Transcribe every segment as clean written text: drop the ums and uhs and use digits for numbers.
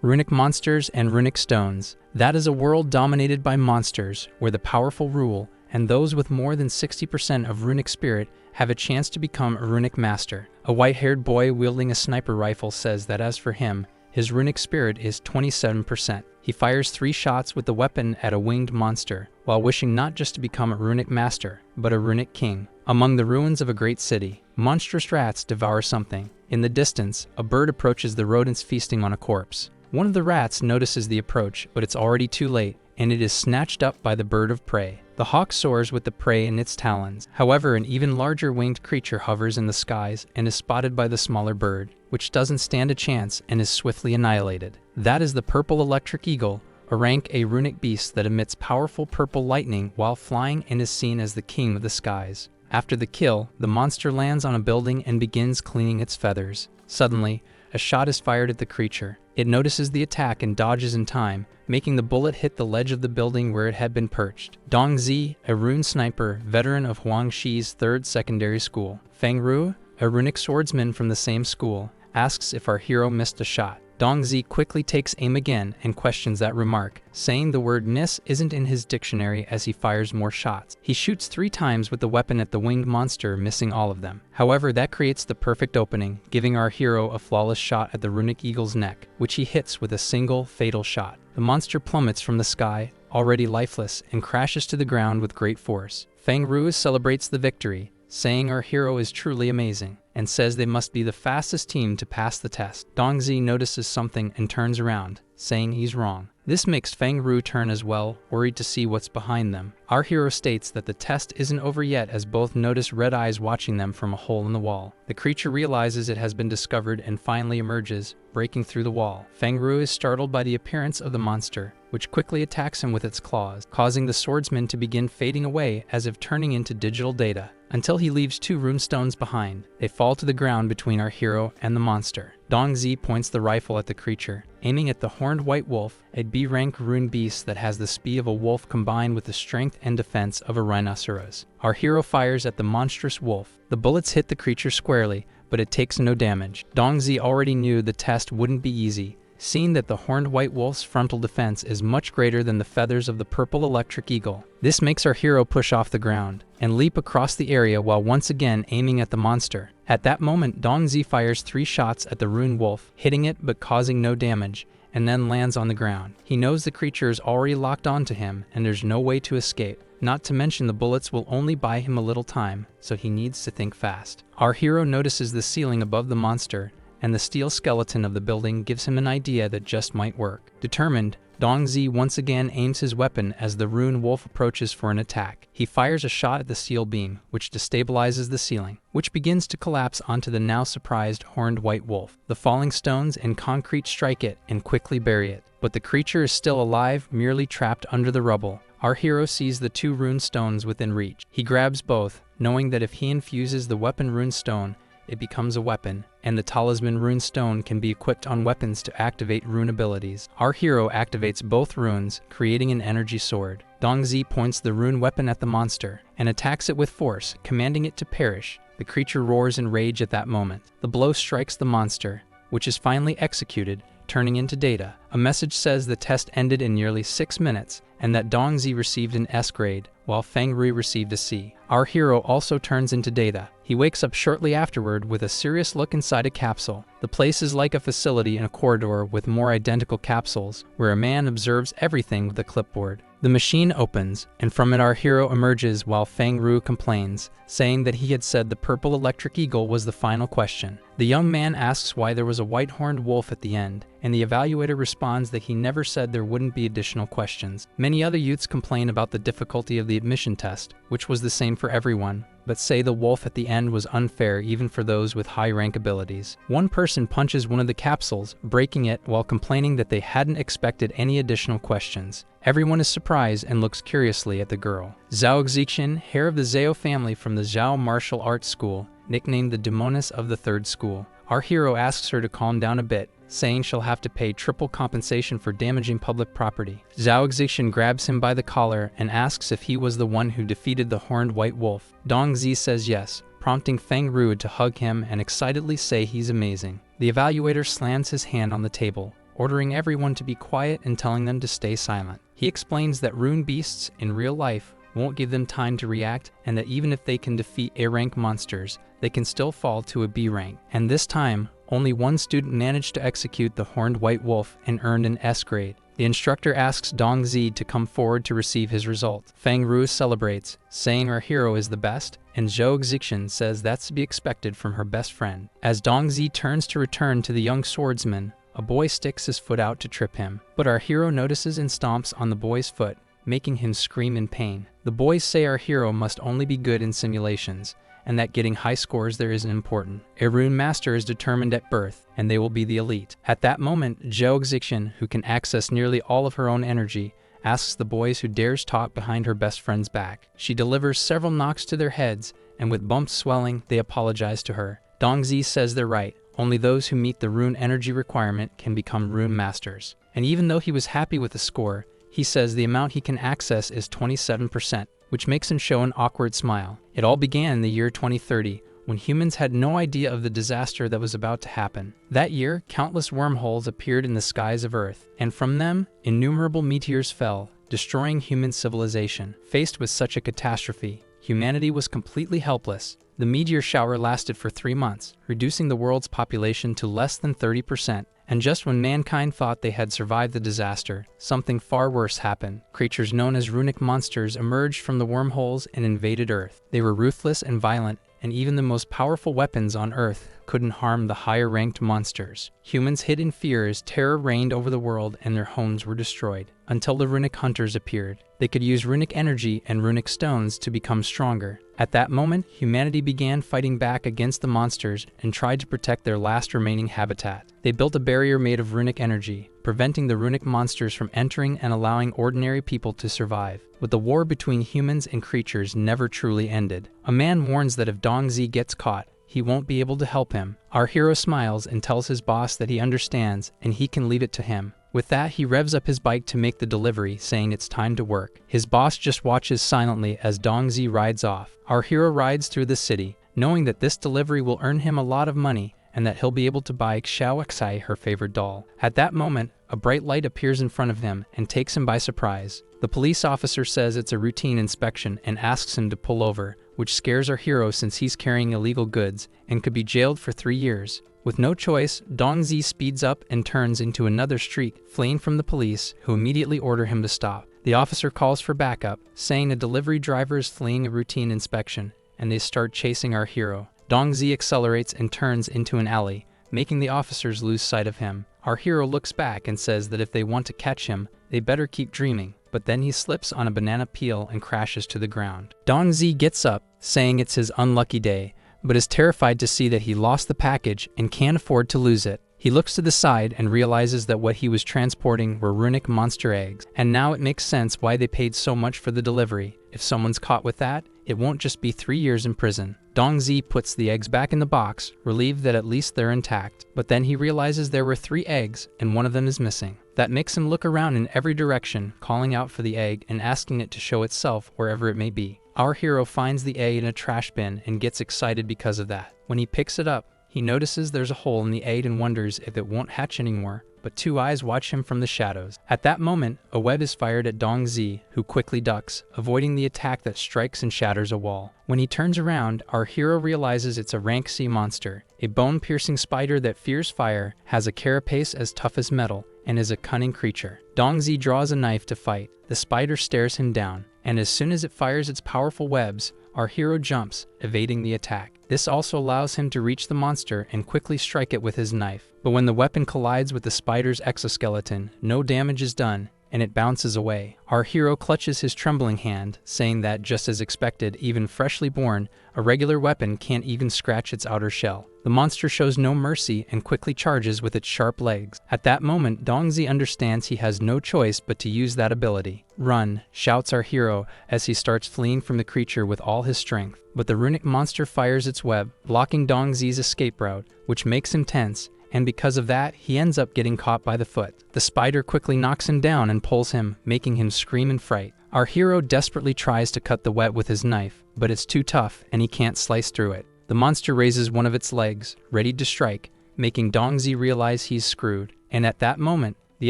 Runic monsters and runic stones. That is a world dominated by monsters, where the powerful rule, and those with more than 60% of runic spirit have a chance to become a runic master. A white-haired boy wielding a sniper rifle says that as for him, his runic spirit is 27%. He fires 3 shots with the weapon at a winged monster, while wishing not just to become a runic master, but a runic king. Among the ruins of a great city, monstrous rats devour something. In the distance, a bird approaches the rodents feasting on a corpse. One of the rats notices the approach, but it's already too late, and it is snatched up by the bird of prey. The hawk soars with the prey in its talons. However, an even larger winged creature hovers in the skies and is spotted by the smaller bird, which doesn't stand a chance and is swiftly annihilated. That is the purple electric eagle, a runic beast that emits powerful purple lightning while flying and is seen as the king of the skies. After the kill, the monster lands on a building and begins cleaning its feathers. Suddenly, a shot is fired at the creature. It notices the attack and dodges in time, making the bullet hit the ledge of the building where it had been perched. Dong Zi, a rune sniper, veteran of Huang Shi's 3rd secondary school. Feng Ru, a runic swordsman from the same school, asks if our hero missed a shot. Dong Zi quickly takes aim again and questions that remark, saying the word miss isn't in his dictionary as he fires more shots. He shoots 3 times with the weapon at the winged monster, missing all of them. However, that creates the perfect opening, giving our hero a flawless shot at the runic eagle's neck, which he hits with a single, fatal shot. The monster plummets from the sky, already lifeless, and crashes to the ground with great force. Feng Ru celebrates the victory, saying our hero is truly amazing, and says they must be the fastest team to pass the test. Dong Zi notices something and turns around, saying he's wrong. This makes Feng Ru turn as well, worried to see what's behind them. Our hero states that the test isn't over yet as both notice red eyes watching them from a hole in the wall. The creature realizes it has been discovered and finally emerges, breaking through the wall. Feng Ru is startled by the appearance of the monster, which quickly attacks him with its claws, causing the swordsman to begin fading away as if turning into digital data, until he leaves 2 rune stones behind. They fall to the ground between our hero and the monster. Dong Zi points the rifle at the creature, aiming at the horned white wolf, a B-rank rune beast that has the speed of a wolf combined with the strength and defense of a rhinoceros. Our hero fires at the monstrous wolf. The bullets hit the creature squarely, but it takes no damage. Dong Zi already knew the test wouldn't be easy, seeing that the horned white wolf's frontal defense is much greater than the feathers of the purple electric eagle. This makes our hero push off the ground and leap across the area while once again aiming at the monster. At that moment, Dong Zi fires 3 shots at the rune wolf, hitting it but causing no damage, and then lands on the ground. He knows the creature is already locked onto him and there's no way to escape. Not to mention the bullets will only buy him a little time, so he needs to think fast. Our hero notices the ceiling above the monster, and the steel skeleton of the building gives him an idea that just might work. Determined, Dong Zi once again aims his weapon as the rune wolf approaches for an attack. He fires a shot at the steel beam, which destabilizes the ceiling, which begins to collapse onto the now surprised horned white wolf. The falling stones and concrete strike it and quickly bury it, but the creature is still alive, merely trapped under the rubble. Our hero sees the 2 rune stones within reach. He grabs both, knowing that if he infuses the weapon rune stone, it becomes a weapon, and the talisman rune stone can be equipped on weapons to activate rune abilities. Our hero activates both runes, creating an energy sword. Dong Zi points the rune weapon at the monster and attacks it with force, commanding it to perish. The creature roars in rage at that moment. The blow strikes the monster, which is finally executed, turning into data. A message says the test ended in nearly 6 minutes, and that Dong Zi received an S grade, while Feng Ru received a C. Our hero also turns into data. He wakes up shortly afterward with a serious look inside a capsule. The place is like a facility in a corridor with more identical capsules, where a man observes everything with a clipboard. The machine opens, and from it our hero emerges while Feng Ru complains, saying that he had said the purple electric eagle was the final question. The young man asks why there was a white-horned wolf at the end, and the evaluator responds that he never said there wouldn't be additional questions. Many other youths complain about the difficulty of the admission test, which was the same for everyone, but say the wolf at the end was unfair even for those with high rank abilities. One person punches one of the capsules, breaking it while complaining that they hadn't expected any additional questions. Everyone is surprised and looks curiously at the girl. Zhao Xixin, heir of the Zhao family from the Zhao martial arts school, nicknamed the Demoness of the 3rd school. Our hero asks her to calm down a bit, saying she'll have to pay triple compensation for damaging public property. Zhao Xixin grabs him by the collar and asks if he was the one who defeated the horned white wolf. Dong Zi says yes, prompting Feng Ru to hug him and excitedly say he's amazing. The evaluator slams his hand on the table, ordering everyone to be quiet and telling them to stay silent. He explains that rune beasts in real life won't give them time to react, and that even if they can defeat A-rank monsters, they can still fall to a B rank. And this time, only one student managed to execute the horned white wolf and earned an S grade. The instructor asks Dong Zi to come forward to receive his result. Fang Ru celebrates, saying our hero is the best, and Zhou Zixin says that's to be expected from her best friend. As Dong Zi turns to return to the young swordsman, a boy sticks his foot out to trip him, but our hero notices and stomps on the boy's foot, making him scream in pain. The boys say our hero must only be good in simulations, and that getting high scores there isn't important. A rune master is determined at birth, and they will be the elite. At that moment, Zhou Zixin, who can access nearly all of her own energy, asks the boys who dares talk behind her best friend's back. She delivers several knocks to their heads, and with bumps swelling, they apologize to her. Dong Zi says they're right. Only those who meet the rune energy requirement can become rune masters. And even though he was happy with the score, he says the amount he can access is 27%, which makes him show an awkward smile. It all began in the year 2030, when humans had no idea of the disaster that was about to happen. That year, countless wormholes appeared in the skies of Earth, and from them, innumerable meteors fell, destroying human civilization. Faced with such a catastrophe, humanity was completely helpless. The meteor shower lasted for 3 months, reducing the world's population to less than 30%. And just when mankind thought they had survived the disaster, something far worse happened. Creatures known as runic monsters emerged from the wormholes and invaded Earth. They were ruthless and violent, and even the most powerful weapons on Earth couldn't harm the higher-ranked monsters. Humans hid in fear as terror reigned over the world and their homes were destroyed. Until the runic hunters appeared. They could use runic energy and runic stones to become stronger. At that moment, humanity began fighting back against the monsters and tried to protect their last remaining habitat. They built a barrier made of runic energy, preventing the runic monsters from entering and allowing ordinary people to survive. But the war between humans and creatures never truly ended. A man warns that if Dong Zi gets caught, he won't be able to help him. Our hero smiles and tells his boss that he understands and he can leave it to him. With that, he revs up his bike to make the delivery, saying it's time to work. His boss just watches silently as Dong Zi rides off. Our hero rides through the city, knowing that this delivery will earn him a lot of money and that he'll be able to buy Xiao Xai her favorite doll. At that moment, a bright light appears in front of him and takes him by surprise. The police officer says it's a routine inspection and asks him to pull over, which scares our hero since he's carrying illegal goods and could be jailed for 3 years. With no choice, Dong Zi speeds up and turns into another streak, fleeing from the police, who immediately order him to stop. The officer calls for backup, saying a delivery driver is fleeing a routine inspection, and they start chasing our hero. Dong Zi accelerates and turns into an alley, making the officers lose sight of him. Our hero looks back and says that if they want to catch him, they better keep dreaming. But then he slips on a banana peel and crashes to the ground. Dong Zi gets up, saying it's his unlucky day, but is terrified to see that he lost the package and can't afford to lose it. He looks to the side and realizes that what he was transporting were runic monster eggs, and now it makes sense why they paid so much for the delivery. If someone's caught with that, it won't just be 3 years in prison. Dong Zi puts the eggs back in the box, relieved that at least they're intact, but then he realizes there were 3 eggs and one of them is missing. That makes him look around in every direction, calling out for the egg and asking it to show itself wherever it may be. Our hero finds the egg in a trash bin and gets excited because of that. When he picks it up, he notices there's a hole in the egg and wonders if it won't hatch anymore, but 2 eyes watch him from the shadows. At that moment, a web is fired at Dong Zi, who quickly ducks, avoiding the attack that strikes and shatters a wall. When he turns around, our hero realizes it's a rank C monster, a bone-piercing spider that fears fire, has a carapace as tough as metal, and is a cunning creature. Dong Zi draws a knife to fight. The spider stares him down, and as soon as it fires its powerful webs, our hero jumps, evading the attack. This also allows him to reach the monster and quickly strike it with his knife. But when the weapon collides with the spider's exoskeleton, no damage is done, and it bounces away. Our hero clutches his trembling hand, saying that, just as expected, even freshly born, a regular weapon can't even scratch its outer shell. The monster shows no mercy and quickly charges with its sharp legs. At that moment, Dong Zi understands he has no choice but to use that ability. "Run!" shouts our hero as he starts fleeing from the creature with all his strength. But the runic monster fires its web, blocking Dong Zi's escape route, which makes him tense, and because of that, he ends up getting caught by the foot. The spider quickly knocks him down and pulls him, making him scream in fright. Our hero desperately tries to cut the web with his knife, but it's too tough and he can't slice through it. The monster raises one of its legs, ready to strike, making Dong Zi realize he's screwed. and at that moment, the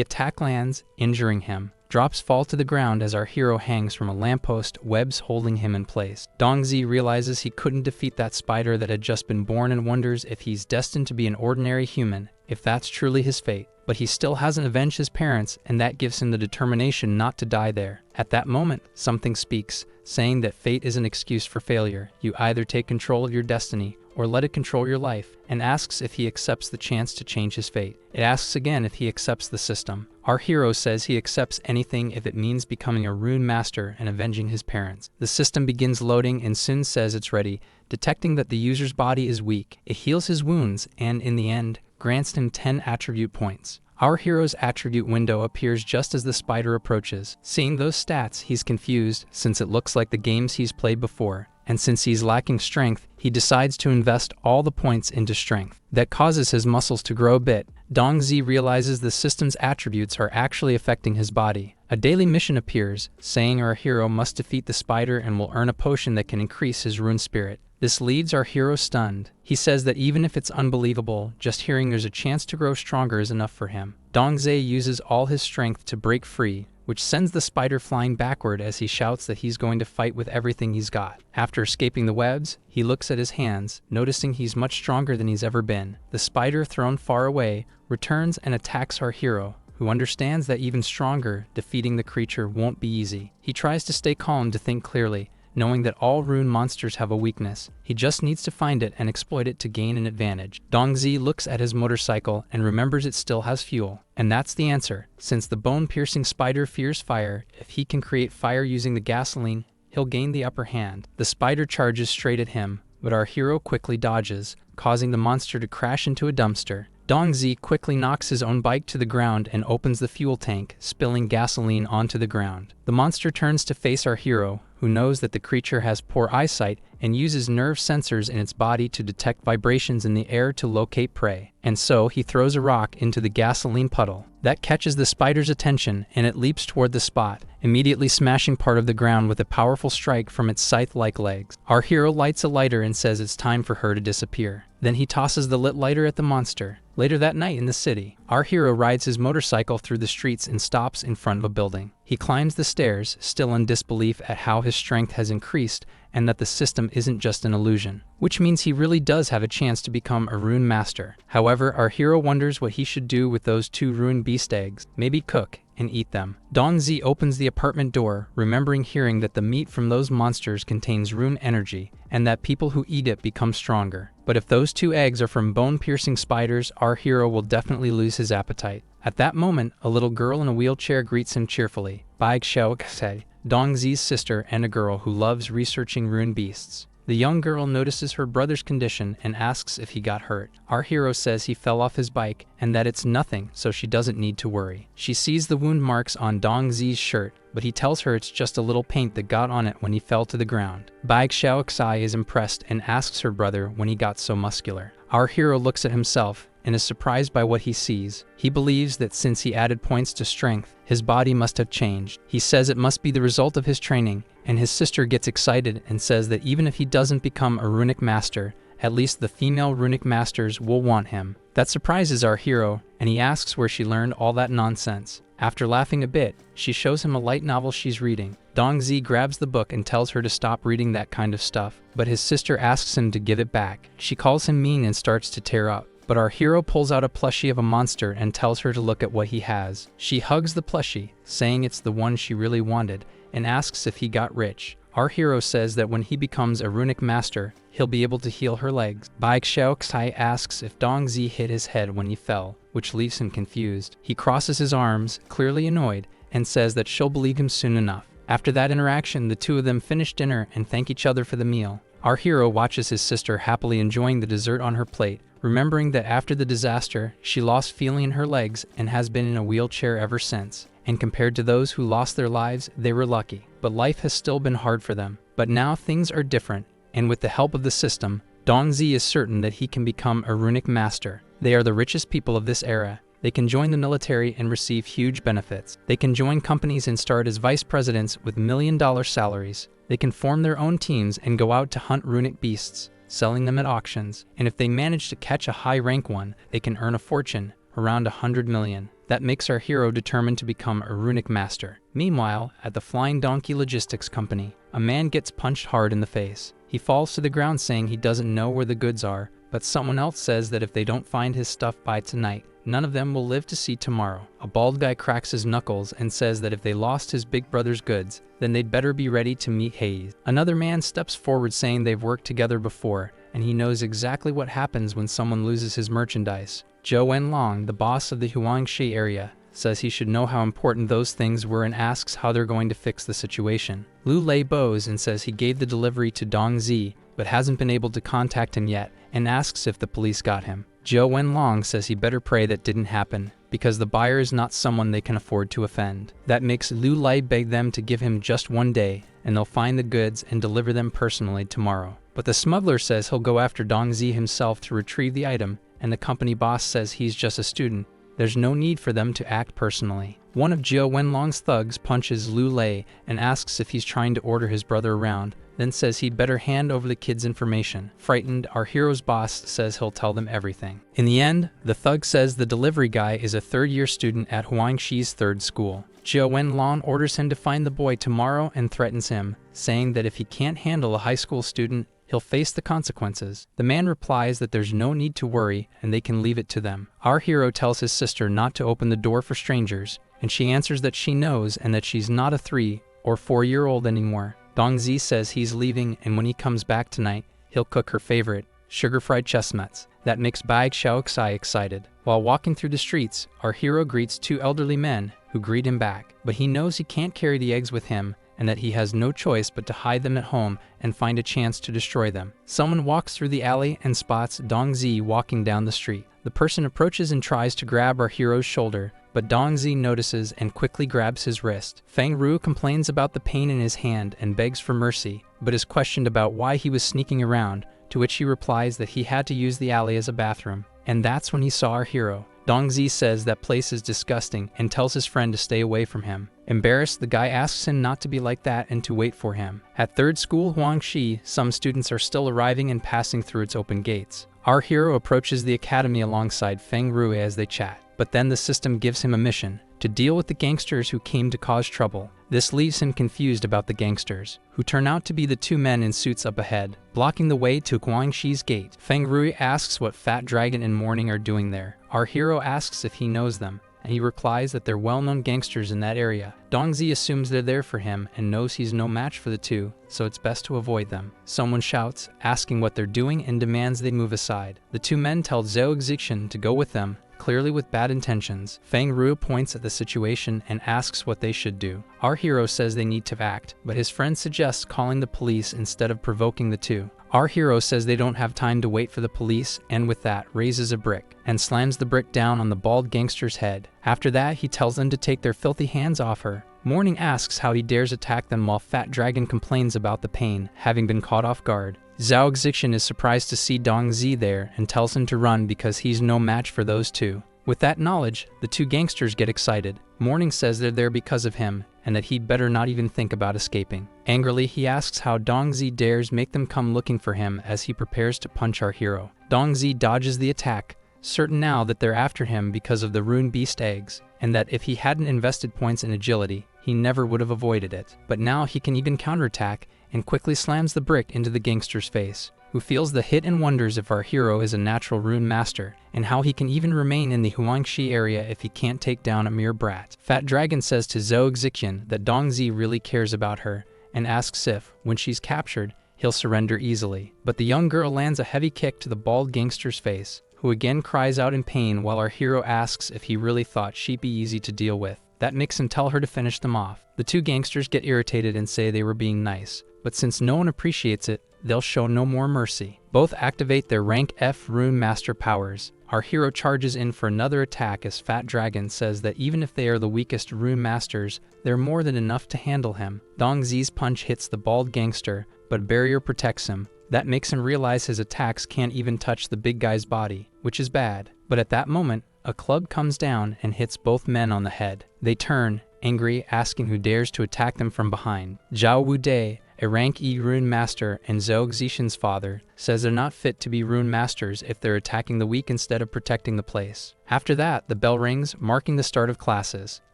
attack lands, injuring him. Drops fall to the ground as our hero hangs from a lamppost, webs holding him in place. Dongzi realizes he couldn't defeat that spider that had just been born and wonders if he's destined to be an ordinary human, if that's truly his fate. But he still hasn't avenged his parents, and that gives him the determination not to die there. At that moment, something speaks, saying that fate is an excuse for failure. You either take control of your destiny, or let it control your life, and asks if he accepts the chance to change his fate. It asks again if he accepts the system. Our hero says he accepts anything if it means becoming a rune master and avenging his parents. The system begins loading and soon says it's ready, detecting that the user's body is weak. It heals his wounds and, in the end, grants him 10 attribute points. Our hero's attribute window appears just as the spider approaches. Seeing those stats, he's confused since it looks like the games he's played before. And since he's lacking strength, he decides to invest all the points into strength. That causes his muscles to grow a bit. Dongzi realizes the system's attributes are actually affecting his body. A daily mission appears, saying our hero must defeat the spider and will earn a potion that can increase his rune spirit. This leaves our hero stunned. He says that even if it's unbelievable, just hearing there's a chance to grow stronger is enough for him. Dongzi uses all his strength to break free, which sends the spider flying backward as he shouts that he's going to fight with everything he's got. After escaping the webs, he looks at his hands, noticing he's much stronger than he's ever been. The spider, thrown far away, returns and attacks our hero, who understands that even stronger, defeating the creature won't be easy. He tries to stay calm to think clearly, knowing that all rune monsters have a weakness. He just needs to find it and exploit it to gain an advantage. Dongzi looks at his motorcycle and remembers it still has fuel. And that's the answer. Since the bone-piercing spider fears fire, if he can create fire using the gasoline, he'll gain the upper hand. The spider charges straight at him, but our hero quickly dodges, causing the monster to crash into a dumpster. Dongzi quickly knocks his own bike to the ground and opens the fuel tank, spilling gasoline onto the ground. The monster turns to face our hero, who knows that the creature has poor eyesight and uses nerve sensors in its body to detect vibrations in the air to locate prey. And so he throws a rock into the gasoline puddle. That catches the spider's attention and it leaps toward the spot, immediately smashing part of the ground with a powerful strike from its scythe-like legs. Our hero lights a lighter and says it's time for her to disappear. Then he tosses the lit lighter at the monster. Later that night in the city, our hero rides his motorcycle through the streets and stops in front of a building. He climbs the stairs, still in disbelief at how his strength has increased and that the system isn't just an illusion, which means he really does have a chance to become a rune master. However, our hero wonders what he should do with those 2 rune beast eggs, maybe cook and eat them. Dongzi opens the apartment door, remembering hearing that the meat from those monsters contains rune energy and that people who eat it become stronger. But if those 2 eggs are from bone-piercing spiders, our hero will definitely lose his appetite. At that moment, a little girl in a wheelchair greets him cheerfully. Baig Xiaoxi, Dongzi's sister and a girl who loves researching rune beasts. The young girl notices her brother's condition and asks if he got hurt. Our hero says he fell off his bike and that it's nothing, so she doesn't need to worry. She sees the wound marks on Dongzi's shirt, but he tells her it's just a little paint that got on it when he fell to the ground. Baig Xiaoxi is impressed and asks her brother when he got so muscular. Our hero looks at himself and is surprised by what he sees. He believes that since he added points to strength, his body must have changed. He says it must be the result of his training, and his sister gets excited and says that even if he doesn't become a runic master, at least the female runic masters will want him. That surprises our hero, and he asks where she learned all that nonsense. After laughing a bit, she shows him a light novel she's reading. Dongzi grabs the book and tells her to stop reading that kind of stuff, but his sister asks him to give it back. She calls him mean and starts to tear up. But our hero pulls out a plushie of a monster and tells her to look at what he has. She hugs the plushie, saying it's the one she really wanted, and asks if he got rich. Our hero says that when he becomes a runic master, he'll be able to heal her legs. Baig Xiaoxi asks if Dongzi hit his head when he fell, which leaves him confused. He crosses his arms, clearly annoyed, and says that she'll believe him soon enough. After that interaction, the 2 of them finish dinner and thank each other for the meal. Our hero watches his sister happily enjoying the dessert on her plate, remembering that after the disaster, she lost feeling in her legs and has been in a wheelchair ever since. And compared to those who lost their lives, they were lucky. But life has still been hard for them. But now things are different, and with the help of the system, Dongzi is certain that he can become a runic master. They are the richest people of this era. They can join the military and receive huge benefits. They can join companies and start as vice presidents with $1,000,000 salaries. They can form their own teams and go out to hunt runic beasts, selling them at auctions. And if they manage to catch a high-rank one, they can earn a fortune, around 100 million. That makes our hero determined to become a runic master. Meanwhile, at the Flying Donkey Logistics Company, a man gets punched hard in the face. He falls to the ground saying he doesn't know where the goods are, but someone else says that if they don't find his stuff by tonight, none of them will live to see tomorrow. A bald guy cracks his knuckles and says that if they lost his big brother's goods, then they'd better be ready to meet Hayes. Another man steps forward saying they've worked together before, and he knows exactly what happens when someone loses his merchandise. Zhou Wenlong, the boss of the Huangshi area, says he should know how important those things were and asks how they're going to fix the situation. Lu Lei bows and says he gave the delivery to Dong Zi, but hasn't been able to contact him yet, and asks if the police got him. Zhou Wenlong says he better pray that didn't happen, because the buyer is not someone they can afford to offend. That makes Lu Lei beg them to give him just one day, and they'll find the goods and deliver them personally tomorrow. But the smuggler says he'll go after Dong Zi himself to retrieve the item, and the company boss says he's just a student. There's no need for them to act personally. One of Zhou Wenlong's thugs punches Lu Lei and asks if he's trying to order his brother around, then says he'd better hand over the kid's information. Frightened, our hero's boss says he'll tell them everything. In the end, the thug says the delivery guy is a third-year student at Huangshi's third school. Zhou Wenlong orders him to find the boy tomorrow and threatens him, saying that if he can't handle a high school student, he'll face the consequences. The man replies that there's no need to worry and they can leave it to them. Our hero tells his sister not to open the door for strangers, and she answers that she knows and that she's not a 3 or 4-year-old anymore. Dong Zi says he's leaving, and when he comes back tonight, he'll cook her favorite, sugar-fried chestnuts. That makes Bai Xiaoxai excited. While walking through the streets, our hero greets 2 elderly men who greet him back, but he knows he can't carry the eggs with him and that he has no choice but to hide them at home and find a chance to destroy them. Someone walks through the alley and spots Dong Zi walking down the street. The person approaches and tries to grab our hero's shoulder, but Dong Zi notices and quickly grabs his wrist. Feng Ru complains about the pain in his hand and begs for mercy, but is questioned about why he was sneaking around, to which he replies that he had to use the alley as a bathroom. And that's when he saw our hero. Dong Zi says that place is disgusting and tells his friend to stay away from him. Embarrassed, the guy asks him not to be like that and to wait for him. At third school Huangshi, some students are still arriving and passing through its open gates. Our hero approaches the academy alongside Feng Rui as they chat, but then the system gives him a mission to deal with the gangsters who came to cause trouble. This leaves him confused about the gangsters, who turn out to be the 2 men in suits up ahead, blocking the way to Guangshi's gate. Feng Rui asks what Fat Dragon and Morning are doing there. Our hero asks if he knows them, and he replies that they're well-known gangsters in that area. Dong Zi assumes they're there for him and knows he's no match for the 2, so it's best to avoid them. Someone shouts, asking what they're doing, and demands they move aside. The 2 men tell Zhou Exixin to go with them, clearly with bad intentions. Feng Ru points at the situation and asks what they should do. Our hero says they need to act, but his friend suggests calling the police instead of provoking the 2. Our hero says they don't have time to wait for the police, and with that, raises a brick and slams the brick down on the bald gangster's head. After that, he tells them to take their filthy hands off her. Morning asks how he dares attack them while Fat Dragon complains about the pain, having been caught off guard. Zhao Exixin is surprised to see Dong Zi there and tells him to run because he's no match for those 2. With that knowledge, the 2 gangsters get excited. Morning says they're there because of him, and that he'd better not even think about escaping. Angrily, he asks how Dong Zi dares make them come looking for him as he prepares to punch our hero. Dong Zi dodges the attack, certain now that they're after him because of the rune beast eggs, and that if he hadn't invested points in agility, he never would have avoided it. But now he can even counterattack and quickly slams the brick into the gangster's face, who feels the hit and wonders if our hero is a natural rune master, and how he can even remain in the Huangshi area if he can't take down a mere brat. Fat Dragon says to Zhou Exixin that Dong Zi really cares about her, and asks if, when she's captured, he'll surrender easily. But the young girl lands a heavy kick to the bald gangster's face, who again cries out in pain while our hero asks if he really thought she'd be easy to deal with. That makes him tell her to finish them off. The 2 gangsters get irritated and say they were being nice, but since no one appreciates it, they'll show no more mercy. Both activate their rank F rune master powers. Our hero charges in for another attack as Fat Dragon says that even if they are the weakest rune masters, they're more than enough to handle him. Dong Zi's punch hits the bald gangster, but barrier protects him. That makes him realize his attacks can't even touch the big guy's body, which is bad. But at that moment, a club comes down and hits both men on the head. They turn, angry, asking who dares to attack them from behind. Zhao Wude, a rank E rune master, and Zhou Xishan's father, says they're not fit to be rune masters if they're attacking the weak instead of protecting the place. After that, the bell rings, marking the start of classes.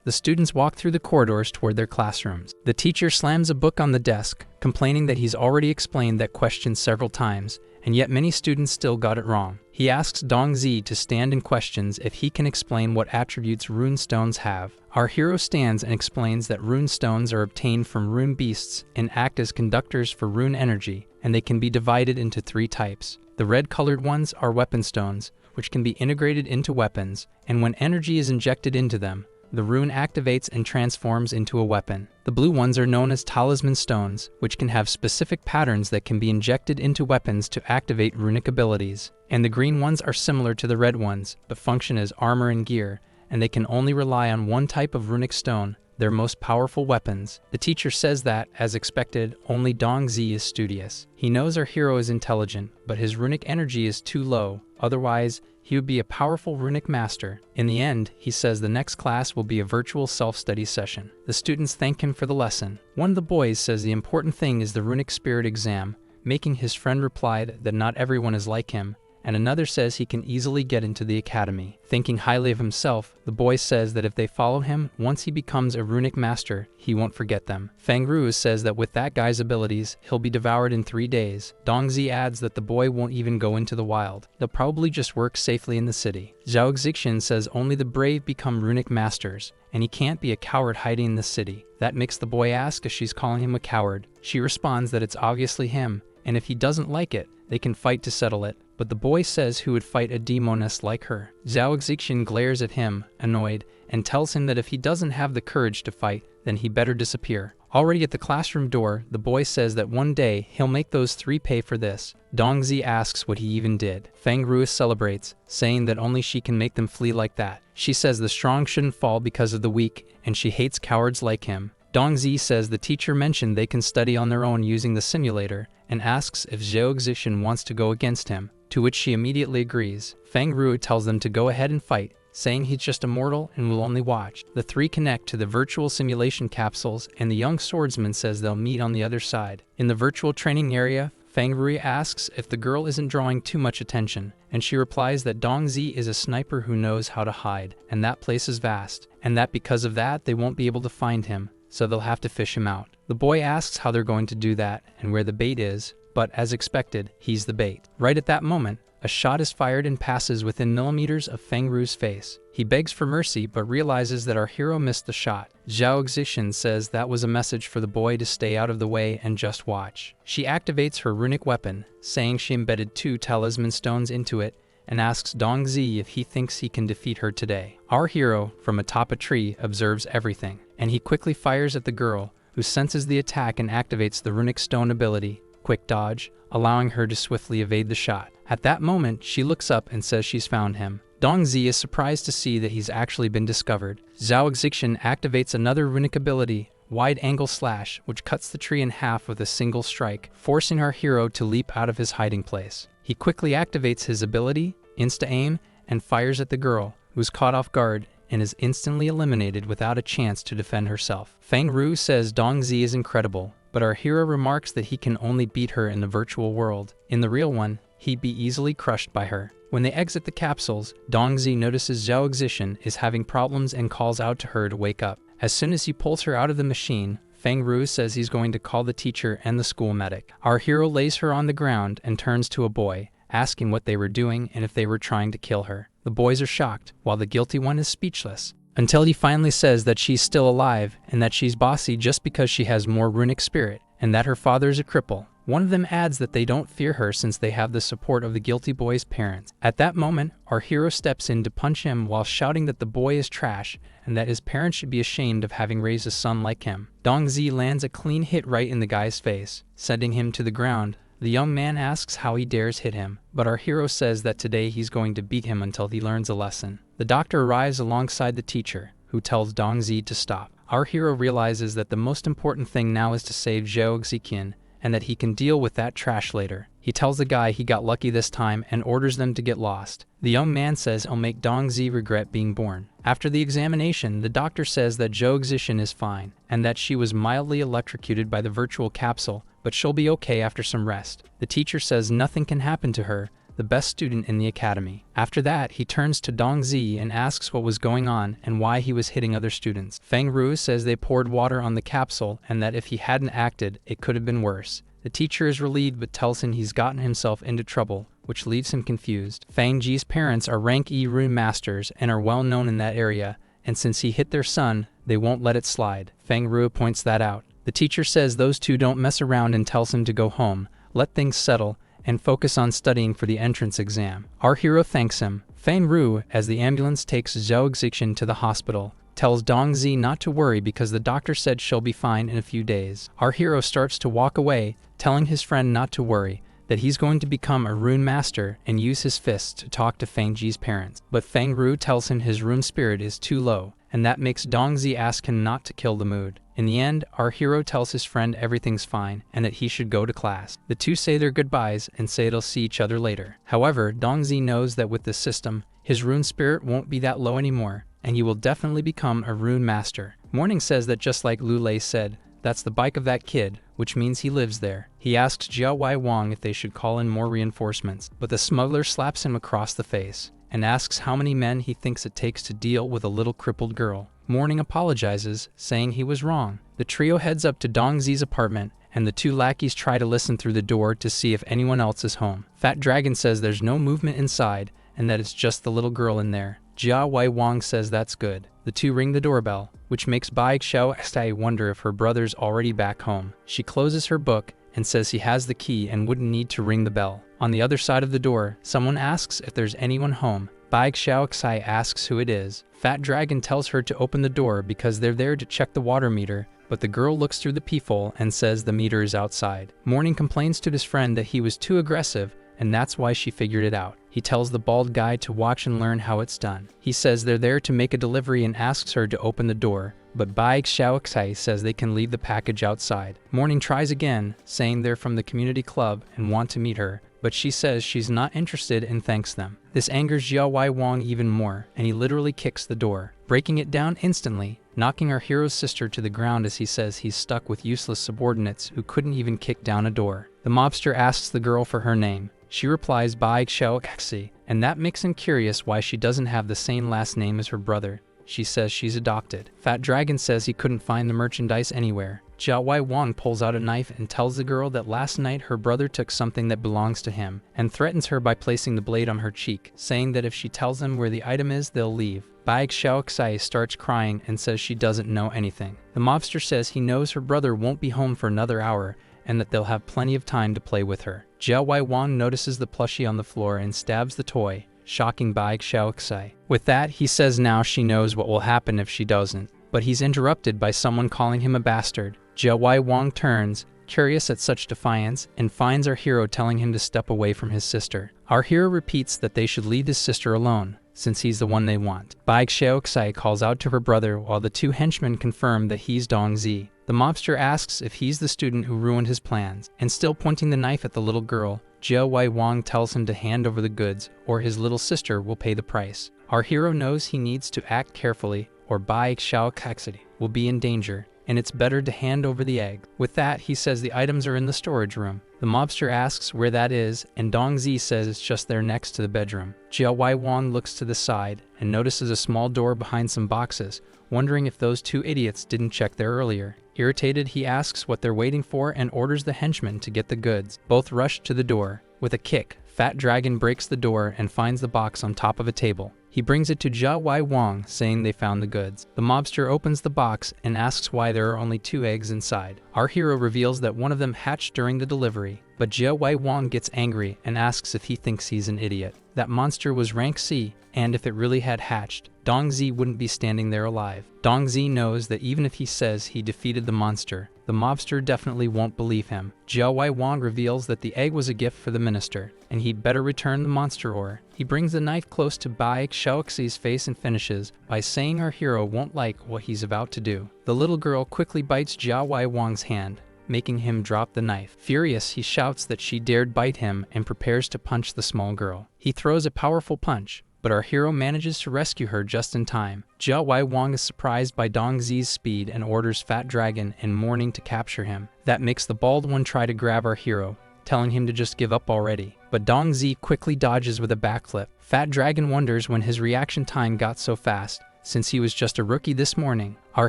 The students walk through the corridors toward their classrooms. The teacher slams a book on the desk, complaining that he's already explained that question several times, and yet many students still got it wrong. He asks Dongzi to stand and questions if he can explain what attributes rune stones have. Our hero stands and explains that rune stones are obtained from rune beasts and act as conductors for rune energy, and they can be divided into 3 types. The red-colored ones are weapon stones, which can be integrated into weapons, and when energy is injected into them, the rune activates and transforms into a weapon. The blue ones are known as talisman stones, which can have specific patterns that can be injected into weapons to activate runic abilities. And the green ones are similar to the red ones, but function as armor and gear, and they can only rely on one type of runic stone, their most powerful weapons. The teacher says that, as expected, only Dongzi is studious. He knows our hero is intelligent, but his runic energy is too low, otherwise he would be a powerful runic master. In the end, he says the next class will be a virtual self-study session. The students thank him for the lesson. One of the boys says the important thing is the runic spirit exam, making his friend reply that not everyone is like him, and another says he can easily get into the academy. Thinking highly of himself, the boy says that if they follow him, once he becomes a runic master, he won't forget them. Feng Ru says that with that guy's abilities, he'll be devoured in 3 days. Dongzi adds that the boy won't even go into the wild. They'll probably just work safely in the city. Zhao Xixin says only the brave become runic masters, and he can't be a coward hiding in the city. That makes the boy ask if she's calling him a coward. She responds that it's obviously him, and if he doesn't like it, they can fight to settle it. But the boy says who would fight a demoness like her. Zhao Xixin glares at him, annoyed, and tells him that if he doesn't have the courage to fight, then he better disappear. Already at the classroom door, the boy says that one day he'll make those 3 pay for this. Dongzi asks what he even did. Feng Ruis celebrates, saying that only she can make them flee like that. She says the strong shouldn't fall because of the weak, and she hates cowards like him. Dongzi says the teacher mentioned they can study on their own using the simulator, and asks if Zhao Xixin wants to go against him, to which she immediately agrees. Feng Rui tells them to go ahead and fight, saying he's just a mortal and will only watch. The 3 connect to the virtual simulation capsules, and the young swordsman says they'll meet on the other side. In the virtual training area, Feng Rui asks if the girl isn't drawing too much attention, and she replies that Dongzi is a sniper who knows how to hide, and that place is vast, and that because of that they won't be able to find him, so they'll have to fish him out. The boy asks how they're going to do that and where the bait is, but as expected, he's the bait. Right at that moment, a shot is fired and passes within millimeters of Feng Ru's face. He begs for mercy but realizes that our hero missed the shot. Zhao Xixin says that was a message for the boy to stay out of the way and just watch. She activates her runic weapon, saying she embedded 2 talisman stones into it, and asks Dongzi if he thinks he can defeat her today. Our hero, from atop a tree, observes everything, and he quickly fires at the girl, who senses the attack and activates the runic stone ability, Quick Dodge, allowing her to swiftly evade the shot. At that moment, she looks up and says she's found him. Dongzi is surprised to see that he's actually been discovered. Zhao Xixin activates another runic ability, Wide Angle Slash, which cuts the tree in half with a single strike, forcing our hero to leap out of his hiding place. He quickly activates his ability, Insta-Aim, and fires at the girl, who's caught off guard and is instantly eliminated without a chance to defend herself. Feng Ru says Dongzi is incredible, but our hero remarks that he can only beat her in the virtual world. In the real one, he'd be easily crushed by her. When they exit the capsules, Dongzi notices Zhao Xixin is having problems and calls out to her to wake up. As soon as he pulls her out of the machine, Feng Ru says he's going to call the teacher and the school medic. Our hero lays her on the ground and turns to a boy, asking what they were doing and if they were trying to kill her. The boys are shocked, while the guilty one is speechless, until he finally says that she's still alive and that she's bossy just because she has more runic spirit, and that her father is a cripple. One of them adds that they don't fear her since they have the support of the guilty boy's parents. At that moment, our hero steps in to punch him while shouting that the boy is trash and that his parents should be ashamed of having raised a son like him. Dongzi lands a clean hit right in the guy's face, sending him to the ground. The young man asks how he dares hit him, but our hero says that today he's going to beat him until he learns a lesson. The doctor arrives alongside the teacher, who tells Dongzi to stop. Our hero realizes that the most important thing now is to save Zhao Xixin, and that he can deal with that trash later. He tells the guy he got lucky this time and orders them to get lost. The young man says he'll make Dongzi regret being born. After the examination, the doctor says that Zhao Xixin is fine, and that she was mildly electrocuted by the virtual capsule, but she'll be okay after some rest. The teacher says nothing can happen to her, the best student in the academy. After that, he turns to Dongzi and asks what was going on and why he was hitting other students. Feng Ru says they poured water on the capsule and that if he hadn't acted, it could have been worse. The teacher is relieved but tells him he's gotten himself into trouble, which leaves him confused. Fang Ji's parents are rank E rune masters and are well known in that area, and since he hit their son, they won't let it slide. Feng Ru points that out. The teacher says those two don't mess around and tells him to go home, let things settle, and focus on studying for the entrance exam. Our hero thanks him. Feng Ru, as the ambulance takes Zhou Execution to the hospital, tells Dongzi not to worry because the doctor said she'll be fine in a few days. Our hero starts to walk away, telling his friend not to worry, that he's going to become a rune master and use his fists to talk to Feng Ji's parents. But Feng Ru tells him his rune spirit is too low, and that makes Dongzi ask him not to kill the mood. In the end, our hero tells his friend everything's fine and that he should go to class. The two say their goodbyes and say they'll see each other later. However, Dongzi knows that with this system, his rune spirit won't be that low anymore, and he will definitely become a rune master. Morning says that just like Lu Lei said, that's the bike of that kid, which means he lives there. He asks Jiao Wai Wang if they should call in more reinforcements, but the smuggler slaps him across the face and asks how many men he thinks it takes to deal with a little crippled girl. Morning apologizes, saying he was wrong. The trio heads up to Dongzi's apartment, and the two lackeys try to listen through the door to see if anyone else is home. Fat Dragon says there's no movement inside, and that it's just the little girl in there. Jia Wai Wang says that's good. The two ring the doorbell, which makes Bai Xiao wonder if her brother's already back home. She closes her book and says he has the key and wouldn't need to ring the bell. On the other side of the door, someone asks if there's anyone home. Bai Xiao asks who it is. Fat Dragon tells her to open the door because they're there to check the water meter, but the girl looks through the peephole and says the meter is outside. Morning complains to his friend that he was too aggressive, and that's why she figured it out. He tells the bald guy to watch and learn how it's done. He says they're there to make a delivery and asks her to open the door, but Bai Xiao says they can leave the package outside. Morning tries again, saying they're from the community club and want to meet her, but she says she's not interested and thanks them. This angers Jiao Wai Wang even more, and he literally kicks the door, breaking it down instantly, knocking our hero's sister to the ground as he says he's stuck with useless subordinates who couldn't even kick down a door. The mobster asks the girl for her name. She replies Bai Xiao, and that makes him curious why she doesn't have the same last name as her brother. She says she's adopted. Fat Dragon says he couldn't find the merchandise anywhere. Jiao Wai Wang pulls out a knife and tells the girl that last night her brother took something that belongs to him, and threatens her by placing the blade on her cheek, saying that if she tells him where the item is, they'll leave. Bai Xiao starts crying and says she doesn't know anything. The mobster says he knows her brother won't be home for another hour, and that they'll have plenty of time to play with her. Jiao Wai Wang notices the plushie on the floor and stabs the toy, shocking Bai Xiao. With that, he says now she knows what will happen if she doesn't, but he's interrupted by someone calling him a bastard. Jiao Wai Wang turns, curious at such defiance, and finds our hero telling him to step away from his sister. Our hero repeats that they should leave his sister alone, since he's the one they want. Bai Xiao calls out to her brother while the two henchmen confirm that he's Dongzi. The mobster asks if he's the student who ruined his plans, and still pointing the knife at the little girl, Jiao Wai Wang tells him to hand over the goods, or his little sister will pay the price. Our hero knows he needs to act carefully, or Bai Xiao will be in danger, and it's better to hand over the egg. With that, he says the items are in the storage room. The mobster asks where that is, and Dongzi says it's just there next to the bedroom. Jiao Wai Wang looks to the side and notices a small door behind some boxes, wondering if those two idiots didn't check there earlier. Irritated, he asks what they're waiting for and orders the henchmen to get the goods. Both rush to the door. With a kick, Fat Dragon breaks the door and finds the box on top of a table. He brings it to Jiao Wai Wang, saying they found the goods. The mobster opens the box and asks why there are only 2 eggs inside. Our hero reveals that one of them hatched during the delivery, but Jiao Wai Wang gets angry and asks if he thinks he's an idiot. That monster was rank C, and if it really had hatched, Dongzi wouldn't be standing there alive. Dongzi knows that even if he says he defeated the monster, the mobster definitely won't believe him. Jiao Wai Wang reveals that the egg was a gift for the minister, and he'd better return the monster ore. He brings the knife close to Bai Xiaoxi's face and finishes by saying our hero won't like what he's about to do. The little girl quickly bites Jiao Wai Wang's hand, making him drop the knife. Furious, he shouts that she dared bite him and prepares to punch the small girl. He throws a powerful punch, but our hero manages to rescue her just in time. Jia Wai Wang is surprised by Dong Zi's speed and orders Fat Dragon in mourning to capture him. That makes the bald one try to grab our hero, telling him to just give up already. But Dong Zi quickly dodges with a backflip. Fat Dragon wonders when his reaction time got so fast, since he was just a rookie this morning. Our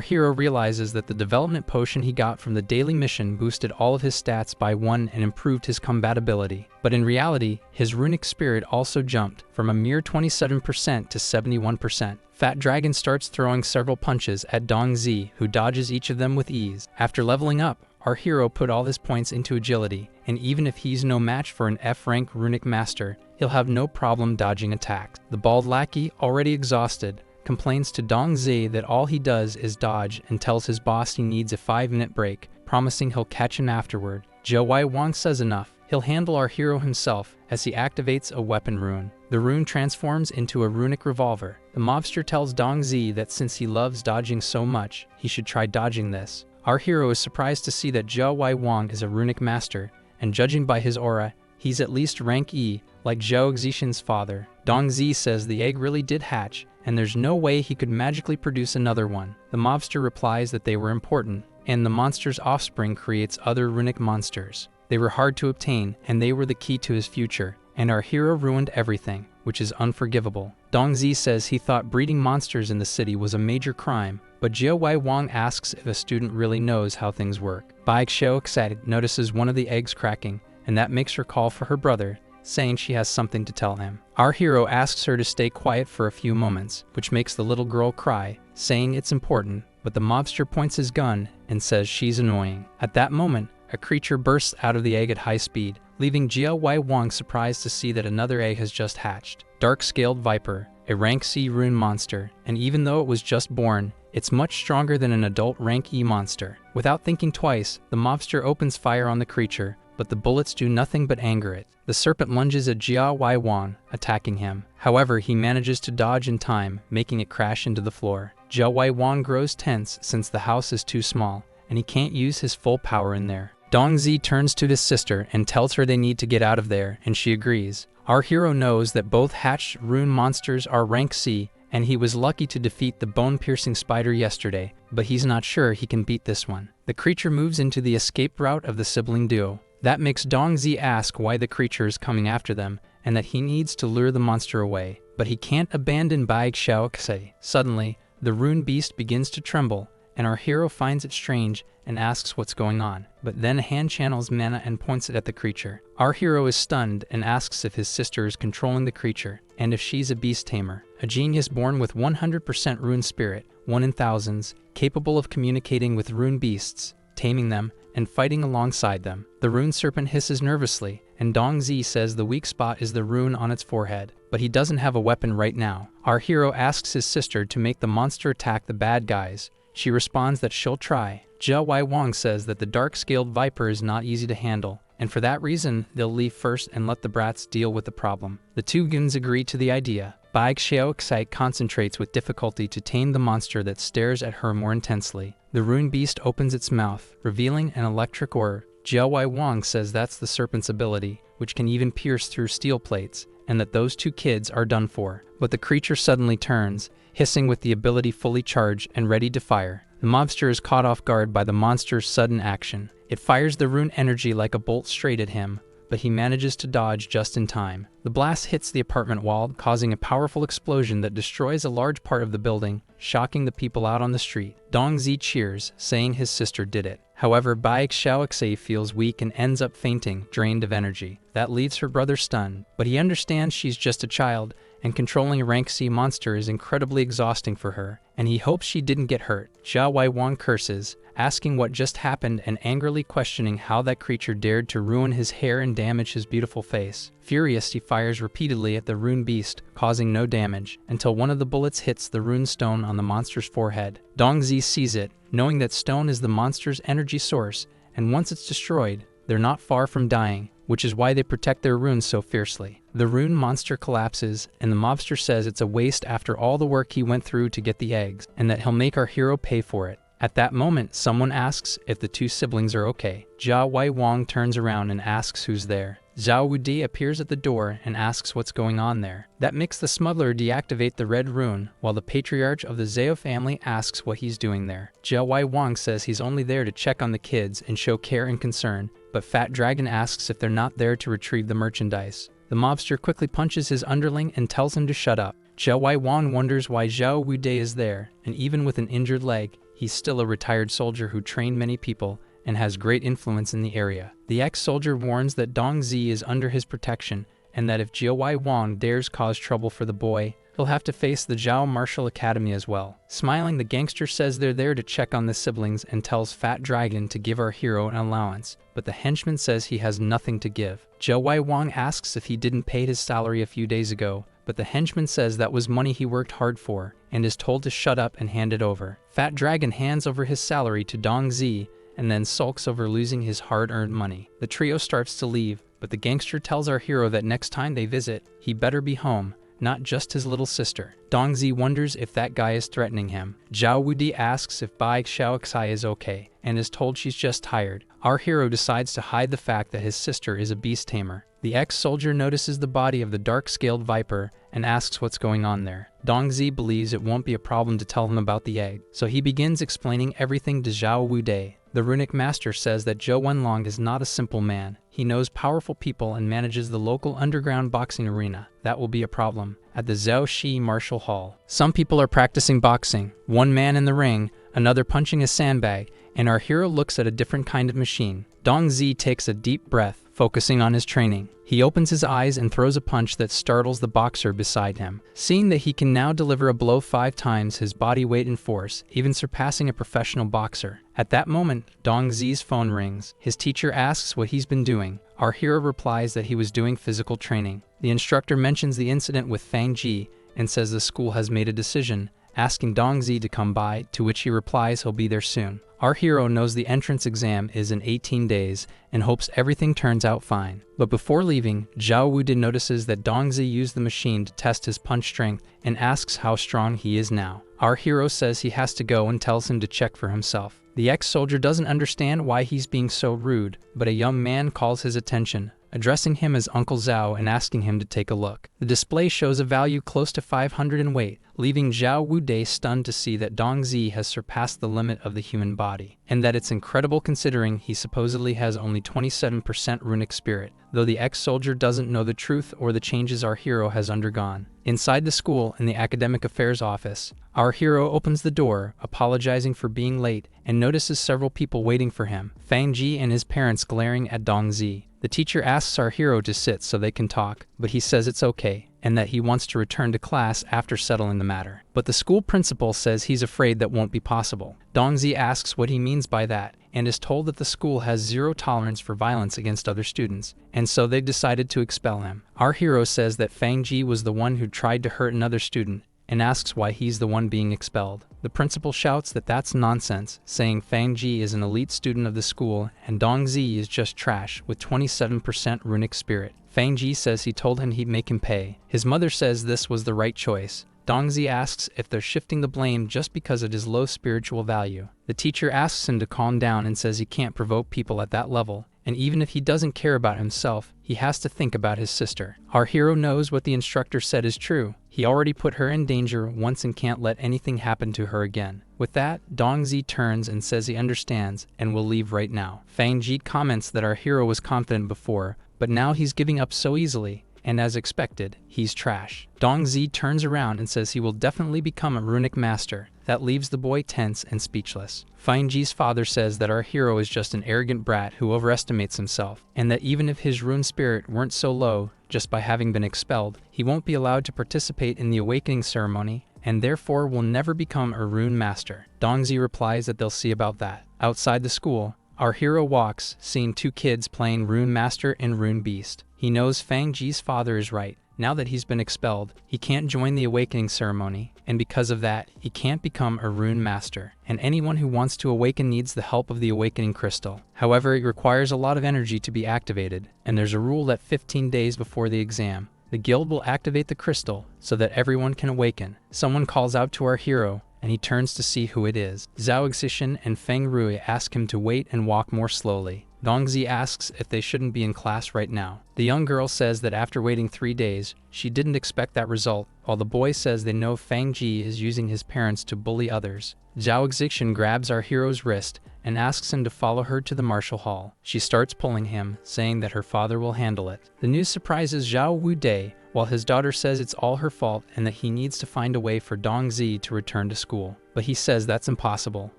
hero realizes that the development potion he got from the daily mission boosted all of his stats by 1 and improved his combatability. But in reality, his runic spirit also jumped from a mere 27% to 71%. Fat Dragon starts throwing several punches at Dong Zi, who dodges each of them with ease. After leveling up, our hero put all his points into agility, and even if he's no match for an F-rank runic master, he'll have no problem dodging attacks. The bald lackey, already exhausted, complains to Dong Zi that all he does is dodge and tells his boss he needs a 5-minute break, promising he'll catch him afterward. Jia Wai Wang says enough. He'll handle our hero himself as he activates a weapon rune. The rune transforms into a runic revolver. The mobster tells Dong Zi that since he loves dodging so much, he should try dodging this. Our hero is surprised to see that Jia Wai Wang is a runic master, and judging by his aura, he's at least rank E, like Zhao Xishan's father. Dong Zi says the egg really did hatch, and there's no way he could magically produce another one. The mobster replies that they were important, and the monster's offspring creates other runic monsters. They were hard to obtain, and they were the key to his future, and our hero ruined everything, which is unforgivable. Dong Zi says he thought breeding monsters in the city was a major crime, but Jia Wai Wang asks if a student really knows how things work. Bai Xiao excited notices one of the eggs cracking, and that makes her call for her brother, saying she has something to tell him. Our hero asks her to stay quiet for a few moments, which makes the little girl cry, saying it's important, but the mobster points his gun and says she's annoying. At that moment, a creature bursts out of the egg at high speed, leaving Jia Wai Wang surprised to see that another egg has just hatched. Dark-scaled viper, a rank C rune monster, and even though it was just born, it's much stronger than an adult rank E monster. Without thinking twice, the mobster opens fire on the creature, but the bullets do nothing but anger it. The serpent lunges at Jia Wai Wang, attacking him. However, he manages to dodge in time, making it crash into the floor. Jia Wai Wang grows tense since the house is too small, and he can't use his full power in there. Dong Zi turns to his sister and tells her they need to get out of there, and she agrees. Our hero knows that both hatched rune monsters are rank C, and he was lucky to defeat the bone-piercing spider yesterday, but he's not sure he can beat this one. The creature moves into the escape route of the sibling duo. That makes Dong Zi ask why the creature is coming after them, and that he needs to lure the monster away. But he can't abandon Bai Xiao. Suddenly, the rune beast begins to tremble, and our hero finds it strange and asks what's going on. But then a hand channels mana and points it at the creature. Our hero is stunned and asks if his sister is controlling the creature, and if she's a beast tamer. A genius born with 100% rune spirit, 1 in thousands, capable of communicating with rune beasts, taming them, and fighting alongside them. The rune serpent hisses nervously, and Dong Zi says the weak spot is the rune on its forehead, but he doesn't have a weapon right now. Our hero asks his sister to make the monster attack the bad guys. She responds that she'll try. Jia Wai Wang says that the dark-scaled viper is not easy to handle, and for that reason, they'll leave first and let the brats deal with the problem. The two goons agree to the idea. Bai Xiao concentrates with difficulty to tame the monster that stares at her more intensely. The rune beast opens its mouth, revealing an electric ore. Jia Wai Wang says that's the serpent's ability, which can even pierce through steel plates, and that those two kids are done for. But the creature suddenly turns, hissing with the ability fully charged and ready to fire. The mobster is caught off guard by the monster's sudden action. It fires the rune energy like a bolt straight at him, but he manages to dodge just in time. The blast hits the apartment wall, causing a powerful explosion that destroys a large part of the building, shocking the people out on the street. Dong Zi cheers, saying his sister did it. However, Bai Xiao feels weak and ends up fainting, drained of energy. That leaves her brother stunned, but he understands she's just a child, and controlling a rank C monster is incredibly exhausting for her, and he hopes she didn't get hurt. Jia Wai Wang curses, asking what just happened and angrily questioning how that creature dared to ruin his hair and damage his beautiful face. Furious, he fires repeatedly at the rune beast, causing no damage, until one of the bullets hits the rune stone on the monster's forehead. Dong Zi sees it, knowing that stone is the monster's energy source, and once it's destroyed, they're not far from dying, which is why they protect their runes so fiercely. The rune monster collapses, and the mobster says it's a waste after all the work he went through to get the eggs, and that he'll make our hero pay for it. At that moment, someone asks if the two siblings are okay. Jia Wai Wang turns around and asks who's there. Zhao Wudi appears at the door and asks what's going on there. That makes the smuggler deactivate the red rune, while the patriarch of the Zhao family asks what he's doing there. Zhao Wai Wang says he's only there to check on the kids and show care and concern, but Fat Dragon asks if they're not there to retrieve the merchandise. The mobster quickly punches his underling and tells him to shut up. Zhao Wai Wang wonders why Zhao Wudi is there, and even with an injured leg, he's still a retired soldier who trained many people and has great influence in the area. The ex-soldier warns that Dong Zi is under his protection, and that if Zhao Wai Wang dares cause trouble for the boy, he'll have to face the Zhao Martial Academy as well. Smiling, the gangster says they're there to check on the siblings and tells Fat Dragon to give our hero an allowance, but the henchman says he has nothing to give. Zhao Wai Wang asks if he didn't pay his salary a few days ago, but the henchman says that was money he worked hard for, and is told to shut up and hand it over. Fat Dragon hands over his salary to Dong Zi, and then sulks over losing his hard-earned money. The trio starts to leave, but the gangster tells our hero that next time they visit, he better be home, not just his little sister. Dong Zi wonders if that guy is threatening him. Zhao Wudi asks if Bai Xiaoxai is okay, and is told she's just tired. Our hero decides to hide the fact that his sister is a beast tamer. The ex-soldier notices the body of the dark-scaled viper and asks what's going on there. Dong Zi believes it won't be a problem to tell him about the egg, so he begins explaining everything to Zhao Wudi. The runic master says that Zhou Wenlong is not a simple man. He knows powerful people and manages the local underground boxing arena. That will be a problem. At the Zhao Shi Martial Hall, some people are practicing boxing. One man in the ring, another punching a sandbag, and our hero looks at a different kind of machine. Dong Zi takes a deep breath, focusing on his training. He opens his eyes and throws a punch that startles the boxer beside him. Seeing that he can now deliver a blow 5 times his body weight and force, even surpassing a professional boxer. At that moment, Dong Zi's phone rings. His teacher asks what he's been doing. Our hero replies that he was doing physical training. The instructor mentions the incident with Fang Ji and says the school has made a decision, asking Dong Zi to come by, to which he replies he'll be there soon. Our hero knows the entrance exam is in 18 days and hopes everything turns out fine. But before leaving, Zhao Wudi notices that Dong Zi used the machine to test his punch strength and asks how strong he is now. Our hero says he has to go and tells him to check for himself. The ex-soldier doesn't understand why he's being so rude, but a young man calls his attention, addressing him as Uncle Zhao and asking him to take a look. The display shows a value close to 500 in weight, leaving Zhao Wudi stunned to see that Dong Zi has surpassed the limit of the human body, and that it's incredible considering he supposedly has only 27% runic spirit, though the ex-soldier doesn't know the truth or the changes our hero has undergone. Inside the school, in the academic affairs office, our hero opens the door, apologizing for being late, and notices several people waiting for him, Fang Ji and his parents glaring at Dong Zi. The teacher asks our hero to sit so they can talk, but he says it's okay, and that he wants to return to class after settling the matter. But the school principal says he's afraid that won't be possible. Dong Zi asks what he means by that, and is told that the school has zero tolerance for violence against other students, and so they've decided to expel him. Our hero says that Fang Ji was the one who tried to hurt another student, and asks why he's the one being expelled. The principal shouts that that's nonsense, saying Fang Ji is an elite student of the school and Dong Zi is just trash with 27% runic spirit. Fang Ji says he told him he'd make him pay. His mother says this was the right choice. Dong Zi asks if they're shifting the blame just because of his low spiritual value. The teacher asks him to calm down and says he can't provoke people at that level, and even if he doesn't care about himself, he has to think about his sister. Our hero knows what the instructor said is true. He already put her in danger once and can't let anything happen to her again. With that, Dong Zi turns and says he understands and will leave right now. Fang Ji comments that our hero was confident before, but now he's giving up so easily, and as expected, he's trash. Dong Zi turns around and says he will definitely become a runic master. That leaves the boy tense and speechless. Fang Ji's father says that our hero is just an arrogant brat who overestimates himself, and that even if his rune spirit weren't so low, just by having been expelled, he won't be allowed to participate in the awakening ceremony, and therefore will never become a rune master. Dong Zi replies that they'll see about that. Outside the school, our hero walks, seeing 2 kids playing Rune Master and Rune Beast. He knows Fang Ji's father is right. Now that he's been expelled, he can't join the awakening ceremony, and because of that, he can't become a Rune Master. And anyone who wants to awaken needs the help of the awakening crystal. However, it requires a lot of energy to be activated, and there's a rule that 15 days before the exam, the guild will activate the crystal so that everyone can awaken. Someone calls out to our hero, and he turns to see who it is. Zhao Excision and Feng Rui ask him to wait and walk more slowly. Dongzi asks if they shouldn't be in class right now. The young girl says that after waiting 3 days, she didn't expect that result, while the boy says they know Fang Ji is using his parents to bully others. Zhao Exixin grabs our hero's wrist and asks him to follow her to the martial hall. She starts pulling him, saying that her father will handle it. The news surprises Zhao Wude, while his daughter says it's all her fault and that he needs to find a way for Dongzi to return to school. But he says that's impossible.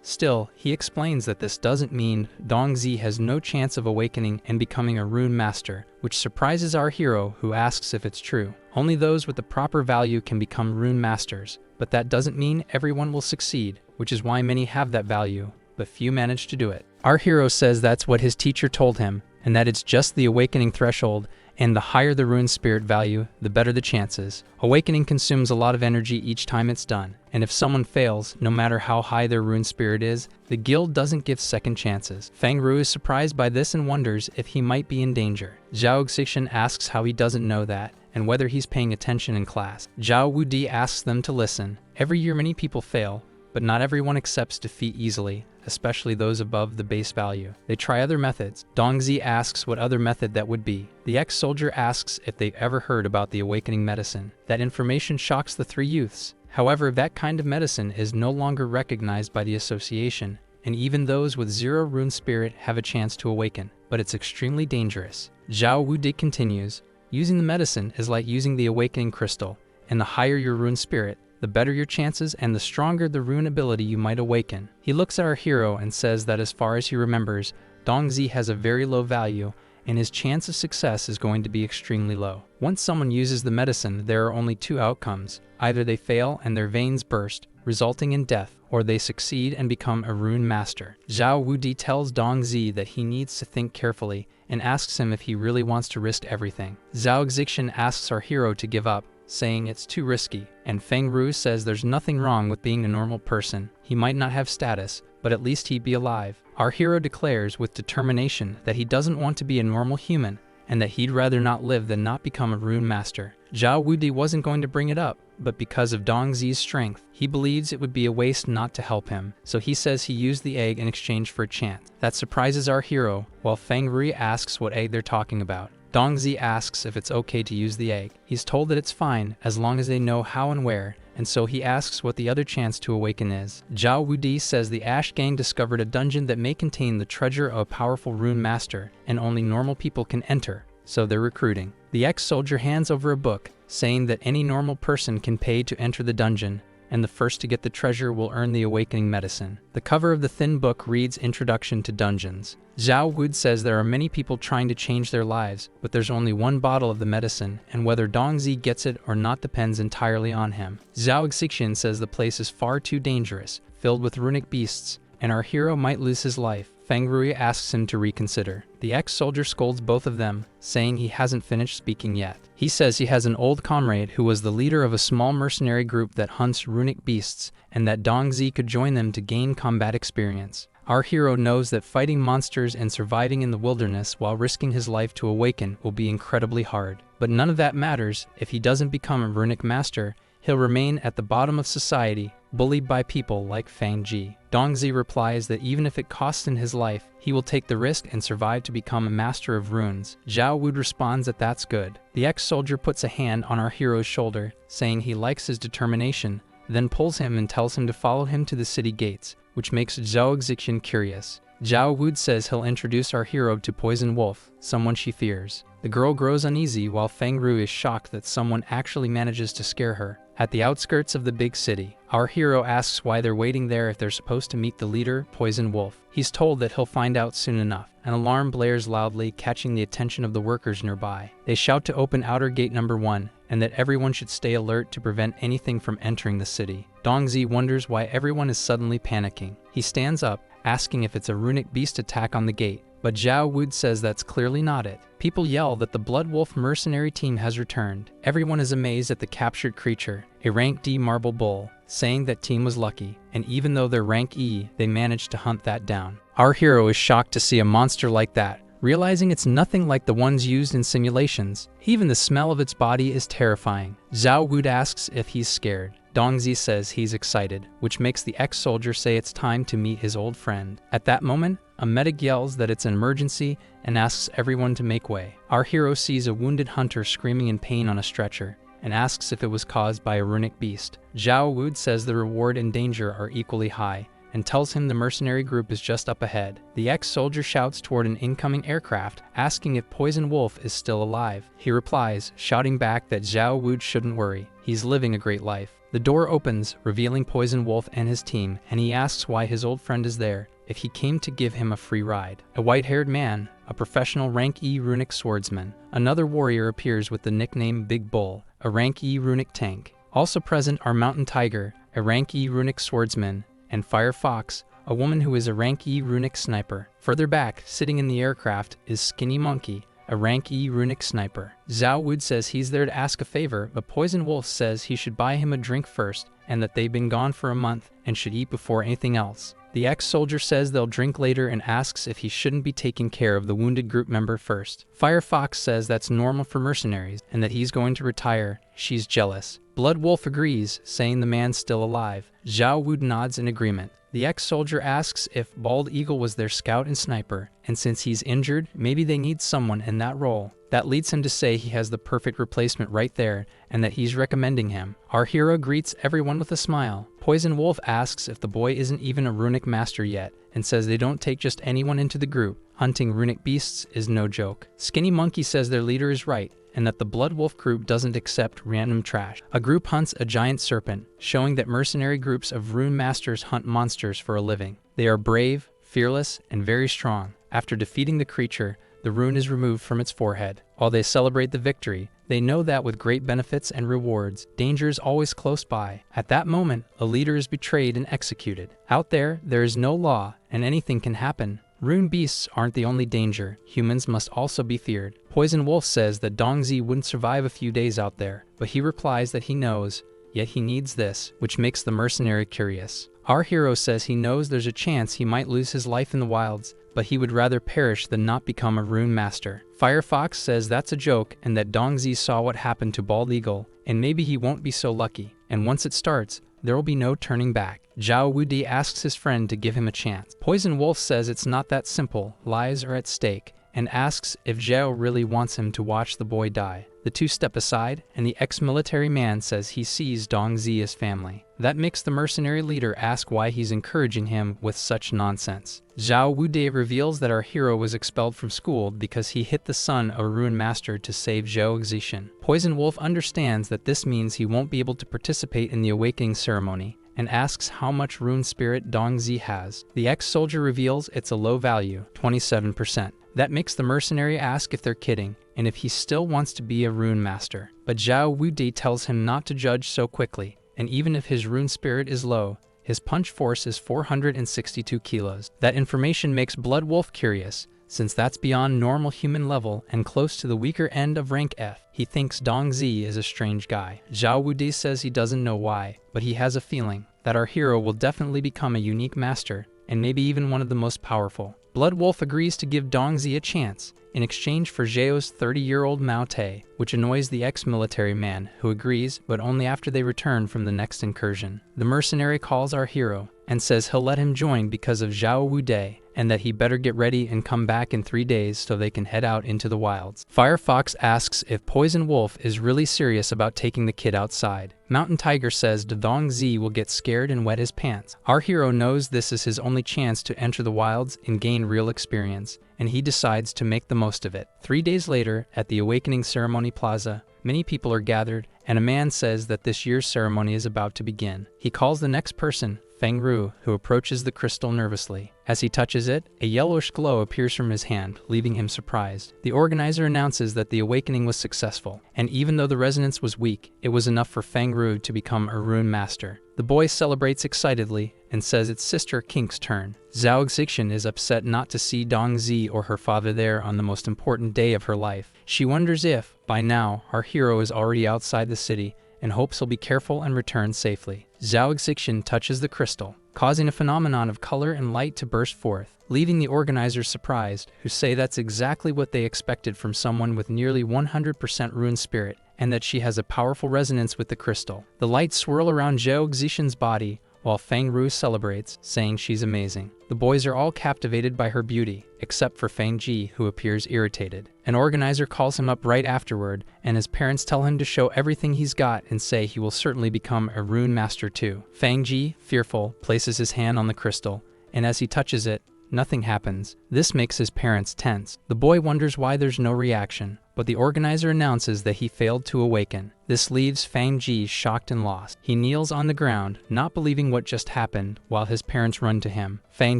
Still, he explains that this doesn't mean Dongzi has no chance of awakening and becoming a rune master, which surprises our hero, who asks if it's true. Only those with the proper value can become rune masters, but that doesn't mean everyone will succeed, which is why many have that value, but few manage to do it. Our hero says that's what his teacher told him, and that it's just the awakening threshold, and the higher the rune spirit value, the better the chances. Awakening consumes a lot of energy each time it's done, and if someone fails, no matter how high their rune spirit is, the guild doesn't give second chances. Fang Ru is surprised by this and wonders if he might be in danger. Zhao Exixin asks how he doesn't know that, and whether he's paying attention in class. Zhao Wudi asks them to listen. Every year many people fail, but not everyone accepts defeat easily, especially those above the base value. They try other methods. Dongzi asks what other method that would be. The ex-soldier asks if they've ever heard about the awakening medicine. That information shocks the 3 youths. However, that kind of medicine is no longer recognized by the association, and even those with 0 rune spirit have a chance to awaken, but it's extremely dangerous. Zhao Wude continues, using the medicine is like using the awakening crystal, and the higher your rune spirit, the better your chances and the stronger the rune ability you might awaken. He looks at our hero and says that as far as he remembers, Dongzi has a very low value and his chance of success is going to be extremely low. Once someone uses the medicine, there are only 2 outcomes. Either they fail and their veins burst, resulting in death, or they succeed and become a rune master. Zhao Wudi tells Dongzi that he needs to think carefully and asks him if he really wants to risk everything. Zhao Exixin asks our hero to give up, saying it's too risky, and Feng Ru says there's nothing wrong with being a normal person. He might not have status, but at least he'd be alive. Our hero declares with determination that he doesn't want to be a normal human, and that he'd rather not live than not become a rune master. Zhao Wudi wasn't going to bring it up, but because of Dongzi's strength, he believes it would be a waste not to help him, so he says he used the egg in exchange for a chance. That surprises our hero, while Feng Ru asks what egg they're talking about. Dongzi asks if it's okay to use the egg. He's told that it's fine as long as they know how and where, and so he asks what the other chance to awaken is. Zhao Wudi says the Ash Gang discovered a dungeon that may contain the treasure of a powerful rune master, and only normal people can enter, so they're recruiting. The ex-soldier hands over a book, saying that any normal person can pay to enter the dungeon, and the first to get the treasure will earn the awakening medicine. The cover of the thin book reads Introduction to Dungeons. Zhao Wud says there are many people trying to change their lives, but there's only 1 bottle of the medicine, and whether Dongzi gets it or not depends entirely on him. Zhao Exixin says the place is far too dangerous, filled with runic beasts, and our hero might lose his life. Feng Rui asks him to reconsider. The ex-soldier scolds both of them, saying he hasn't finished speaking yet. He says he has an old comrade who was the leader of a small mercenary group that hunts runic beasts, and that Dongzi could join them to gain combat experience. Our hero knows that fighting monsters and surviving in the wilderness while risking his life to awaken will be incredibly hard. But none of that matters. If he doesn't become a runic master, he'll remain at the bottom of society, bullied by people like Fang Ji. Dongzi replies that even if it costs him his life, he will take the risk and survive to become a master of runes. Zhao Wud responds that that's good. The ex-soldier puts a hand on our hero's shoulder, saying he likes his determination, then pulls him and tells him to follow him to the city gates, which makes Zhao Exixin curious. Zhao Wud says he'll introduce our hero to Poison Wolf, someone she fears. The girl grows uneasy while Feng Ru is shocked that someone actually manages to scare her. At the outskirts of the big city, our hero asks why they're waiting there if they're supposed to meet the leader, Poison Wolf. He's told that he'll find out soon enough. An alarm blares loudly, catching the attention of the workers nearby. They shout to open outer gate number 1, and that everyone should stay alert to prevent anything from entering the city. Dongzi wonders why everyone is suddenly panicking. He stands up, asking if it's a runic beast attack on the gate, but Zhao Wud says that's clearly not it. People yell that the Blood Wolf mercenary team has returned. Everyone is amazed at the captured creature, a rank D marble bull, saying that team was lucky, and even though they're rank E, they managed to hunt that down. Our hero is shocked to see a monster like that, realizing it's nothing like the ones used in simulations. Even the smell of its body is terrifying. Zhao Wud asks if he's scared. Dongzi says he's excited, which makes the ex-soldier say it's time to meet his old friend. At that moment, a medic yells that it's an emergency and asks everyone to make way. Our hero sees a wounded hunter screaming in pain on a stretcher and asks if it was caused by a runic beast. Zhao Wud says the reward and danger are equally high and tells him the mercenary group is just up ahead. The ex-soldier shouts toward an incoming aircraft, asking if Poison Wolf is still alive. He replies, shouting back that Zhao Wud shouldn't worry. He's living a great life. The door opens, revealing Poison Wolf and his team, and he asks why his old friend is there, if he came to give him a free ride. A white-haired man, a professional rank E runic swordsman. Another warrior appears with the nickname Big Bull, a rank E runic tank. Also present are Mountain Tiger, a rank E runic swordsman, and Fire Fox, a woman who is a rank E runic sniper. Further back, sitting in the aircraft, is Skinny Monkey, a rank E runic sniper. Zhao Wud says he's there to ask a favor, but Poison Wolf says he should buy him a drink first and that they've been gone for a month and should eat before anything else. The ex-soldier says they'll drink later and asks if he shouldn't be taking care of the wounded group member first. Fire Fox says that's normal for mercenaries and that he's going to retire. She's jealous. Blood Wolf agrees, saying the man's still alive. Zhao Wud nods in agreement. The ex-soldier asks if Bald Eagle was their scout and sniper, and since he's injured, maybe they need someone in that role. That leads him to say he has the perfect replacement right there, and that he's recommending him. Our hero greets everyone with a smile. Poison Wolf asks if the boy isn't even a runic master yet, and says they don't take just anyone into the group. Hunting runic beasts is no joke. Skinny Monkey says their leader is right, and that the Blood Wolf group doesn't accept random trash. A group hunts a giant serpent, showing that mercenary groups of rune masters hunt monsters for a living. They are brave, fearless, and very strong. After defeating the creature, the rune is removed from its forehead. While they celebrate the victory, they know that with great benefits and rewards, danger is always close by. At that moment, a leader is betrayed and executed. Out there is no law, and anything can happen. Rune beasts aren't the only danger. Humans must also be feared. Poison Wolf says that Dongzi wouldn't survive a few days out there, but he replies that he knows, yet he needs this, which makes the mercenary curious. Our hero says he knows there's a chance he might lose his life in the wilds, but he would rather perish than not become a rune master. Firefox says that's a joke and that Dongzi saw what happened to Bald Eagle, and maybe he won't be so lucky. And once it starts, there will be no turning back. Zhao Wudi asks his friend to give him a chance. Poison Wolf says it's not that simple, lives are at stake, and asks if Zhao really wants him to watch the boy die. The two step aside, and the ex-military man says he sees Dongzi as family. That makes the mercenary leader ask why he's encouraging him with such nonsense. Zhao Wude reveals that our hero was expelled from school because he hit the son of a rune master to save Zhao Xishan. Poison Wolf understands that this means he won't be able to participate in the awakening ceremony, and asks how much rune spirit Dongzi has. The ex-soldier reveals it's a low value, 27%. That makes the mercenary ask if they're kidding, and if he still wants to be a rune master. But Zhao Wudi tells him not to judge so quickly, and even if his rune spirit is low, his punch force is 462 kilos. That information makes Blood Wolf curious, since that's beyond normal human level and close to the weaker end of rank F. He thinks Dongzi is a strange guy. Zhao Wudi says he doesn't know why, but he has a feeling that our hero will definitely become a unique master, and maybe even one of the most powerful. Blood Wolf agrees to give Dongzi a chance, in exchange for Zhao's 30-year-old Mao Te, which annoys the ex-military man, who agrees, but only after they return from the next incursion. The mercenary calls our hero, and says he'll let him join because of Zhao Wude, and that he better get ready and come back in 3 days so they can head out into the wilds. Firefox asks if Poison Wolf is really serious about taking the kid outside. Mountain Tiger says Dongzi will get scared and wet his pants. Our hero knows this is his only chance to enter the wilds and gain real experience, and he decides to make the most of it. 3 days later, at the Awakening Ceremony Plaza, many people are gathered, and a man says that this year's ceremony is about to begin. He calls the next person Feng Ru, who approaches the crystal nervously. As he touches it, a yellowish glow appears from his hand, leaving him surprised. The organizer announces that the awakening was successful, and even though the resonance was weak, it was enough for Feng Ru to become a rune master. The boy celebrates excitedly and says it's Sister Kink's turn. Zhao Xixin is upset not to see Dongzi or her father there on the most important day of her life. She wonders if, by now, our hero is already outside the city, and hopes he'll be careful and return safely. Zhao Xixin touches the crystal, causing a phenomenon of color and light to burst forth, leaving the organizers surprised, who say that's exactly what they expected from someone with nearly 100% rune spirit, and that she has a powerful resonance with the crystal. The lights swirl around Zhao Xishan's body, while Feng Ru celebrates, saying she's amazing. The boys are all captivated by her beauty, except for Feng Ji, who appears irritated. An organizer calls him up right afterward, and his parents tell him to show everything he's got and say he will certainly become a rune master too. Feng Ji, fearful, places his hand on the crystal, and as he touches it, nothing happens. This makes his parents tense. The boy wonders why there's no reaction, but the organizer announces that he failed to awaken. This leaves Feng Ji shocked and lost. He kneels on the ground, not believing what just happened, while his parents run to him. Feng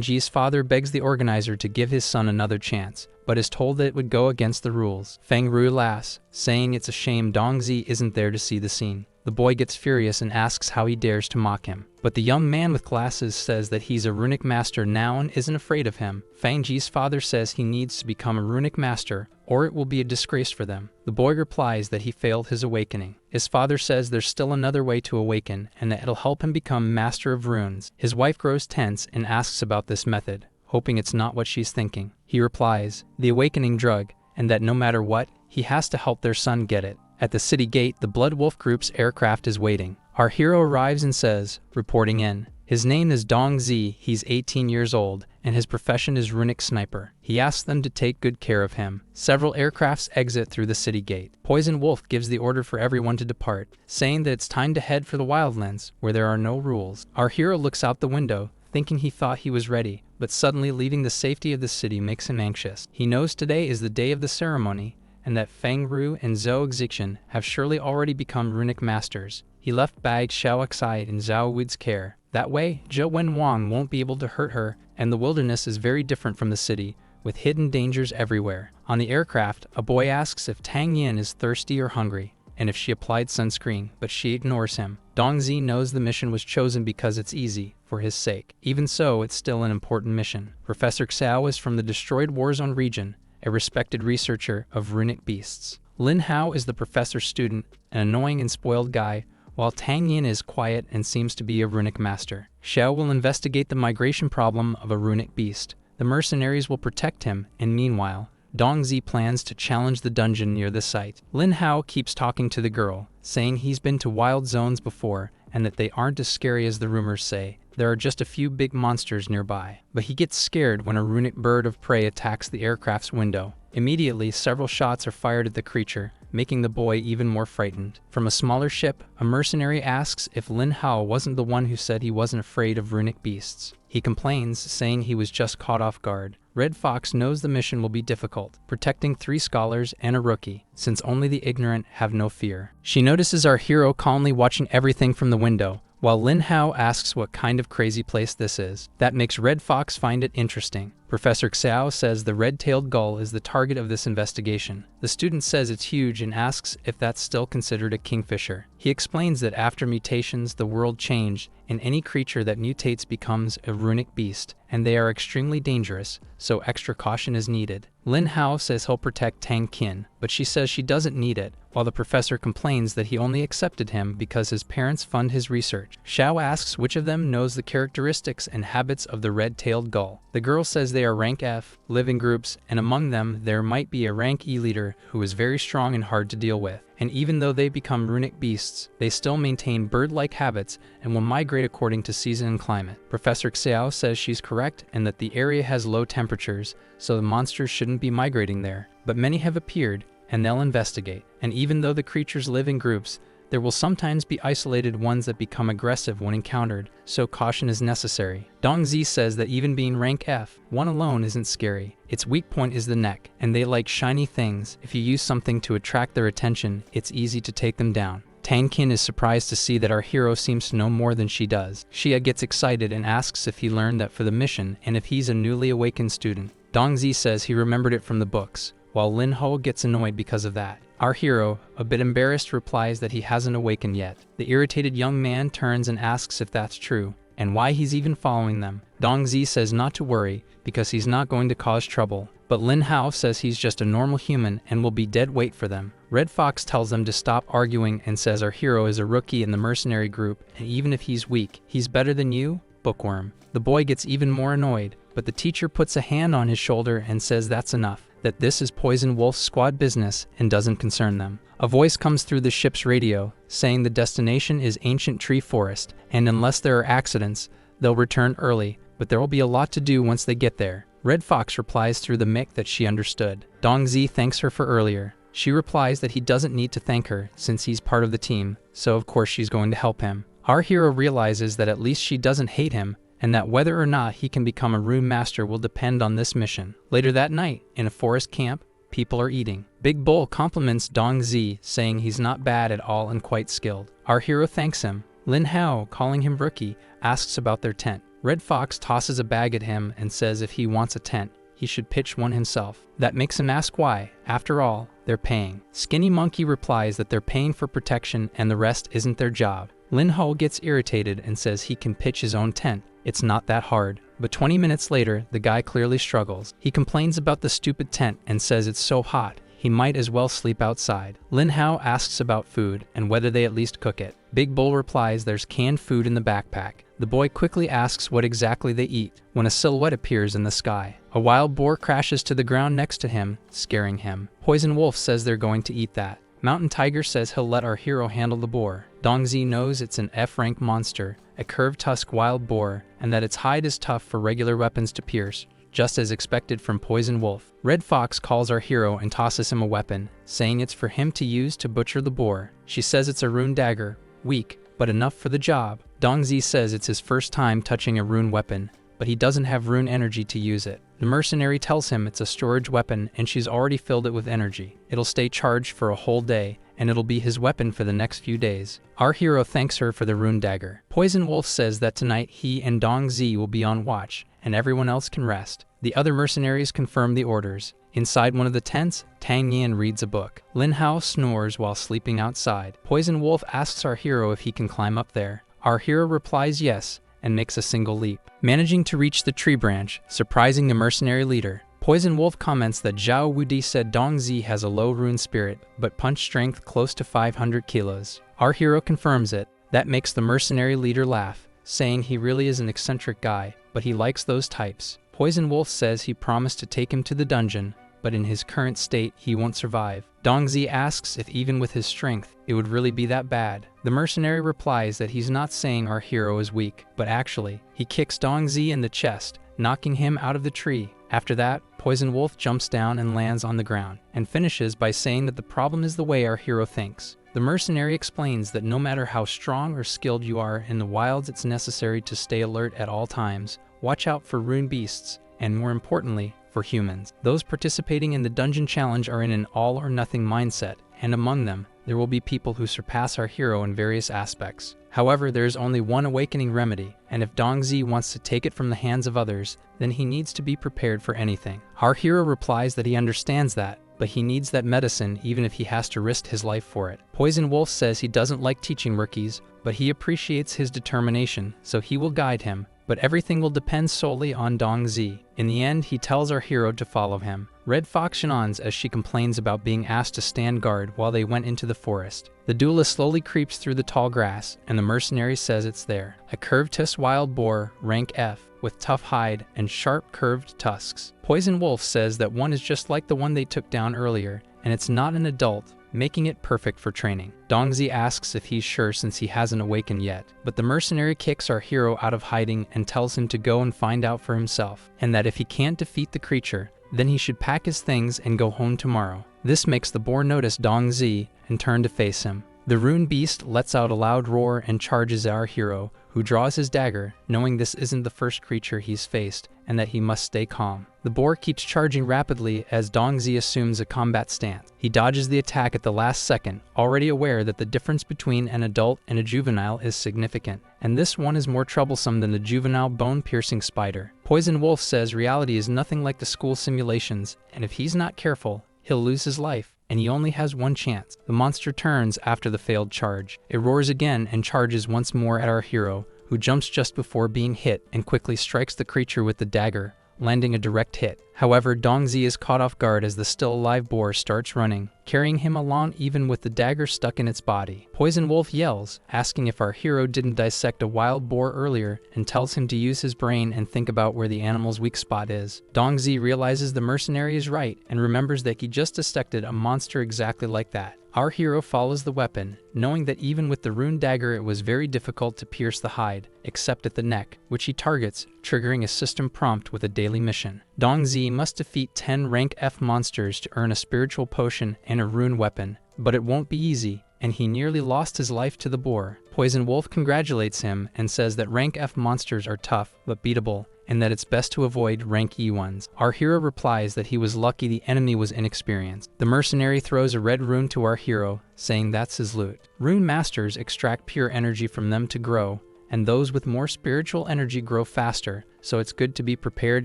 Ji's father begs the organizer to give his son another chance, but is told that it would go against the rules. Feng Ru laughs, saying it's a shame Dongzi isn't there to see the scene. The boy gets furious and asks how he dares to mock him. But the young man with glasses says that he's a runic master now and isn't afraid of him. Feng Ji's father says he needs to become a runic master, or it will be a disgrace for them. The boy replies that he failed his awakening. His father says there's still another way to awaken, and that it'll help him become master of runes. His wife grows tense and asks about this method, hoping it's not what she's thinking. He replies, the awakening drug, and that no matter what, he has to help their son get it. At the city gate, the Blood Wolf Group's aircraft is waiting. Our hero arrives and says, reporting in. His name is Dong Zi, he's 18 years old, and his profession is runic sniper. He asks them to take good care of him. Several aircrafts exit through the city gate. Poison Wolf gives the order for everyone to depart, saying that it's time to head for the Wildlands, where there are no rules. Our hero looks out the window, thinking he thought he was ready, but suddenly leaving the safety of the city makes him anxious. He knows today is the day of the ceremony, and that Feng Ru and Zhou Xixin have surely already become runic masters. He left Bag Xiaoxai in Zhao Wu's care. That way, Zhou Wenwang won't be able to hurt her, and the wilderness is very different from the city, with hidden dangers everywhere. On the aircraft, a boy asks if Tang Yin is thirsty or hungry, and if she applied sunscreen, but she ignores him. Dongzi knows the mission was chosen because it's easy, for his sake. Even so, it's still an important mission. Professor Xiao is from the destroyed Warzone region, a respected researcher of runic beasts. Lin Hao is the professor's student, an annoying and spoiled guy, while Tang Yin is quiet and seems to be a runic master. Xiao will investigate the migration problem of a runic beast. The mercenaries will protect him, and meanwhile, Dongzi plans to challenge the dungeon near the site. Lin Hao keeps talking to the girl, saying he's been to wild zones before, and that they aren't as scary as the rumors say. There are just a few big monsters nearby. But he gets scared when a runic bird of prey attacks the aircraft's window. Immediately, several shots are fired at the creature, making the boy even more frightened. From a smaller ship, a mercenary asks if Lin Hao wasn't the one who said he wasn't afraid of runic beasts. He complains, saying he was just caught off guard. Red Fox knows the mission will be difficult, protecting 3 scholars and a rookie, since only the ignorant have no fear. She notices our hero calmly watching everything from the window, while Lin Hao asks what kind of crazy place this is. That makes Red Fox find it interesting. Professor Xiao says the red-tailed gull is the target of this investigation. The student says it's huge and asks if that's still considered a kingfisher. He explains that after mutations, the world changed, and any creature that mutates becomes a runic beast, and they are extremely dangerous, so extra caution is needed. Lin Hao says he'll protect Tang Qin, but she says she doesn't need it, while the professor complains that he only accepted him because his parents fund his research. Xiao asks which of them knows the characteristics and habits of the red-tailed gull. The girl says they are rank F, live in groups, and among them there might be a rank E leader who is very strong and hard to deal with. And even though they become runic beasts, they still maintain bird-like habits and will migrate according to season and climate. Professor Xiao says she's correct and that the area has low temperatures, so the monsters shouldn't be migrating there. But many have appeared, and they'll investigate. And even though the creatures live in groups, there will sometimes be isolated ones that become aggressive when encountered, so caution is necessary. Dongzi says that even being rank F, one alone isn't scary. Its weak point is the neck, and they like shiny things. If you use something to attract their attention, it's easy to take them down. Tang Qin is surprised to see that our hero seems to know more than she does. Xia gets excited and asks if he learned that for the mission and if he's a newly awakened student. Dongzi says he remembered it from the books, while Lin Ho gets annoyed because of that. Our hero, a bit embarrassed, replies that he hasn't awakened yet. The irritated young man turns and asks if that's true, and why he's even following them. Dongzi says not to worry, because he's not going to cause trouble. But Lin Hao says he's just a normal human and will be dead weight for them. Red Fox tells them to stop arguing and says our hero is a rookie in the mercenary group, and even if he's weak, he's better than you, Bookworm. The boy gets even more annoyed, but the teacher puts a hand on his shoulder and says that's enough. that this is Poison Wolf's squad business and doesn't concern them. A voice comes through the ship's radio, saying the destination is Ancient Tree Forest, and unless there are accidents, they'll return early, but there will be a lot to do once they get there. Red Fox replies through the mic that she understood. Dongzi thanks her for earlier. She replies that he doesn't need to thank her since he's part of the team, so of course she's going to help him. Our hero realizes that at least she doesn't hate him, and that whether or not he can become a rune master will depend on this mission. Later that night, in a forest camp, people are eating. Big Bull compliments Dongzi, saying he's not bad at all and quite skilled. Our hero thanks him. Lin Hao, calling him rookie, asks about their tent. Red Fox tosses a bag at him and says if he wants a tent, he should pitch one himself. That makes him ask why. After all, they're paying. Skinny Monkey replies that they're paying for protection and the rest isn't their job. Lin Ho gets irritated and says he can pitch his own tent. It's not that hard. But 20 minutes later, the guy clearly struggles. He complains about the stupid tent and says it's so hot, he might as well sleep outside. Lin Hao asks about food and whether they at least cook it. Big Bull replies there's canned food in the backpack. The boy quickly asks what exactly they eat when a silhouette appears in the sky. A wild boar crashes to the ground next to him, scaring him. Poison Wolf says they're going to eat that. Mountain Tiger says he'll let our hero handle the boar. Dongzi knows it's an F-rank monster, a curved tusk wild boar, and that its hide is tough for regular weapons to pierce, just as expected from Poison Wolf. Red Fox calls our hero and tosses him a weapon, saying it's for him to use to butcher the boar. She says it's a rune dagger, weak, but enough for the job. Dongzi says it's his first time touching a rune weapon, but he doesn't have rune energy to use it. The mercenary tells him it's a storage weapon and she's already filled it with energy. It'll stay charged for a whole day, and it'll be his weapon for the next few days. Our hero thanks her for the rune dagger. Poison Wolf says that tonight he and Dongzi will be on watch, and everyone else can rest. The other mercenaries confirm the orders. Inside one of the tents, Tang Yan reads a book. Lin Hao snores while sleeping outside. Poison Wolf asks our hero if he can climb up there. Our hero replies yes, and makes a single leap, managing to reach the tree branch, surprising the mercenary leader. Poison Wolf comments that Zhao Wudi said Dongzi has a low rune spirit, but punch strength close to 500 kilos. Our hero confirms it. That makes the mercenary leader laugh, saying he really is an eccentric guy, but he likes those types. Poison Wolf says he promised to take him to the dungeon, but in his current state, he won't survive. Dongzi asks if even with his strength, it would really be that bad. The mercenary replies that he's not saying our hero is weak, but actually, he kicks Dongzi in the chest, knocking him out of the tree. After that, Poison Wolf jumps down and lands on the ground, and finishes by saying that the problem is the way our hero thinks. The mercenary explains that no matter how strong or skilled you are in the wilds, it's necessary to stay alert at all times, watch out for rune beasts, and more importantly, for humans. Those participating in the dungeon challenge are in an all-or-nothing mindset, and among them, there will be people who surpass our hero in various aspects. However, there is only one awakening remedy, and if Dongzi wants to take it from the hands of others, then he needs to be prepared for anything. Our hero replies that he understands that, but he needs that medicine even if he has to risk his life for it. Poison Wolf says he doesn't like teaching rookies, but he appreciates his determination, so he will guide him. But everything will depend solely on Dongzi. In the end, he tells our hero to follow him. Red Fox yawns as she complains about being asked to stand guard while they went into the forest. The duelist slowly creeps through the tall grass, and the mercenary says it's there. A curved tusk wild boar, rank F, with tough hide and sharp curved tusks. Poison Wolf says that one is just like the one they took down earlier, and it's not an adult, making it perfect for training. Dongzi asks if he's sure since he hasn't awakened yet, but the mercenary kicks our hero out of hiding and tells him to go and find out for himself, and that if he can't defeat the creature, then he should pack his things and go home tomorrow. This makes the boar notice Dongzi and turn to face him. The rune beast lets out a loud roar and charges our hero, who draws his dagger, knowing this isn't the first creature he's faced, and that he must stay calm. The boar keeps charging rapidly as Dongzi assumes a combat stance. He dodges the attack at the last second, already aware that the difference between an adult and a juvenile is significant, and this one is more troublesome than the juvenile bone-piercing spider. Poison Wolf says reality is nothing like the school simulations, and if he's not careful, he'll lose his life, and he only has one chance. The monster turns after the failed charge. It roars again and charges once more at our hero, who jumps just before being hit and quickly strikes the creature with the dagger, landing a direct hit. However, Dongzi is caught off guard as the still-alive boar starts running, carrying him along even with the dagger stuck in its body. Poison Wolf yells, asking if our hero didn't dissect a wild boar earlier, and tells him to use his brain and think about where the animal's weak spot is. Dongzi realizes the mercenary is right and remembers that he just dissected a monster exactly like that. Our hero follows the weapon, knowing that even with the rune dagger it was very difficult to pierce the hide, except at the neck, which he targets, triggering a system prompt with a daily mission. Dongzi must defeat 10 rank F monsters to earn a spiritual potion and a rune weapon, but it won't be easy, and he nearly lost his life to the boar. Poison Wolf congratulates him and says that rank F monsters are tough but beatable, and that it's best to avoid rank E ones. Our hero replies that he was lucky the enemy was inexperienced. The mercenary throws a red rune to our hero, saying that's his loot. Rune masters extract pure energy from them to grow, and those with more spiritual energy grow faster, so it's good to be prepared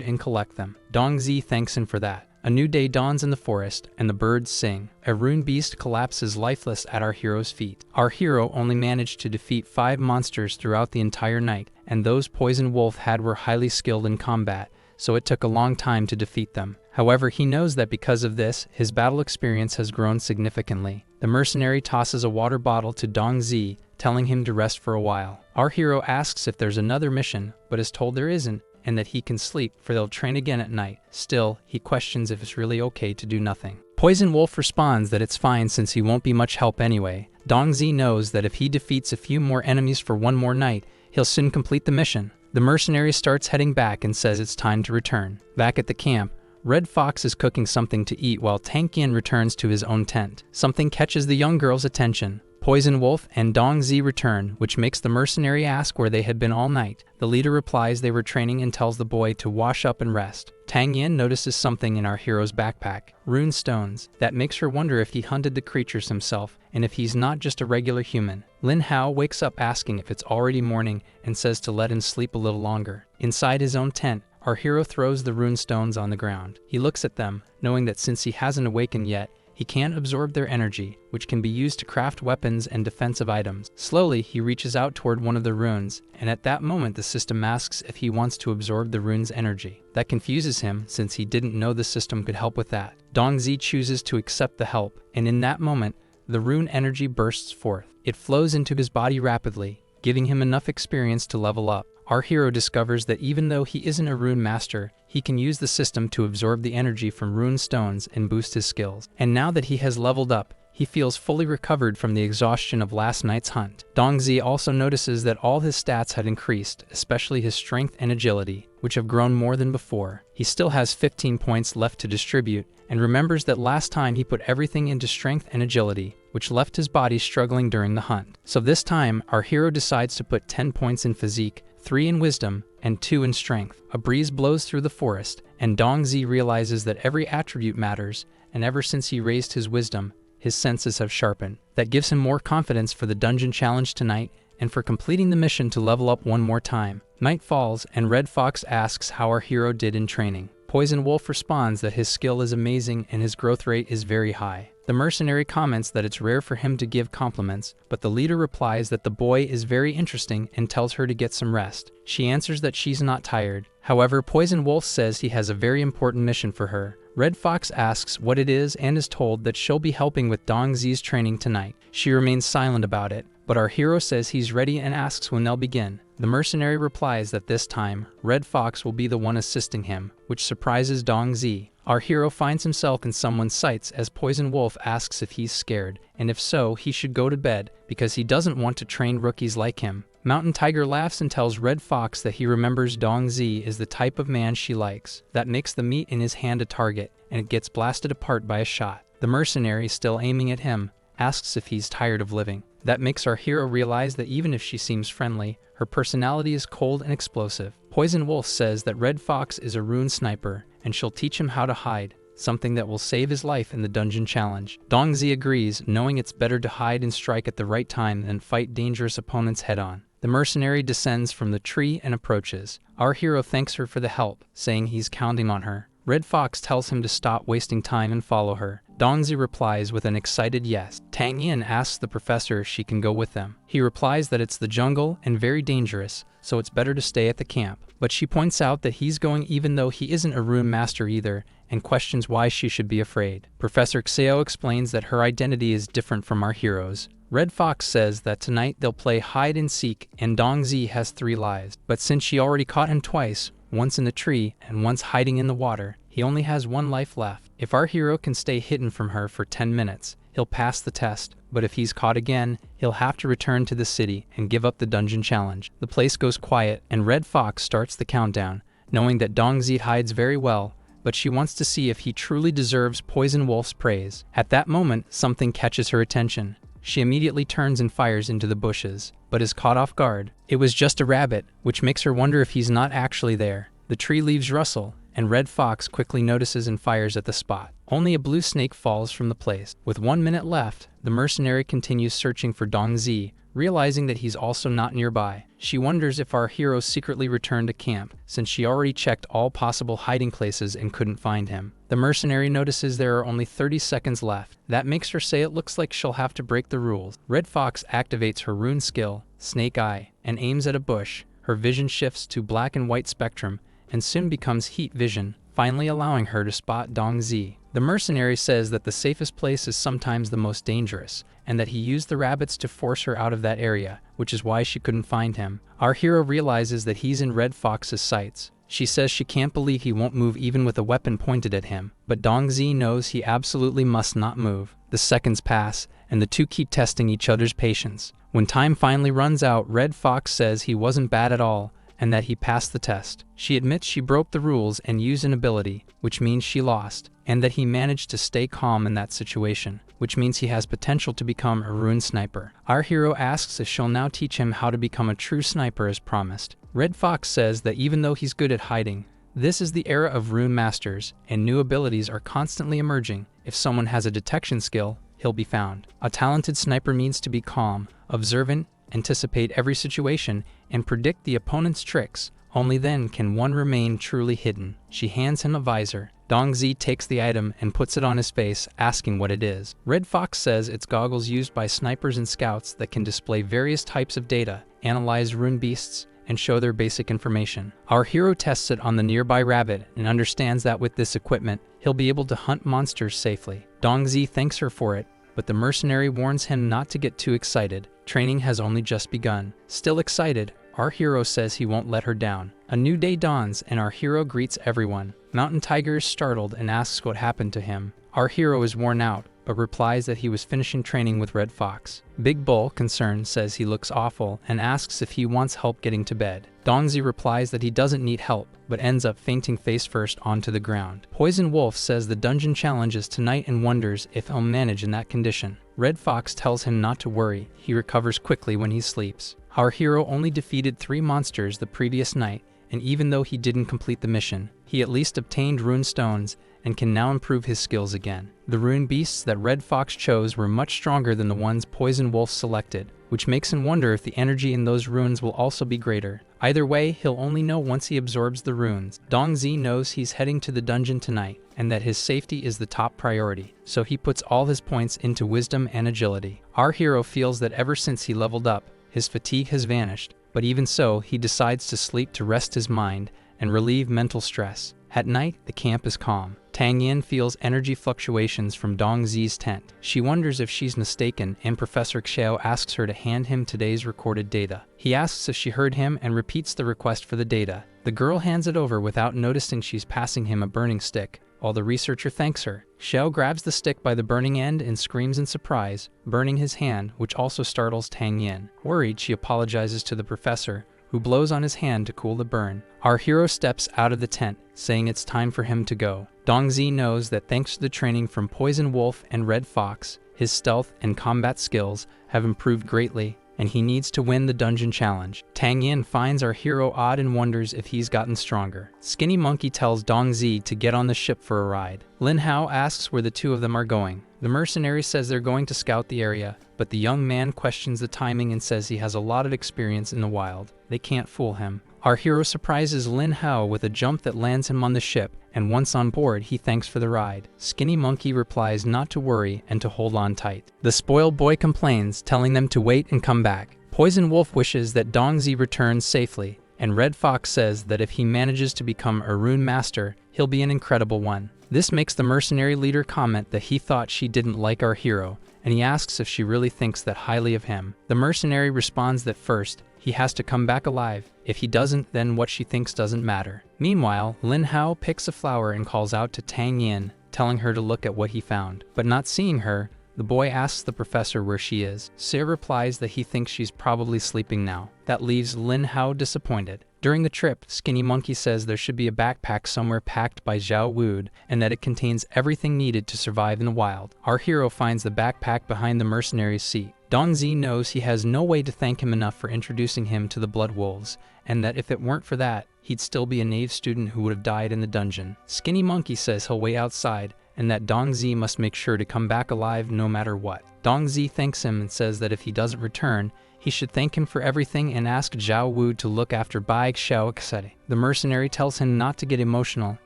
and collect them. Dongzi thanks him for that. A new day dawns in the forest, and the birds sing. A rune beast collapses lifeless at our hero's feet. Our hero only managed to defeat 5 monsters throughout the entire night, and those Poison Wolf had were highly skilled in combat, so it took a long time to defeat them. However, he knows that because of this, his battle experience has grown significantly. The mercenary tosses a water bottle to Dongzi, telling him to rest for a while. Our hero asks if there's another mission, but is told there isn't, and that he can sleep, for they'll train again at night. Still, he questions if it's really okay to do nothing. Poison Wolf responds that it's fine since he won't be much help anyway. Dongzi knows that if he defeats a few more enemies for one more night, he'll soon complete the mission. The mercenary starts heading back and says it's time to return. Back at the camp, Red Fox is cooking something to eat while Tankian returns to his own tent. Something catches the young girl's attention. Poison Wolf and Dongzi return, which makes the mercenary ask where they had been all night. The leader replies they were training and tells the boy to wash up and rest. Tang Yin notices something in our hero's backpack, rune stones, that makes her wonder if he hunted the creatures himself, and if he's not just a regular human. Lin Hao wakes up asking if it's already morning and says to let him sleep a little longer. Inside his own tent, our hero throws the rune stones on the ground. He looks at them, knowing that since he hasn't awakened yet, he can't absorb their energy, which can be used to craft weapons and defensive items. Slowly, he reaches out toward one of the runes, and at that moment the system asks if he wants to absorb the rune's energy. That confuses him, since he didn't know the system could help with that. Dongzi chooses to accept the help, and in that moment, the rune energy bursts forth. It flows into his body rapidly, giving him enough experience to level up. Our hero discovers that even though he isn't a rune master, he can use the system to absorb the energy from rune stones and boost his skills. And now that he has leveled up, he feels fully recovered from the exhaustion of last night's hunt. Dongzi also notices that all his stats had increased, especially his strength and agility, which have grown more than before. He still has 15 points left to distribute, and remembers that last time he put everything into strength and agility, which left his body struggling during the hunt. So this time, our hero decides to put 10 points in physique, 3 in wisdom, and 2 in strength. A breeze blows through the forest, and Dongzi realizes that every attribute matters, and ever since he raised his wisdom, his senses have sharpened. That gives him more confidence for the dungeon challenge tonight, and for completing the mission to level up one more time. Night falls, and Red Fox asks how our hero did in training. Poison Wolf responds that his skill is amazing and his growth rate is very high. The mercenary comments that it's rare for him to give compliments, but the leader replies that the boy is very interesting and tells her to get some rest. She answers that she's not tired. However, Poison Wolf says he has a very important mission for her. Red Fox asks what it is and is told that she'll be helping with Dongzi's training tonight. She remains silent about it, but our hero says he's ready and asks when they'll begin. The mercenary replies that this time, Red Fox will be the one assisting him, which surprises Dongzi. Our hero finds himself in someone's sights as Poison Wolf asks if he's scared, and if so, he should go to bed, because he doesn't want to train rookies like him. Mountain Tiger laughs and tells Red Fox that he remembers Dongzi is the type of man she likes. That makes the meat in his hand a target, and it gets blasted apart by a shot. The mercenary, still aiming at him, asks if he's tired of living. That makes our hero realize that even if she seems friendly, her personality is cold and explosive. Poison Wolf says that Red Fox is a rune sniper, and she'll teach him how to hide, something that will save his life in the dungeon challenge. Dongzi agrees, knowing it's better to hide and strike at the right time than fight dangerous opponents head-on. The mercenary descends from the tree and approaches. Our hero thanks her for the help, saying he's counting on her. Red Fox tells him to stop wasting time and follow her. Dongzi replies with an excited yes. Tang Yin asks the professor if she can go with them. He replies that it's the jungle and very dangerous, so it's better to stay at the camp. But she points out that he's going even though he isn't a rune master either, and questions why she should be afraid. Professor Xiao explains that her identity is different from our heroes. Red Fox says that tonight they'll play hide and seek, and Dongzi has 3 lives. But since she already caught him twice, once in the tree and once hiding in the water, he only has 1 life left. If our hero can stay hidden from her for 10 minutes, he'll pass the test, but if he's caught again, he'll have to return to the city and give up the dungeon challenge. The place goes quiet, and Red Fox starts the countdown, knowing that Dongzi hides very well, but she wants to see if he truly deserves Poison Wolf's praise. At that moment, something catches her attention. She immediately turns and fires into the bushes, but is caught off guard. It was just a rabbit, which makes her wonder if he's not actually there. The tree leaves rustle, and Red Fox quickly notices and fires at the spot. Only a blue snake falls from the place. With 1 minute left, the mercenary continues searching for Dongzi, realizing that he's also not nearby. She wonders if our hero secretly returned to camp, since she already checked all possible hiding places and couldn't find him. The mercenary notices there are only 30 seconds left. That makes her say it looks like she'll have to break the rules. Red Fox activates her rune skill, Snake Eye, and aims at a bush. Her vision shifts to black and white spectrum, and soon becomes heat vision, finally allowing her to spot Dongzi. The mercenary says that the safest place is sometimes the most dangerous, and that he used the rabbits to force her out of that area, which is why she couldn't find him. Our hero realizes that he's in Red Fox's sights. She says she can't believe he won't move even with a weapon pointed at him, but Dongzi knows he absolutely must not move. The seconds pass, and the two keep testing each other's patience. When time finally runs out, Red Fox says he wasn't bad at all, and that he passed the test. She admits she broke the rules and used an ability, which means she lost, and that he managed to stay calm in that situation, which means he has potential to become a rune sniper. Our hero asks if she'll now teach him how to become a true sniper as promised. Red Fox says that even though he's good at hiding, this is the era of rune masters, and new abilities are constantly emerging. If someone has a detection skill, he'll be found. A talented sniper needs to be calm, observant, anticipate every situation, and predict the opponent's tricks. Only then can one remain truly hidden. She hands him a visor. Dongzi takes the item and puts it on his face, asking what it is. Red Fox says it's goggles used by snipers and scouts that can display various types of data, analyze rune beasts, and show their basic information. Our hero tests it on the nearby rabbit and understands that with this equipment, he'll be able to hunt monsters safely. Dongzi thanks her for it, but the mercenary warns him not to get too excited. Training has only just begun. Still excited, our hero says he won't let her down. A new day dawns, and our hero greets everyone. Mountain Tiger is startled and asks what happened to him. Our hero is worn out, but replies that he was finishing training with Red Fox. Big Bull, concerned, says he looks awful and asks if he wants help getting to bed. Dongzi replies that he doesn't need help, but ends up fainting face first onto the ground. Poison Wolf says the dungeon challenge is tonight and wonders if he'll manage in that condition. Red Fox tells him not to worry, he recovers quickly when he sleeps. Our hero only defeated 3 monsters the previous night, and even though he didn't complete the mission, he at least obtained rune stones and can now improve his skills again. The rune beasts that Red Fox chose were much stronger than the ones Poison Wolf selected, which makes him wonder if the energy in those runes will also be greater. Either way, he'll only know once he absorbs the runes. Dongzi knows he's heading to the dungeon tonight, and that his safety is the top priority, so he puts all his points into wisdom and agility. Our hero feels that ever since he leveled up, his fatigue has vanished, but even so, he decides to sleep to rest his mind and relieve mental stress. At night, the camp is calm. Tang Yin feels energy fluctuations from Dongzi's tent. She wonders if she's mistaken, and Professor Xiao asks her to hand him today's recorded data. He asks if she heard him and repeats the request for the data. The girl hands it over without noticing she's passing him a burning stick, while the researcher thanks her. Xiao grabs the stick by the burning end and screams in surprise, burning his hand, which also startles Tang Yin. Worried, she apologizes to the professor, who blows on his hand to cool the burn. Our hero steps out of the tent, saying it's time for him to go. Dongzi knows that thanks to the training from Poison Wolf and Red Fox, his stealth and combat skills have improved greatly, and he needs to win the dungeon challenge. Tang Yin finds our hero odd and wonders if he's gotten stronger. Skinny Monkey tells Dongzi to get on the ship for a ride. Lin Hao asks where the two of them are going. The mercenary says they're going to scout the area, but the young man questions the timing and says he has a lot of experience in the wild. They can't fool him. Our hero surprises Lin Hao with a jump that lands him on the ship, and once on board he thanks for the ride. Skinny Monkey replies not to worry and to hold on tight. The spoiled boy complains, telling them to wait and come back. Poison Wolf wishes that Dongzi returns safely, and Red Fox says that if he manages to become a rune master, he'll be an incredible one. This makes the mercenary leader comment that he thought she didn't like our hero, and he asks if she really thinks that highly of him. The mercenary responds that first, he has to come back alive. If he doesn't, then what she thinks doesn't matter. Meanwhile, Lin Hao picks a flower and calls out to Tang Yin, telling her to look at what he found. But not seeing her, the boy asks the professor where she is. Se replies that he thinks she's probably sleeping now. That leaves Lin Hao disappointed. During the trip, Skinny Monkey says there should be a backpack somewhere packed by Zhao Wood, and that it contains everything needed to survive in the wild. Our hero finds the backpack behind the mercenary's seat. Dongzi knows he has no way to thank him enough for introducing him to the Blood Wolves, and that if it weren't for that, he'd still be a naive student who would have died in the dungeon. Skinny Monkey says he'll wait outside, and that Dongzi must make sure to come back alive no matter what. Dongzi thanks him and says that if he doesn't return, he should thank him for everything and ask Zhao Wu to look after Bai Xiao. The mercenary tells him not to get emotional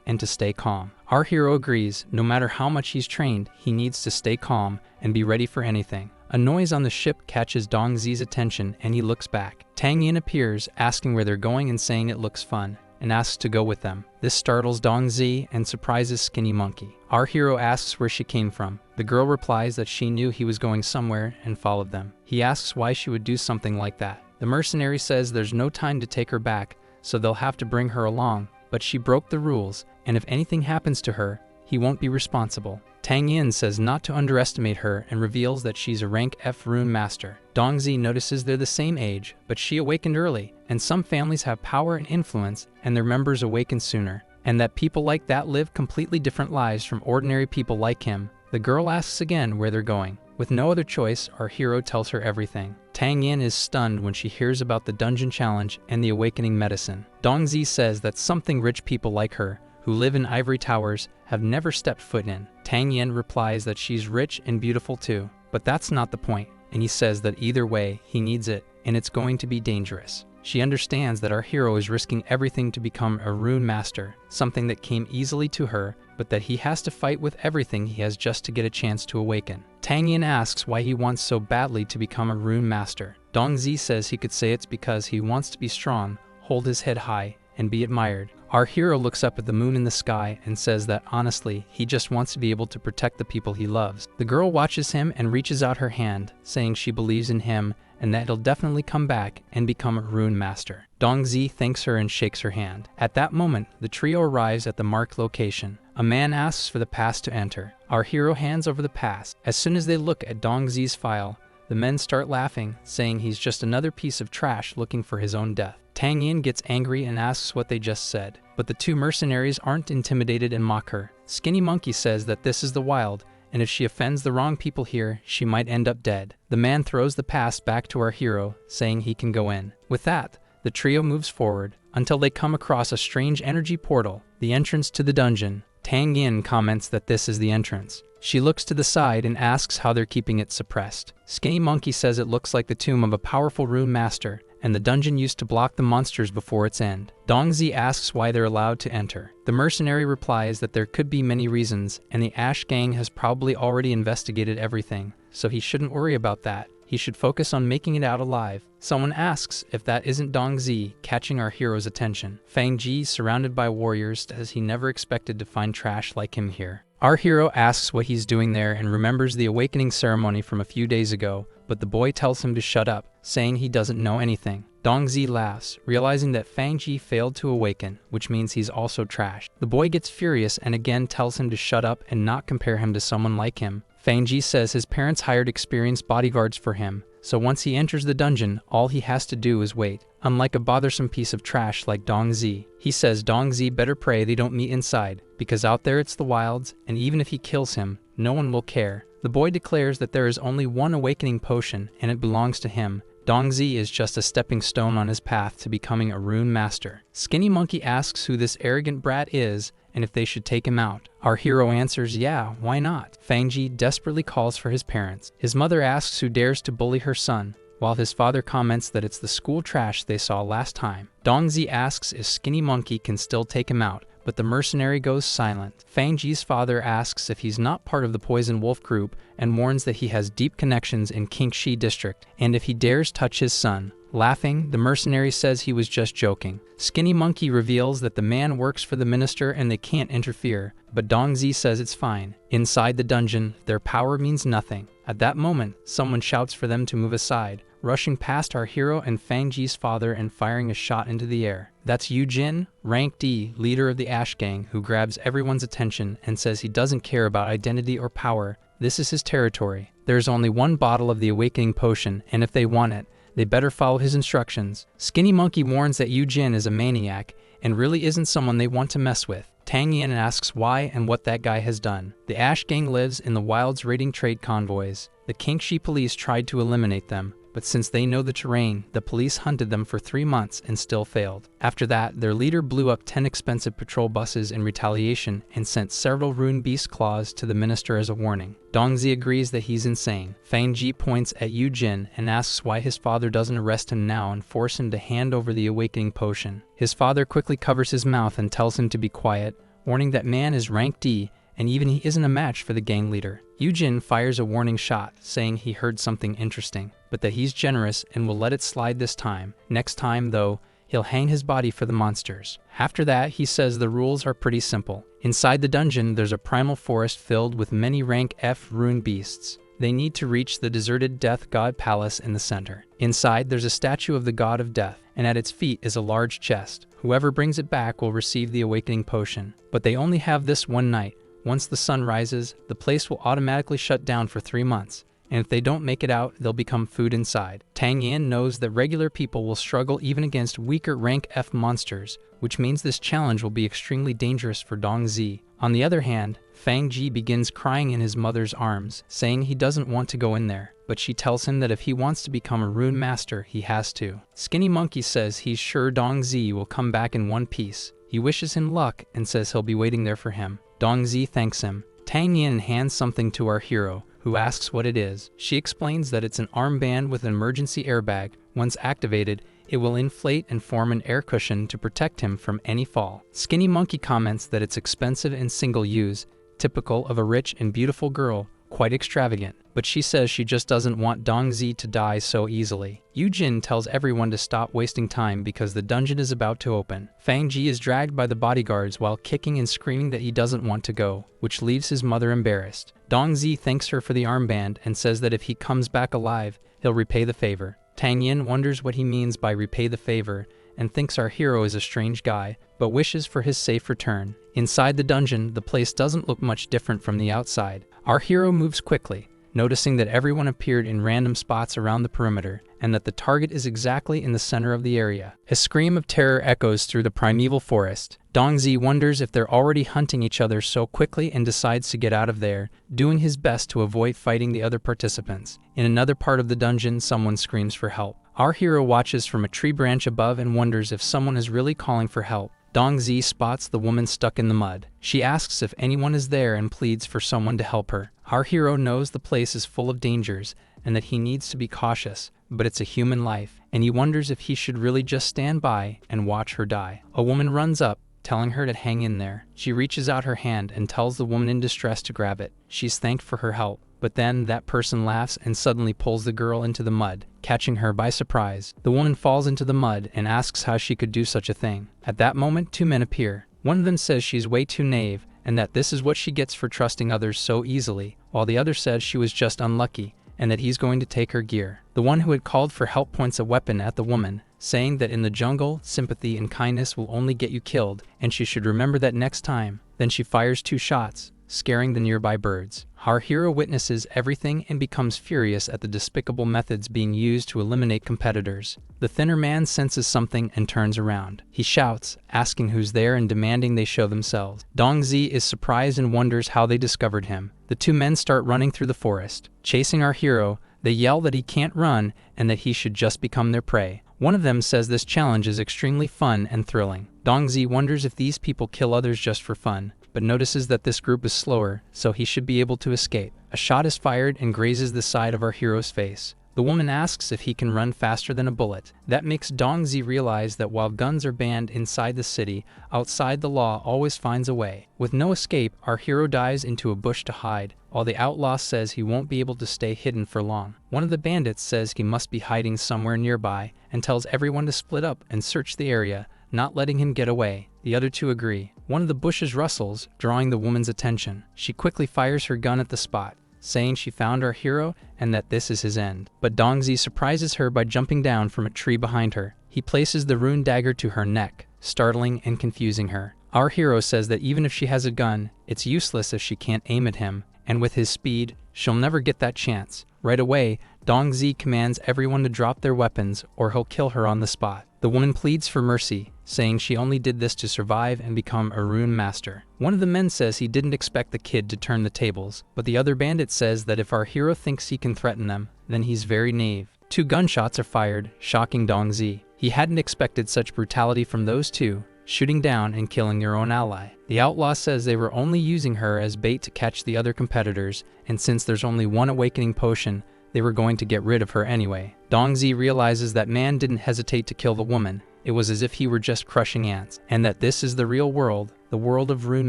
and to stay calm. Our hero agrees, no matter how much he's trained, he needs to stay calm and be ready for anything. A noise on the ship catches Dongzi's attention and he looks back. Tang Yin appears, asking where they're going and saying it looks fun, and asks to go with them. This startles Dongzi and surprises Skinny Monkey. Our hero asks where she came from. The girl replies that she knew he was going somewhere and followed them. He asks why she would do something like that. The mercenary says there's no time to take her back, so they'll have to bring her along, but she broke the rules, and if anything happens to her, he won't be responsible. Tang Yin says not to underestimate her and reveals that she's a rank F rune master. Dongzi notices they're the same age, but she awakened early, and some families have power and influence, and their members awaken sooner, and that people like that live completely different lives from ordinary people like him. The girl asks again where they're going. With no other choice, our hero tells her everything. Tang Yin is stunned when she hears about the dungeon challenge and the awakening medicine. Dongzi says that something rich people like her, who live in ivory towers, have never stepped foot in. Tang Yin replies that she's rich and beautiful too, but that's not the point, and he says that either way, he needs it, and it's going to be dangerous. She understands that our hero is risking everything to become a rune master, something that came easily to her, but that he has to fight with everything he has just to get a chance to awaken. Tang Yin asks why he wants so badly to become a rune master. Dongzi says he could say it's because he wants to be strong, hold his head high, and be admired. Our hero looks up at the moon in the sky and says that honestly, he just wants to be able to protect the people he loves. The girl watches him and reaches out her hand, saying she believes in him and that he'll definitely come back and become a rune master. Dongzi thanks her and shakes her hand. At that moment, the trio arrives at the marked location. A man asks for the pass to enter. Our hero hands over the pass. As soon as they look at Dongzi's file, the men start laughing, saying he's just another piece of trash looking for his own death. Tang Yin gets angry and asks what they just said, but the two mercenaries aren't intimidated and mock her. Skinny Monkey says that this is the wild, and if she offends the wrong people here, she might end up dead. The man throws the pass back to our hero, saying he can go in. With that, the trio moves forward until they come across a strange energy portal, the entrance to the dungeon. Tang Yin comments that this is the entrance. She looks to the side and asks how they're keeping it suppressed. Skinny Monkey says it looks like the tomb of a powerful rune master, and the dungeon used to block the monsters before its end. Dongzi asks why they're allowed to enter. The mercenary replies that there could be many reasons, and the Ash Gang has probably already investigated everything, so he shouldn't worry about that. He should focus on making it out alive. Someone asks if that isn't Dongzi, catching our hero's attention. Fang Ji, surrounded by warriors, says he never expected to find trash like him here. Our hero asks what he's doing there and remembers the awakening ceremony from a few days ago, but the boy tells him to shut up, saying he doesn't know anything. Dongzi laughs, realizing that Fang Ji failed to awaken, which means he's also trash. The boy gets furious and again tells him to shut up and not compare him to someone like him. Fang Ji says his parents hired experienced bodyguards for him, so once he enters the dungeon, all he has to do is wait. Unlike a bothersome piece of trash like Dongzi, he says Dongzi better pray they don't meet inside, because out there it's the wilds, and even if he kills him, no one will care. The boy declares that there is only one awakening potion, and it belongs to him. Dongzi is just a stepping stone on his path to becoming a rune master. Skinny Monkey asks who this arrogant brat is, and if they should take him out. Our hero answers, yeah, why not? Fang Ji desperately calls for his parents. His mother asks who dares to bully her son, while his father comments that it's the school trash they saw last time. Dongzi asks if Skinny Monkey can still take him out, but the mercenary goes silent. Fangji's father asks if he's not part of the Poison Wolf group and warns that he has deep connections in Kingxi district, and if he dares touch his son. Laughing, the mercenary says he was just joking. Skinny Monkey reveals that the man works for the minister and they can't interfere, but Dongzi says it's fine. Inside the dungeon, their power means nothing. At that moment, someone shouts for them to move aside, rushing past our hero and Fangji's father and firing a shot into the air. That's Yujin, rank D, leader of the Ash Gang, who grabs everyone's attention and says he doesn't care about identity or power. This is his territory. There's only one bottle of the awakening potion, and if they want it, they better follow his instructions. Skinny Monkey warns that Yujin is a maniac and really isn't someone they want to mess with. Tang Yin asks why and what that guy has done. The Ash Gang lives in the wilds raiding trade convoys. The Kingxi police tried to eliminate them, but since they know the terrain, the police hunted them for 3 months and still failed. After that, their leader blew up 10 expensive patrol buses in retaliation and sent several rune beast claws to the minister as a warning. Dongzi agrees that he's insane. Fangji points at Yujin and asks why his father doesn't arrest him now and force him to hand over the awakening potion. His father quickly covers his mouth and tells him to be quiet, warning that man is rank D and even he isn't a match for the gang leader. Yujin fires a warning shot, saying he heard something interesting, but that he's generous and will let it slide this time. Next time, though, he'll hang his body for the monsters. After that, he says the rules are pretty simple. Inside the dungeon, there's a primal forest filled with many rank F rune beasts. They need to reach the deserted death god palace in the center. Inside, there's a statue of the god of death, and at its feet is a large chest. Whoever brings it back will receive the awakening potion. But they only have this one night. Once the sun rises, the place will automatically shut down for 3 months, and if they don't make it out, they'll become food inside. Tang Yin knows that regular people will struggle even against weaker rank F monsters, which means this challenge will be extremely dangerous for Dongzi. On the other hand, Fangji begins crying in his mother's arms, saying he doesn't want to go in there, but she tells him that if he wants to become a rune master, he has to. Skinny Monkey says he's sure Dongzi will come back in one piece. He wishes him luck and says he'll be waiting there for him. Dongzi thanks him. Tang Yin hands something to our hero, who asks what it is. She explains that it's an armband with an emergency airbag. Once activated, it will inflate and form an air cushion to protect him from any fall. Skinny Monkey comments that it's expensive and single use, typical of a rich and beautiful girl, quite extravagant, but she says she just doesn't want Dongzi to die so easily. Yujin tells everyone to stop wasting time because the dungeon is about to open. Fangji is dragged by the bodyguards while kicking and screaming that he doesn't want to go, which leaves his mother embarrassed. Dongzi thanks her for the armband and says that if he comes back alive, he'll repay the favor. Tang Yin wonders what he means by repay the favor and thinks our hero is a strange guy, but wishes for his safe return. Inside the dungeon, the place doesn't look much different from the outside. Our hero moves quickly, noticing that everyone appeared in random spots around the perimeter, and that the target is exactly in the center of the area. A scream of terror echoes through the primeval forest. Dongzi wonders if they're already hunting each other so quickly and decides to get out of there, doing his best to avoid fighting the other participants. In another part of the dungeon, someone screams for help. Our hero watches from a tree branch above and wonders if someone is really calling for help. Dongzi spots the woman stuck in the mud. She asks if anyone is there and pleads for someone to help her. Our hero knows the place is full of dangers and that he needs to be cautious, but it's a human life, and he wonders if he should really just stand by and watch her die. A woman runs up, telling her to hang in there. She reaches out her hand and tells the woman in distress to grab it. She's thanked for her help, but then that person laughs and suddenly pulls the girl into the mud, catching her by surprise. The woman falls into the mud and asks how she could do such a thing. At that moment, 2 men appear. One of them says she's way too naive and that this is what she gets for trusting others so easily, while the other says she was just unlucky and that he's going to take her gear. The one who had called for help points a weapon at the woman, saying that in the jungle, sympathy and kindness will only get you killed, and she should remember that next time. Then she fires 2 shots, scaring the nearby birds. Our hero witnesses everything and becomes furious at the despicable methods being used to eliminate competitors. The thinner man senses something and turns around. He shouts, asking who's there and demanding they show themselves. Dongzi is surprised and wonders how they discovered him. The 2 men start running through the forest. Chasing our hero, they yell that he can't run and that he should just become their prey. One of them says this challenge is extremely fun and thrilling. Dongzi wonders if these people kill others just for fun, but notices that this group is slower, so he should be able to escape. A shot is fired and grazes the side of our hero's face. The woman asks if he can run faster than a bullet. That makes Dongzi realize that while guns are banned inside the city, outside the law always finds a way. With no escape, our hero dives into a bush to hide, while the outlaw says he won't be able to stay hidden for long. One of the bandits says he must be hiding somewhere nearby and tells everyone to split up and search the area, not letting him get away. The other two agree. One of the bushes rustles, drawing the woman's attention. She quickly fires her gun at the spot, saying she found our hero and that this is his end. But Dongzi surprises her by jumping down from a tree behind her. He places the rune dagger to her neck, startling and confusing her. Our hero says that even if she has a gun, it's useless if she can't aim at him, and with his speed, she'll never get that chance. Right away, Dongzi commands everyone to drop their weapons or he'll kill her on the spot. The woman pleads for mercy, saying she only did this to survive and become a rune master. One of the men says he didn't expect the kid to turn the tables, but the other bandit says that if our hero thinks he can threaten them, then he's very naive. 2 gunshots are fired, shocking Dongzi. He hadn't expected such brutality from those two, shooting down and killing their own ally. The outlaw says they were only using her as bait to catch the other competitors, and since there's only one awakening potion, they were going to get rid of her anyway. Dongzi realizes that man didn't hesitate to kill the woman. It was as if he were just crushing ants, and that this is the real world, the world of rune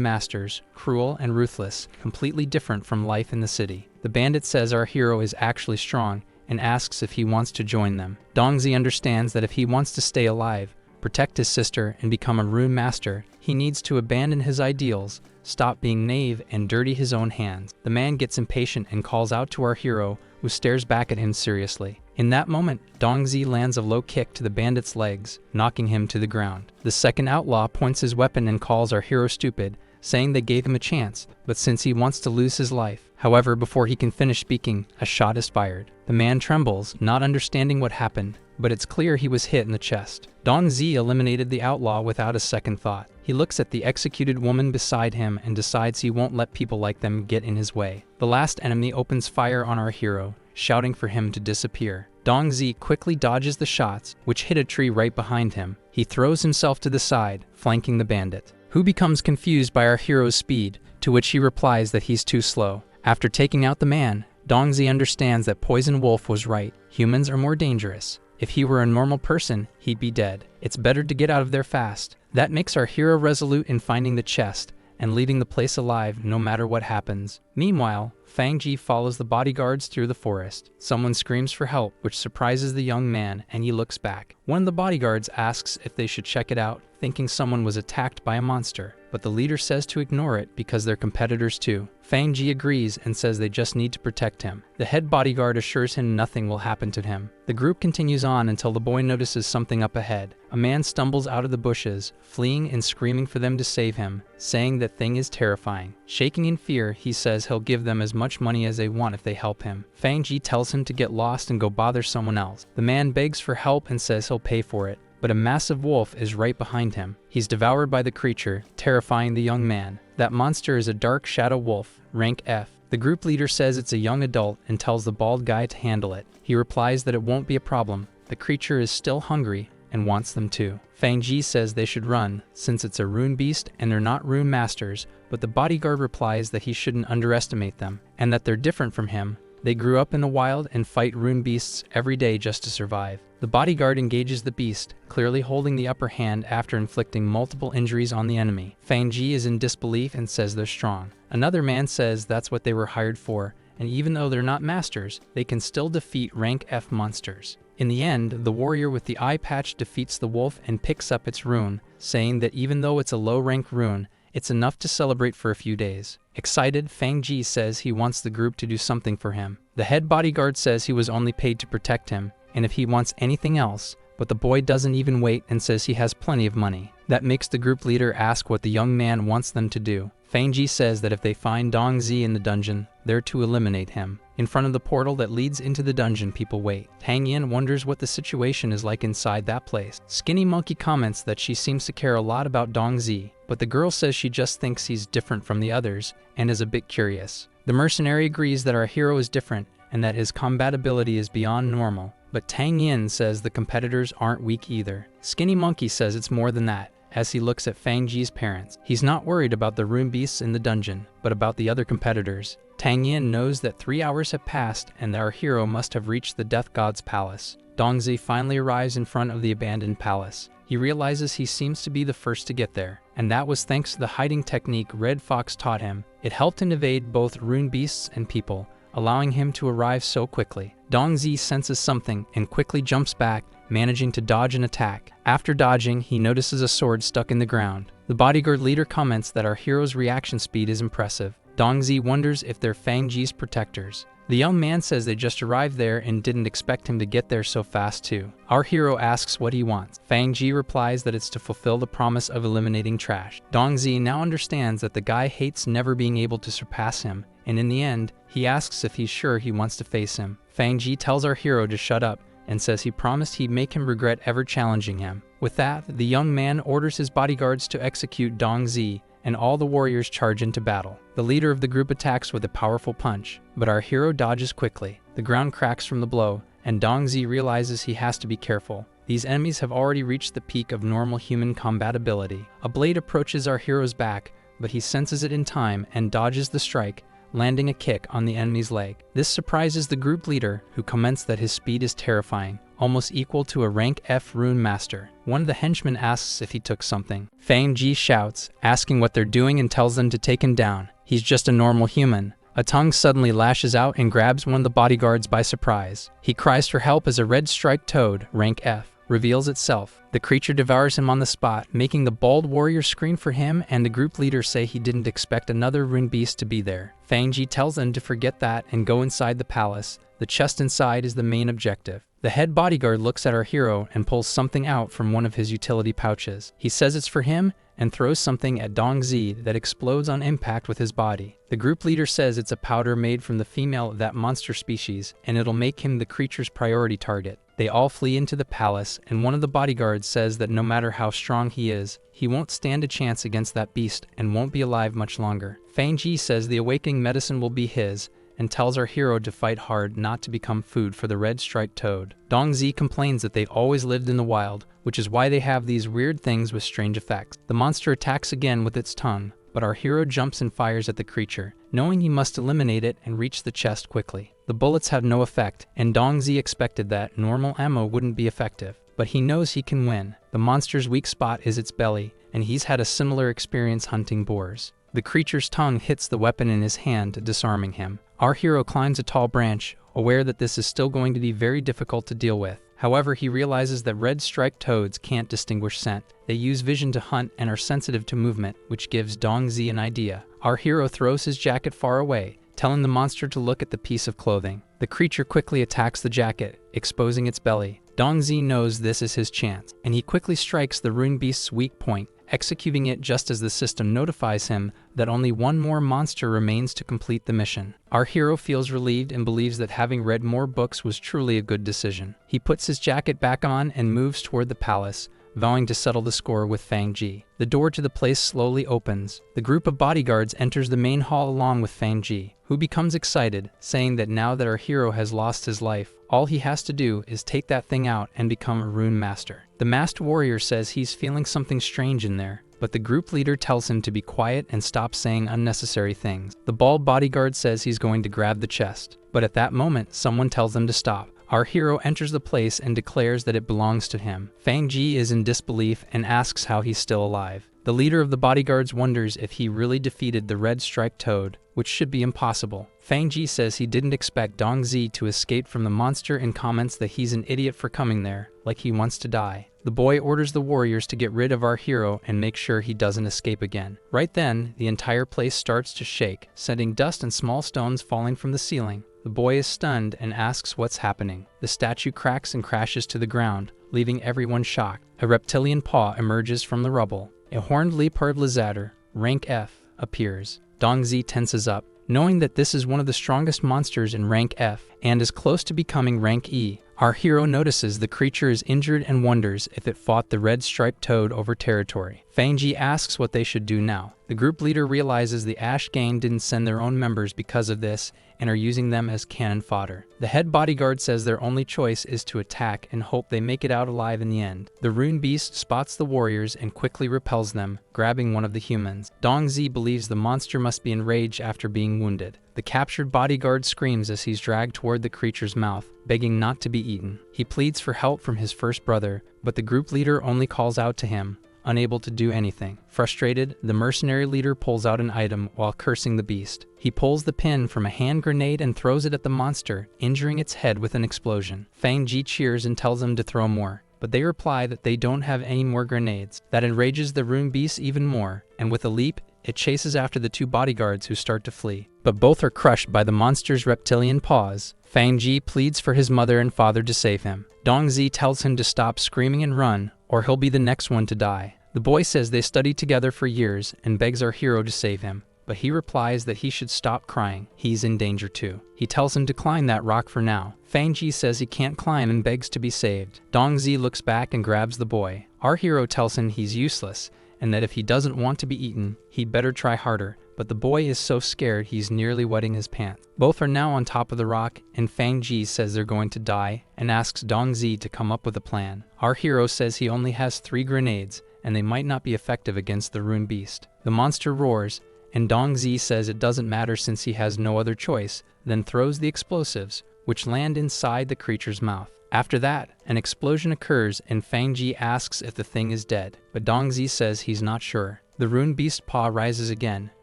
masters, cruel and ruthless, completely different from life in the city. The bandit says our hero is actually strong and asks if he wants to join them. Dongzi understands that if he wants to stay alive, protect his sister, and become a rune master, he needs to abandon his ideals, stop being naive, and dirty his own hands. The man gets impatient and calls out to our hero, who stares back at him seriously. In that moment, Dongzi lands a low kick to the bandit's legs, knocking him to the ground. The second outlaw points his weapon and calls our hero stupid, saying they gave him a chance, but since he wants to lose his life. However, before he can finish speaking, a shot is fired. The man trembles, not understanding what happened, but it's clear he was hit in the chest. Dongzi eliminated the outlaw without a second thought. He looks at the executed woman beside him and decides he won't let people like them get in his way. The last enemy opens fire on our hero, shouting for him to disappear. Dongzi quickly dodges the shots, which hit a tree right behind him. He throws himself to the side, flanking the bandit, who becomes confused by our hero's speed, to which he replies that he's too slow. After taking out the man, Dongzi understands that Poison Wolf was right. Humans are more dangerous. If he were a normal person, he'd be dead. It's better to get out of there fast. That makes our hero resolute in finding the chest and leaving the place alive no matter what happens. Meanwhile, Fangji follows the bodyguards through the forest. Someone screams for help, which surprises the young man, and he looks back. One of the bodyguards asks if they should check it out, thinking someone was attacked by a monster, but the leader says to ignore it because they're competitors too. Fangji agrees and says they just need to protect him. The head bodyguard assures him nothing will happen to him. The group continues on until the boy notices something up ahead. A man stumbles out of the bushes, fleeing and screaming for them to save him, saying that thing is terrifying. Shaking in fear, he says he'll give them as much money as they want if they help him. Fangji tells him to get lost and go bother someone else. The man begs for help and says he'll pay for it, but a massive wolf is right behind him. He's devoured by the creature, terrifying the young man. That monster is a dark shadow wolf, rank F. The group leader says it's a young adult and tells the bald guy to handle it. He replies that it won't be a problem. The creature is still hungry and wants them too. Fangji says they should run, since it's a rune beast and they're not rune masters, but the bodyguard replies that he shouldn't underestimate them, and that they're different from him. They grew up in the wild and fight rune beasts every day just to survive. The bodyguard engages the beast, clearly holding the upper hand after inflicting multiple injuries on the enemy. Fangji is in disbelief and says they're strong. Another man says that's what they were hired for, and even though they're not masters, they can still defeat rank F monsters. In the end, the warrior with the eye patch defeats the wolf and picks up its rune, saying that even though it's a low-rank rune, it's enough to celebrate for a few days. Excited, Fangji says he wants the group to do something for him. The head bodyguard says he was only paid to protect him, and if he wants anything else, but the boy doesn't even wait and says he has plenty of money. That makes the group leader ask what the young man wants them to do. Fangji says that if they find Dongzi in the dungeon, they're to eliminate him. In front of the portal that leads into the dungeon, people wait. Tang Yin wonders what the situation is like inside that place. Skinny Monkey comments that she seems to care a lot about Dongzi, but the girl says she just thinks he's different from the others and is a bit curious. The mercenary agrees that our hero is different and that his combat ability is beyond normal, but Tang Yin says the competitors aren't weak either. Skinny Monkey says it's more than that, as he looks at Fang Ji's parents. He's not worried about the rune beasts in the dungeon, but about the other competitors. Tang Yin knows that 3 hours have passed and that our hero must have reached the Death God's palace. Dongzi finally arrives in front of the abandoned palace. He realizes he seems to be the first to get there, and that was thanks to the hiding technique Red Fox taught him. It helped him evade both rune beasts and people, allowing him to arrive so quickly. Dongzi senses something and quickly jumps back, managing to dodge an attack. After dodging, he notices a sword stuck in the ground. The bodyguard leader comments that our hero's reaction speed is impressive. Dongzi wonders if they're Fang Ji's protectors. The young man says they just arrived there and didn't expect him to get there so fast too. Our hero asks what he wants. Fang Ji replies that it's to fulfill the promise of eliminating trash. Dongzi now understands that the guy hates never being able to surpass him, and in the end, he asks if he's sure he wants to face him. Fang Ji tells our hero to shut up and says he promised he'd make him regret ever challenging him. With that, the young man orders his bodyguards to execute Dongzi, and all the warriors charge into battle. The leader of the group attacks with a powerful punch, but our hero dodges quickly. The ground cracks from the blow, and Dongzi realizes he has to be careful. These enemies have already reached the peak of normal human combatability. A blade approaches our hero's back, but he senses it in time and dodges the strike, landing a kick on the enemy's leg. This surprises the group leader, who comments that his speed is terrifying, almost equal to a rank F rune master. One of the henchmen asks if he took something. Fang Ji shouts, asking what they're doing, and tells them to take him down. He's just a normal human. A tongue suddenly lashes out and grabs one of the bodyguards by surprise. He cries for help as a red striped toad, rank F, reveals itself. The creature devours him on the spot, making the bald warrior scream for him, and the group leaders say he didn't expect another rune beast to be there. Fang Ji tells them to forget that and go inside the palace. The chest inside is the main objective. The head bodyguard looks at our hero and pulls something out from one of his utility pouches. He says it's for him and throws something at Dongzi that explodes on impact with his body. The group leader says it's a powder made from the female of that monster species, and it'll make him the creature's priority target. They all flee into the palace, and one of the bodyguards says that no matter how strong he is, he won't stand a chance against that beast and won't be alive much longer. Fang Ji says the awakening medicine will be his, and tells our hero to fight hard not to become food for the red striped toad. Dongzi complains that they've always lived in the wild, which is why they have these weird things with strange effects. The monster attacks again with its tongue, but our hero jumps and fires at the creature, knowing he must eliminate it and reach the chest quickly. The bullets have no effect, and Dongzi expected that normal ammo wouldn't be effective, but he knows he can win. The monster's weak spot is its belly, and he's had a similar experience hunting boars. The creature's tongue hits the weapon in his hand, disarming him. Our hero climbs a tall branch, aware that this is still going to be very difficult to deal with. However, he realizes that red striped toads can't distinguish scent. They use vision to hunt and are sensitive to movement, which gives Dongzi an idea. Our hero throws his jacket far away, telling the monster to look at the piece of clothing. The creature quickly attacks the jacket, exposing its belly. Dongzi knows this is his chance, and he quickly strikes the rune beast's weak point, executing it just as the system notifies him that only one more monster remains to complete the mission. Our hero feels relieved and believes that having read more books was truly a good decision. He puts his jacket back on and moves toward the palace, vowing to settle the score with Fang Ji. The door to the place slowly opens. The group of bodyguards enters the main hall along with Fang Ji, who becomes excited, saying that now that our hero has lost his life, all he has to do is take that thing out and become a rune master. The masked warrior says he's feeling something strange in there, but the group leader tells him to be quiet and stop saying unnecessary things. The bald bodyguard says he's going to grab the chest, but at that moment, someone tells them to stop. Our hero enters the place and declares that it belongs to him. Fang Ji is in disbelief and asks how he's still alive. The leader of the bodyguards wonders if he really defeated the red striped toad, which should be impossible. Fang Ji says he didn't expect Dongzi to escape from the monster and comments that he's an idiot for coming there, like he wants to die. The boy orders the warriors to get rid of our hero and make sure he doesn't escape again. Right then, the entire place starts to shake, sending dust and small stones falling from the ceiling. The boy is stunned and asks what's happening. The statue cracks and crashes to the ground, leaving everyone shocked. A reptilian paw emerges from the rubble. A horned leopard lizard, rank F, appears. Dongzi tenses up, knowing that this is one of the strongest monsters in rank F and is close to becoming rank E. Our hero notices the creature is injured and wonders if it fought the red striped toad over territory. Fang Ji asks what they should do now. The group leader realizes the Ash gang didn't send their own members because of this and are using them as cannon fodder. The head bodyguard says their only choice is to attack and hope they make it out alive in the end. The rune beast spots the warriors and quickly repels them, grabbing one of the humans. Dongzi believes the monster must be enraged after being wounded. The captured bodyguard screams as he's dragged toward the creature's mouth, begging not to be eaten. He pleads for help from his first brother, but the group leader only calls out to him, unable to do anything. Frustrated, the mercenary leader pulls out an item while cursing the beast. He pulls the pin from a hand grenade and throws it at the monster, injuring its head with an explosion. Fang Ji cheers and tells him to throw more, but they reply that they don't have any more grenades. That enrages the rune beast even more, and with a leap, it chases after the two bodyguards who start to flee. But both are crushed by the monster's reptilian paws. Fang Ji pleads for his mother and father to save him. Dongzi tells him to stop screaming and run, or he'll be the next one to die. The boy says they studied together for years and begs our hero to save him, but he replies that he should stop crying. He's in danger too. He tells him to climb that rock for now. Fang Ji says he can't climb and begs to be saved. Dongzi looks back and grabs the boy. Our hero tells him he's useless and that if he doesn't want to be eaten, he'd better try harder, but the boy is so scared he's nearly wetting his pants. Both are now on top of the rock, and Fang Ji says they're going to die and asks Dongzi to come up with a plan. Our hero says he only has 3 grenades, and they might not be effective against the rune beast. The monster roars, and Dongzi says it doesn't matter since he has no other choice, then throws the explosives, which land inside the creature's mouth. After that, an explosion occurs and Fang Ji asks if the thing is dead, but Dongzi says he's not sure. The rune beast paw rises again,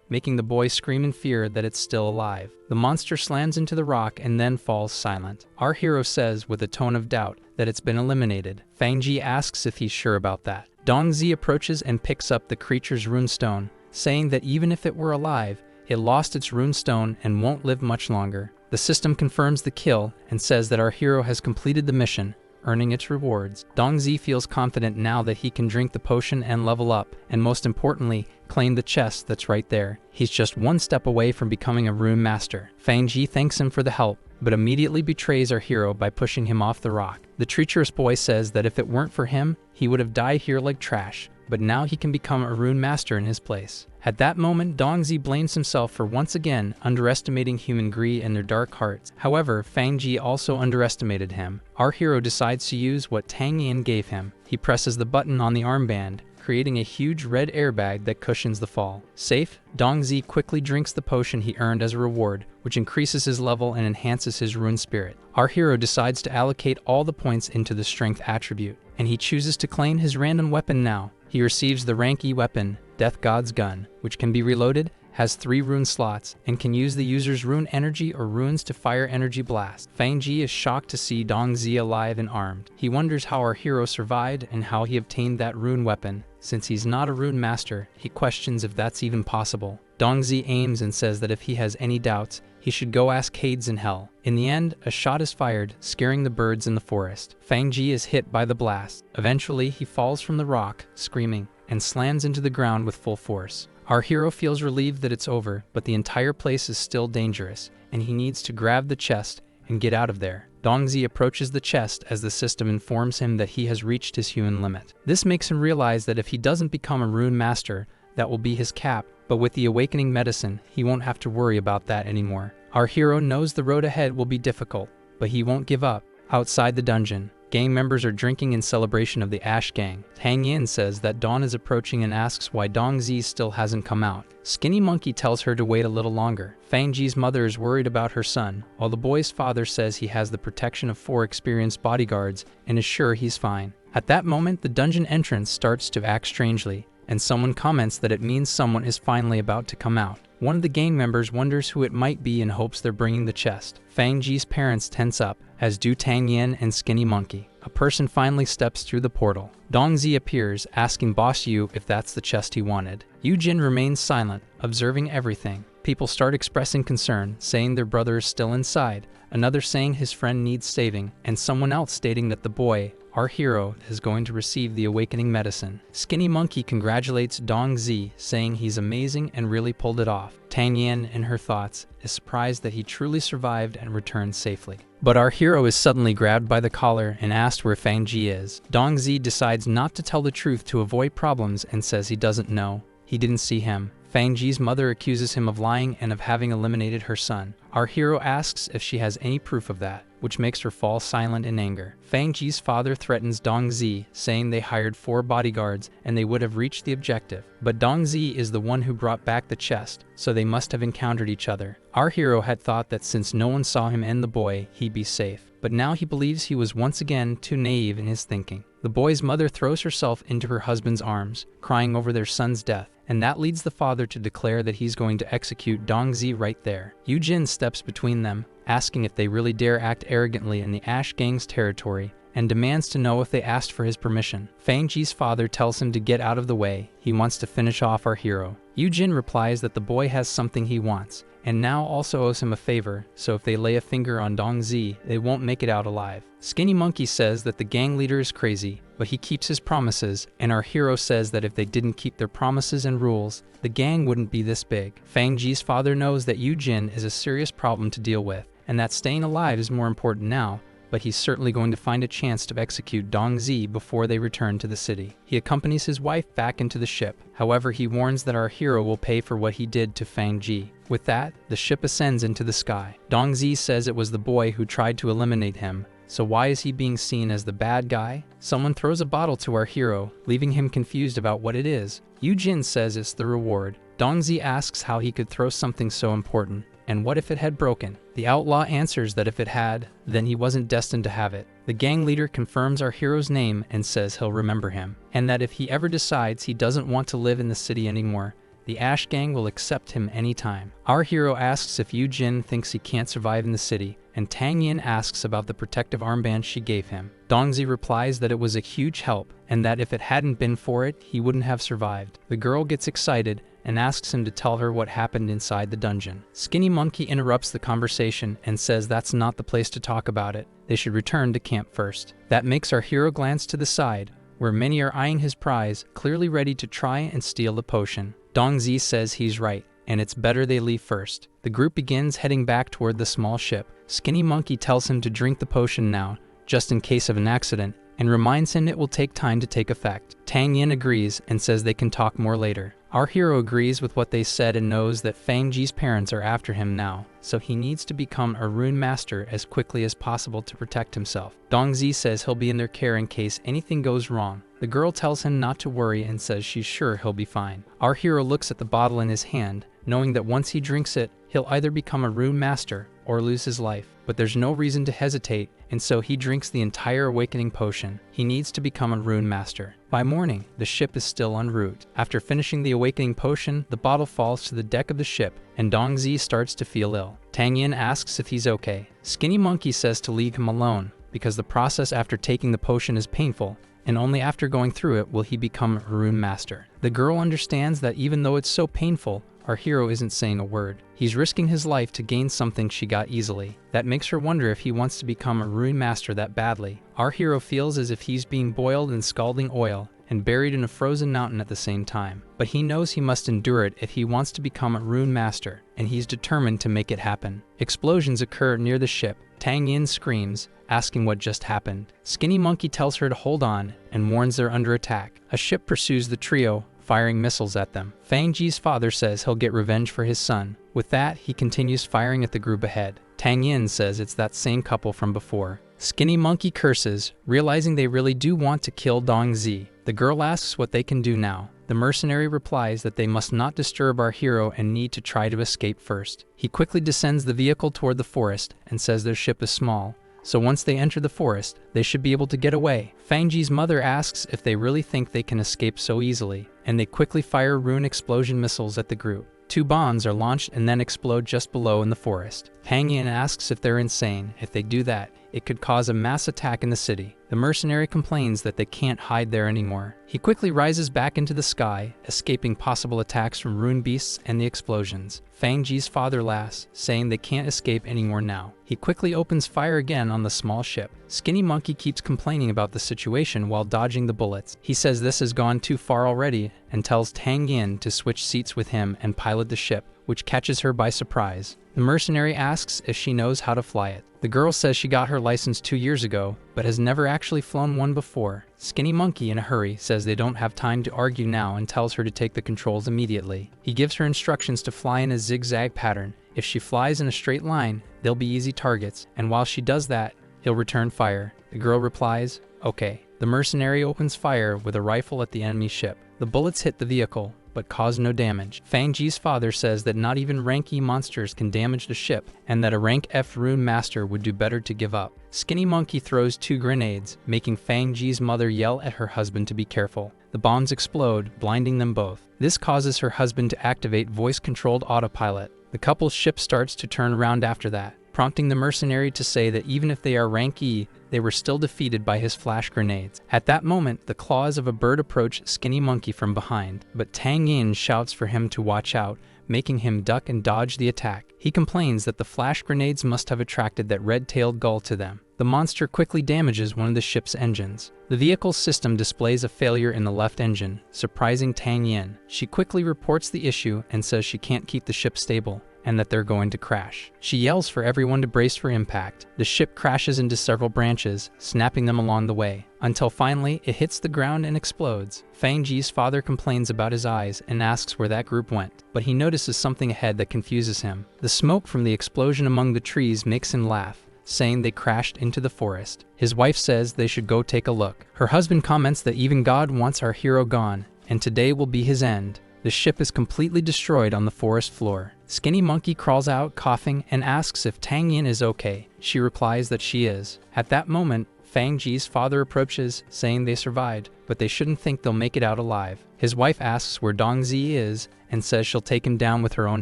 making the boy scream in fear that it's still alive. The monster slams into the rock and then falls silent. Our hero says with a tone of doubt that it's been eliminated. Fang Ji asks if he's sure about that. Dongzi approaches and picks up the creature's runestone, saying that even if it were alive, it lost its runestone and won't live much longer. The system confirms the kill and says that our hero has completed the mission, earning its rewards. Dongzi feels confident now that he can drink the potion and level up, and most importantly, claim the chest that's right there. He's just one step away from becoming a rune master. Fang Ji thanks him for the help, but immediately betrays our hero by pushing him off the rock. The treacherous boy says that if it weren't for him, he would have died here like trash, but now he can become a rune master in his place. At that moment, Dongzi blames himself for once again underestimating human greed and their dark hearts. However, Fang Ji also underestimated him. Our hero decides to use what Tang Yin gave him. He presses the button on the armband, creating a huge red airbag that cushions the fall. Safe, Dongzi quickly drinks the potion he earned as a reward, which increases his level and enhances his rune spirit. Our hero decides to allocate all the points into the strength attribute, and he chooses to claim his random weapon now. He receives the rank E weapon, Death God's Gun, which can be reloaded, has 3 rune slots, and can use the user's rune energy or runes to fire energy blast. Fang Ji is shocked to see Dongzi alive and armed. He wonders how our hero survived and how he obtained that rune weapon. Since he's not a rune master, he questions if that's even possible. Dongzi aims and says that if he has any doubts, he should go ask Hades in hell. In the end, a shot is fired, scaring the birds in the forest. Fang Ji is hit by the blast. Eventually, he falls from the rock, screaming, and slams into the ground with full force. Our hero feels relieved that it's over, but the entire place is still dangerous, and he needs to grab the chest and get out of there. Dongzi approaches the chest as the system informs him that he has reached his human limit. This makes him realize that if he doesn't become a rune master, that will be his cap, but with the awakening medicine, he won't have to worry about that anymore. Our hero knows the road ahead will be difficult, but he won't give up. Outside the dungeon, gang members are drinking in celebration of the Ash Gang. Tang Yin says that dawn is approaching and asks why Dongzi still hasn't come out. Skinny Monkey tells her to wait a little longer. Fang Ji's mother is worried about her son, while the boy's father says he has the protection of 4 experienced bodyguards and is sure he's fine. At that moment, the dungeon entrance starts to act strangely, and someone comments that it means someone is finally about to come out. One of the gang members wonders who it might be and hopes they're bringing the chest. Fang Ji's parents tense up, as do Tang Yin and Skinny Monkey. A person finally steps through the portal. Dongzi appears, asking Boss Yu if that's the chest he wanted. Yujin remains silent, observing everything. People start expressing concern, saying their brother is still inside, another saying his friend needs saving, and someone else stating that the boy, our hero is going to receive the awakening medicine. Skinny Monkey congratulates Dong Zi, saying he's amazing and really pulled it off. Tang Yin, in her thoughts, is surprised that he truly survived and returned safely. But our hero is suddenly grabbed by the collar and asked where Fang Ji is. Dong Zi decides not to tell the truth to avoid problems and says he doesn't know. He didn't see him. Fang Ji's mother accuses him of lying and of having eliminated her son. Our hero asks if she has any proof of that, which makes her fall silent in anger. Fang Ji's father threatens Dong Zi, saying they hired 4 bodyguards and they would have reached the objective. But Dong Zi is the one who brought back the chest, so they must have encountered each other. Our hero had thought that since no one saw him end the boy, he'd be safe. But now he believes he was once again too naive in his thinking. The boy's mother throws herself into her husband's arms, crying over their son's death, and that leads the father to declare that he's going to execute Dong Zi right there. Yu Jin steps between them, asking if they really dare act arrogantly in the Ash Gang's territory, and demands to know if they asked for his permission. Fang Ji's father tells him to get out of the way. He wants to finish off our hero. Yu Jin replies that the boy has something he wants, and now also owes him a favor, so if they lay a finger on Dong Zi, they won't make it out alive. Skinny Monkey says that the gang leader is crazy, but he keeps his promises, and our hero says that if they didn't keep their promises and rules, the gang wouldn't be this big. Fang Ji's father knows that Yu Jin is a serious problem to deal with, and that staying alive is more important now, but he's certainly going to find a chance to execute Dong Zi before they return to the city. He accompanies his wife back into the ship. However, he warns that our hero will pay for what he did to Fang Ji. With that, the ship ascends into the sky. Dong Zi says it was the boy who tried to eliminate him, so why is he being seen as the bad guy? Someone throws a bottle to our hero, leaving him confused about what it is. Yu Jin says it's the reward. Dong Zi asks how he could throw something so important, and what if it had broken? The outlaw answers that if it had, then he wasn't destined to have it. The gang leader confirms our hero's name and says he'll remember him, and that if he ever decides he doesn't want to live in the city anymore, the Ash Gang will accept him anytime. Our hero asks if Yu Jin thinks he can't survive in the city, and Tang Yin asks about the protective armband she gave him. Dong Zi replies that it was a huge help, and that if it hadn't been for it, he wouldn't have survived. The girl gets excited and asks him to tell her what happened inside the dungeon. Skinny Monkey interrupts the conversation and says that's not the place to talk about it. They should return to camp first. That makes our hero glance to the side, where many are eyeing his prize, clearly ready to try and steal the potion. Dong Zi says he's right, and it's better they leave first. The group begins heading back toward the small ship. Skinny Monkey tells him to drink the potion now, just in case of an accident, and reminds him it will take time to take effect. Tang Yin agrees and says they can talk more later. Our hero agrees with what they said and knows that Fang Ji's parents are after him now, so he needs to become a rune master as quickly as possible to protect himself. Dong Zi says he'll be in their care in case anything goes wrong. The girl tells him not to worry and says she's sure he'll be fine. Our hero looks at the bottle in his hand, knowing that once he drinks it, he'll either become a rune master or lose his life. But there's no reason to hesitate, and so he drinks the entire awakening potion. He needs to become a rune master. By morning, the ship is still en route. After finishing the awakening potion, the bottle falls to the deck of the ship, and Dong Zi starts to feel ill. Tang Yin asks if he's okay. Skinny Monkey says to leave him alone, because the process after taking the potion is painful, and only after going through it will he become a rune master. The girl understands that even though it's so painful, our hero isn't saying a word. He's risking his life to gain something she got easily. That makes her wonder if he wants to become a rune master that badly. Our hero feels as if he's being boiled in scalding oil and buried in a frozen mountain at the same time. But he knows he must endure it if he wants to become a rune master, and he's determined to make it happen. Explosions occur near the ship. Tang Yin screams, asking what just happened. Skinny Monkey tells her to hold on and warns they're under attack. A ship pursues the trio, firing missiles at them. Fang Ji's father says he'll get revenge for his son. With that, he continues firing at the group ahead. Tang Yin says it's that same couple from before. Skinny Monkey curses, realizing they really do want to kill Dong Zi. The girl asks what they can do now. The mercenary replies that they must not disturb our hero and need to try to escape first. He quickly descends the vehicle toward the forest and says their ship is small, so once they enter the forest, they should be able to get away. Fang Ji's mother asks if they really think they can escape so easily, and they quickly fire rune explosion missiles at the group. 2 bombs are launched and then explode just below in the forest. Tang Yin asks if they're insane. If they do that, it could cause a mass attack in the city. The mercenary complains that they can't hide there anymore. He quickly rises back into the sky, escaping possible attacks from rune beasts and the explosions. Fang Ji's father laughs, saying they can't escape anymore now. He quickly opens fire again on the small ship. Skinny Monkey keeps complaining about the situation while dodging the bullets. He says this has gone too far already and tells Tang Yin to switch seats with him and pilot the ship, which catches her by surprise. The mercenary asks if she knows how to fly it. The girl says she got her license 2 years ago, but has never actually flown one before. Skinny Monkey, in a hurry, says they don't have time to argue now and tells her to take the controls immediately. He gives her instructions to fly in a zigzag pattern. If she flies in a straight line, they'll be easy targets, and while she does that, he'll return fire. The girl replies, "Okay." The mercenary opens fire with a rifle at the enemy ship. The bullets hit the vehicle, but cause no damage. Fang Ji's father says that not even rank E monsters can damage the ship, and that a rank F rune master would do better to give up. Skinny Monkey throws 2 grenades, making Fang Ji's mother yell at her husband to be careful. The bombs explode, blinding them both. This causes her husband to activate voice-controlled autopilot. The couple's ship starts to turn around after that, prompting the mercenary to say that even if they are rank E, they were still defeated by his flash grenades. At that moment, the claws of a bird approach Skinny Monkey from behind, but Tang Yin shouts for him to watch out, making him duck and dodge the attack. He complains that the flash grenades must have attracted that red-tailed gull to them. The monster quickly damages one of the ship's engines. The vehicle's system displays a failure in the left engine, surprising Tang Yin. She quickly reports the issue and says she can't keep the ship stable, and that they're going to crash. She yells for everyone to brace for impact. The ship crashes into several branches, snapping them along the way, until finally it hits the ground and explodes. Fang Ji's father complains about his eyes and asks where that group went, but he notices something ahead that confuses him. The smoke from the explosion among the trees makes him laugh, saying they crashed into the forest. His wife says they should go take a look. Her husband comments that even God wants our hero gone, and today will be his end. The ship is completely destroyed on the forest floor. Skinny Monkey crawls out coughing and asks if Tang Yin is okay. She replies that she is. At that moment, Fang Ji's father approaches, saying they survived, but they shouldn't think they'll make it out alive. His wife asks where Dongzi is and says she'll take him down with her own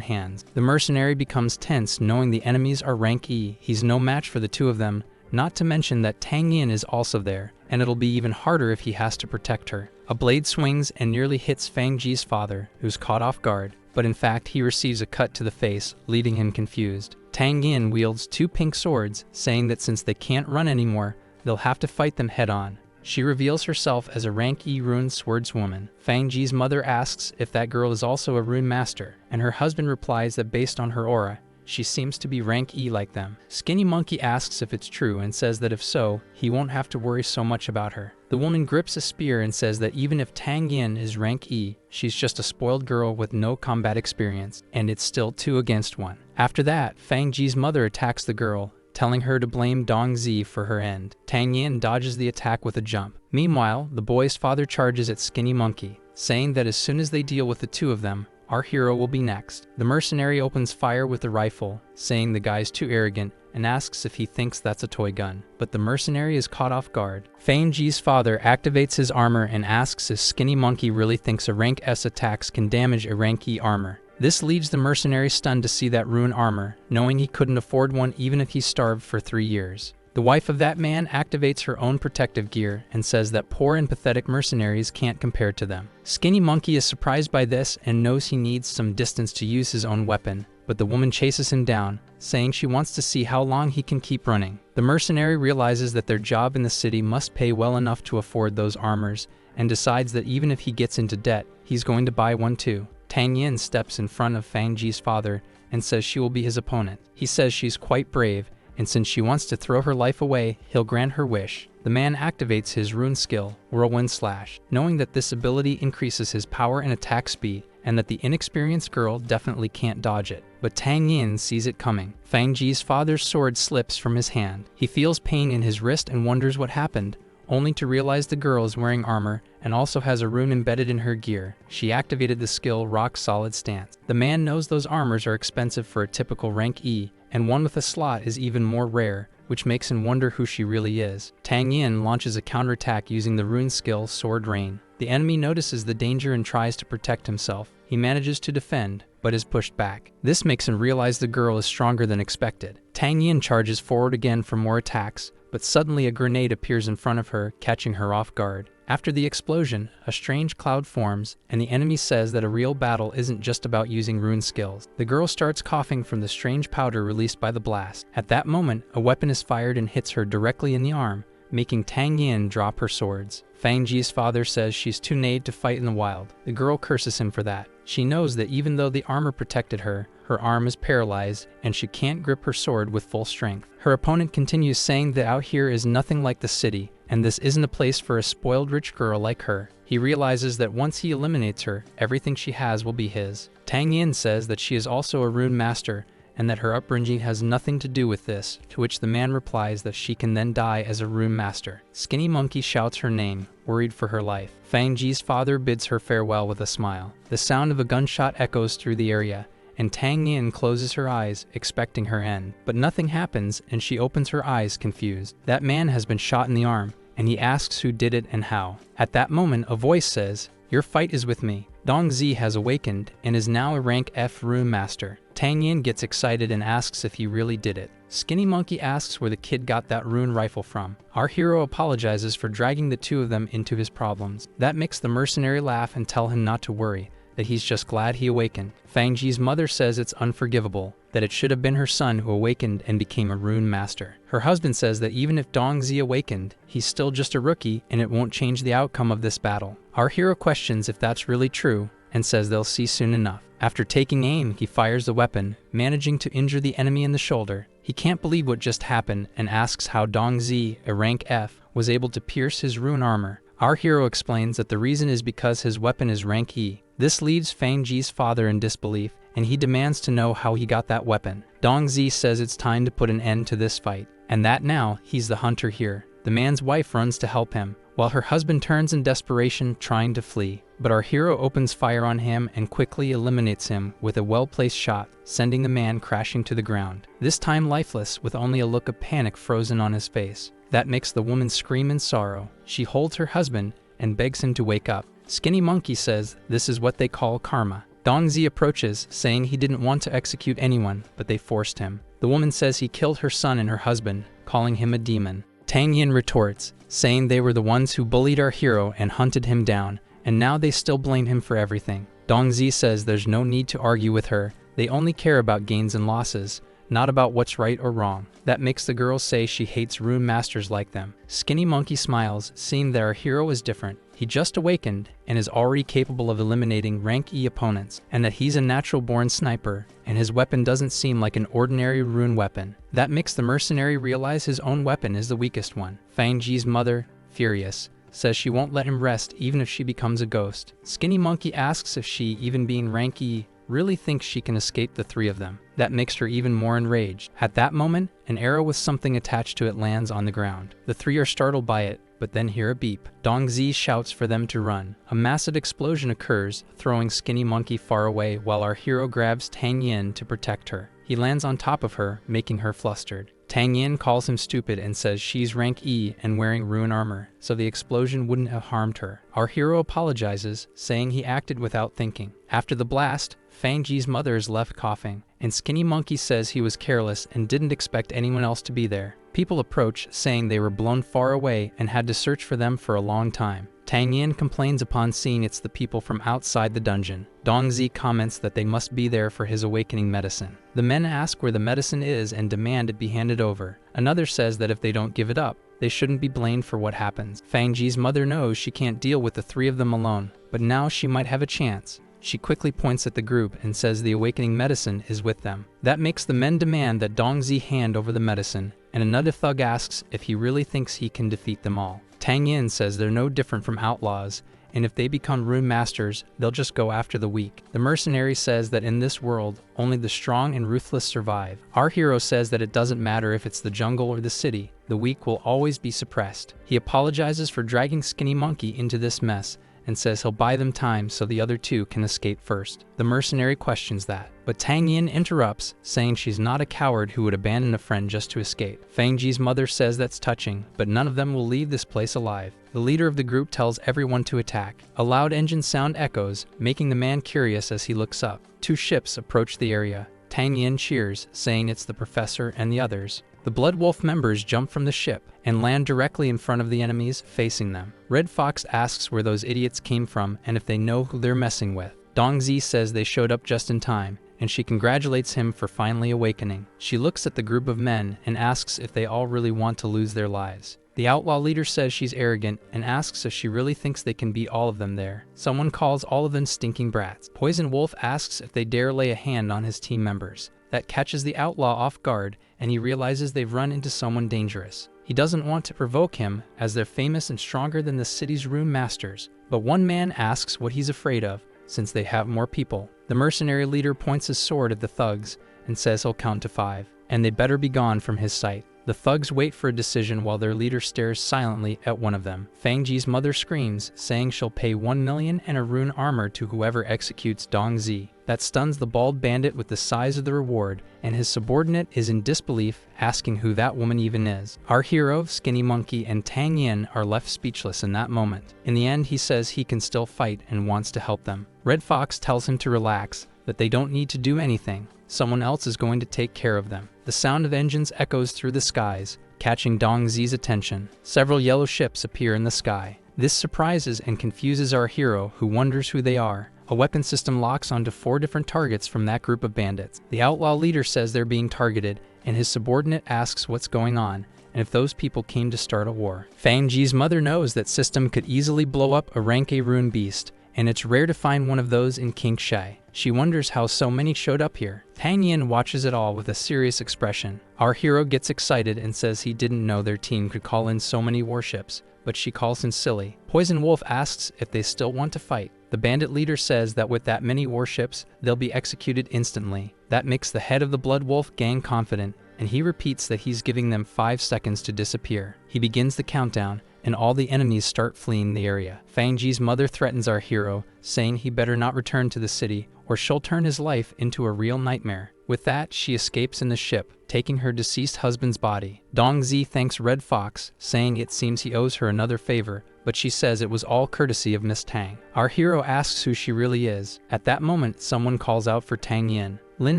hands. The mercenary becomes tense knowing the enemies are rank E. He's no match for the two of them, not to mention that Tang Yin is also there, and it'll be even harder if he has to protect her. A blade swings and nearly hits Fang Ji's father, who's caught off guard, but in fact he receives a cut to the face, leaving him confused. Tang Yin wields 2 pink swords, saying that since they can't run anymore, they'll have to fight them head-on. She reveals herself as a rank E rune swordswoman. Fang Ji's mother asks if that girl is also a rune master, and her husband replies that based on her aura, she seems to be rank E like them. Skinny Monkey asks if it's true and says that if so, he won't have to worry so much about her. The woman grips a spear and says that even if Tang Yin is rank E, she's just a spoiled girl with no combat experience, and it's still 2 against 1. After that, Fang Ji's mother attacks the girl, telling her to blame Dongzi for her end. Tang Yin dodges the attack with a jump. Meanwhile, the boy's father charges at Skinny Monkey, saying that as soon as they deal with the 2 of them, our hero will be next. The mercenary opens fire with the rifle, saying the guy's too arrogant, and asks if he thinks that's a toy gun. But the mercenary is caught off guard. Fang Ji's father activates his armor and asks if Skinny Monkey really thinks a rank S attacks can damage a rank E armor. This leaves the mercenary stunned to see that rune armor, knowing he couldn't afford one even if he starved for 3 years. The wife of that man activates her own protective gear and says that poor and pathetic mercenaries can't compare to them. Skinny Monkey is surprised by this and knows he needs some distance to use his own weapon, but the woman chases him down, saying she wants to see how long he can keep running. The mercenary realizes that their job in the city must pay well enough to afford those armors, and decides that even if he gets into debt, he's going to buy one too. Tang Yin steps in front of Fang Ji's father and says she will be his opponent. He says she's quite brave, and since she wants to throw her life away, he'll grant her wish. The man activates his rune skill, Whirlwind Slash, knowing that this ability increases his power and attack speed, and that the inexperienced girl definitely can't dodge it. But Tang Yin sees it coming. Fang Ji's father's sword slips from his hand. He feels pain in his wrist and wonders what happened, only to realize the girl is wearing armor and also has a rune embedded in her gear. She activated the skill Rock Solid Stance. The man knows those armors are expensive for a typical rank E, and one with a slot is even more rare, which makes him wonder who she really is. Tang Yin launches a counterattack using the rune skill Sword Rain. The enemy notices the danger and tries to protect himself. He manages to defend, but is pushed back. This makes him realize the girl is stronger than expected. Tang Yin charges forward again for more attacks, but suddenly a grenade appears in front of her, catching her off guard. After the explosion, a strange cloud forms, and the enemy says that a real battle isn't just about using rune skills. The girl starts coughing from the strange powder released by the blast. At that moment, a weapon is fired and hits her directly in the arm, making Tang Yin drop her swords. Fang Ji's father says she's too naive to fight in the wild. The girl curses him for that. She knows that even though the armor protected her, her arm is paralyzed and she can't grip her sword with full strength. Her opponent continues saying that out here is nothing like the city, and this isn't a place for a spoiled rich girl like her. He realizes that once he eliminates her, everything she has will be his. Tang Yin says that she is also a rune master, and that her upbringing has nothing to do with this, to which the man replies that she can then die as a rune master. Skinny Monkey shouts her name, worried for her life. Fang Ji's father bids her farewell with a smile. The sound of a gunshot echoes through the area, and Tang Yin closes her eyes, expecting her end. But nothing happens, and she opens her eyes confused. That man has been shot in the arm, and he asks who did it and how. At that moment, a voice says, "Your fight is with me." Dong Zi has awakened and is now a rank F rune master. Tang Yin gets excited and asks if he really did it. Skinny Monkey asks where the kid got that rune rifle from. Our hero apologizes for dragging the two of them into his problems. That makes the mercenary laugh and tell him not to worry, that he's just glad he awakened. Fang Ji's mother says it's unforgivable, that it should have been her son who awakened and became a rune master. Her husband says that even if Dong Zi awakened, he's still just a rookie and it won't change the outcome of this battle. Our hero questions if that's really true and says they'll see soon enough. After taking aim, he fires the weapon, managing to injure the enemy in the shoulder. He can't believe what just happened and asks how Dong Zi, a rank F, was able to pierce his rune armor. Our hero explains that the reason is because his weapon is rank E. This leaves Fang Ji's father in disbelief, and he demands to know how he got that weapon. Dong Zi says it's time to put an end to this fight, and that now he's the hunter here. The man's wife runs to help him, while her husband turns in desperation, trying to flee. But our hero opens fire on him and quickly eliminates him with a well-placed shot, sending the man crashing to the ground, this time lifeless with only a look of panic frozen on his face. That makes the woman scream in sorrow. She holds her husband and begs him to wake up. Skinny Monkey says this is what they call karma. Dong Zi approaches, saying he didn't want to execute anyone, but they forced him. The woman says he killed her son and her husband, calling him a demon. Tang Yin retorts, saying they were the ones who bullied our hero and hunted him down, and now they still blame him for everything. Dong Zi says there's no need to argue with her, they only care about gains and losses, not about what's right or wrong. That makes the girl say she hates rune masters like them. Skinny Monkey smiles, seeing that our hero is different. He just awakened and is already capable of eliminating rank E opponents, and that he's a natural-born sniper, and his weapon doesn't seem like an ordinary rune weapon. That makes the mercenary realize his own weapon is the weakest one. Fang Ji's mother, furious, says she won't let him rest even if she becomes a ghost. Skinny Monkey asks if she, even being rank E, really thinks she can escape the three of them. That makes her even more enraged. At that moment, an arrow with something attached to it lands on the ground. The three are startled by it, but then hear a beep. Dong Zi shouts for them to run. A massive explosion occurs, throwing Skinny Monkey far away while our hero grabs Tang Yin to protect her. He lands on top of her, making her flustered. Tang Yin calls him stupid and says she's rank E and wearing rune armor, so the explosion wouldn't have harmed her. Our hero apologizes, saying he acted without thinking. After the blast, Fang Ji's mother is left coughing, and Skinny Monkey says he was careless and didn't expect anyone else to be there. People approach, saying they were blown far away and had to search for them for a long time. Tang Yin complains upon seeing it's the people from outside the dungeon. Dong Zi comments that they must be there for his awakening medicine. The men ask where the medicine is and demand it be handed over. Another says that if they don't give it up, they shouldn't be blamed for what happens. Fang Ji's mother knows she can't deal with the three of them alone, but now she might have a chance. She quickly points at the group and says the awakening medicine is with them. That makes the men demand that Dong Zi hand over the medicine, and another thug asks if he really thinks he can defeat them all. Tang Yin says they're no different from outlaws, and if they become rune masters, they'll just go after the weak. The mercenary says that in this world, only the strong and ruthless survive. Our hero says that it doesn't matter if it's the jungle or the city, the weak will always be suppressed. He apologizes for dragging Skinny Monkey into this mess, and says he'll buy them time so the other two can escape first. The mercenary questions that, but Tang Yin interrupts, saying she's not a coward who would abandon a friend just to escape. Fang Ji's mother says that's touching, but none of them will leave this place alive. The leader of the group tells everyone to attack. A loud engine sound echoes, making the man curious as he looks up. Two ships approach the area. Tang Yin cheers, saying it's the professor and the others. The Blood Wolf members jump from the ship and land directly in front of the enemies facing them. Red Fox asks where those idiots came from and if they know who they're messing with. Dongzi says they showed up just in time, and she congratulates him for finally awakening. She looks at the group of men and asks if they all really want to lose their lives. The outlaw leader says she's arrogant and asks if she really thinks they can beat all of them there. Someone calls all of them stinking brats. Poison Wolf asks if they dare lay a hand on his team members. That catches the outlaw off guard, and he realizes they've run into someone dangerous. He doesn't want to provoke him, as they're famous and stronger than the city's rune masters. But one man asks what he's afraid of, since they have more people. The mercenary leader points his sword at the thugs and says he'll count to 5, and they better be gone from his sight. The thugs wait for a decision while their leader stares silently at one of them. Fangji's mother screams, saying she'll pay 1 million and a rune armor to whoever executes Dongzi. That stuns the bald bandit with the size of the reward, and his subordinate is in disbelief, asking who that woman even is. Our hero, Skinny Monkey, and Tang Yin are left speechless in that moment. In the end, he says he can still fight and wants to help them. Red Fox tells him to relax, that they don't need to do anything. Someone else is going to take care of them. The sound of engines echoes through the skies, catching Dongzi's attention. Several yellow ships appear in the sky. This surprises and confuses our hero, who wonders who they are. A weapon system locks onto 4 different targets from that group of bandits. The outlaw leader says they're being targeted, and his subordinate asks what's going on, and if those people came to start a war. Fangji's mother knows that system could easily blow up a rank A rune beast, and it's rare to find one of those in Qingshai. She wonders how so many showed up here. Tang Yin watches it all with a serious expression. Our hero gets excited and says he didn't know their team could call in so many warships, but she calls him silly. Poison Wolf asks if they still want to fight. The bandit leader says that with that many warships, they'll be executed instantly. That makes the head of the Blood Wolf gang confident, and he repeats that he's giving them 5 seconds to disappear. He begins the countdown, and all the enemies start fleeing the area. Fangji's mother threatens our hero, saying he better not return to the city, or she'll turn his life into a real nightmare. With that, she escapes in the ship, taking her deceased husband's body. Dongzi thanks Red Fox, saying it seems he owes her another favor, but she says it was all courtesy of Miss Tang. Our hero asks who she really is. At that moment, someone calls out for Tang Yin. Lin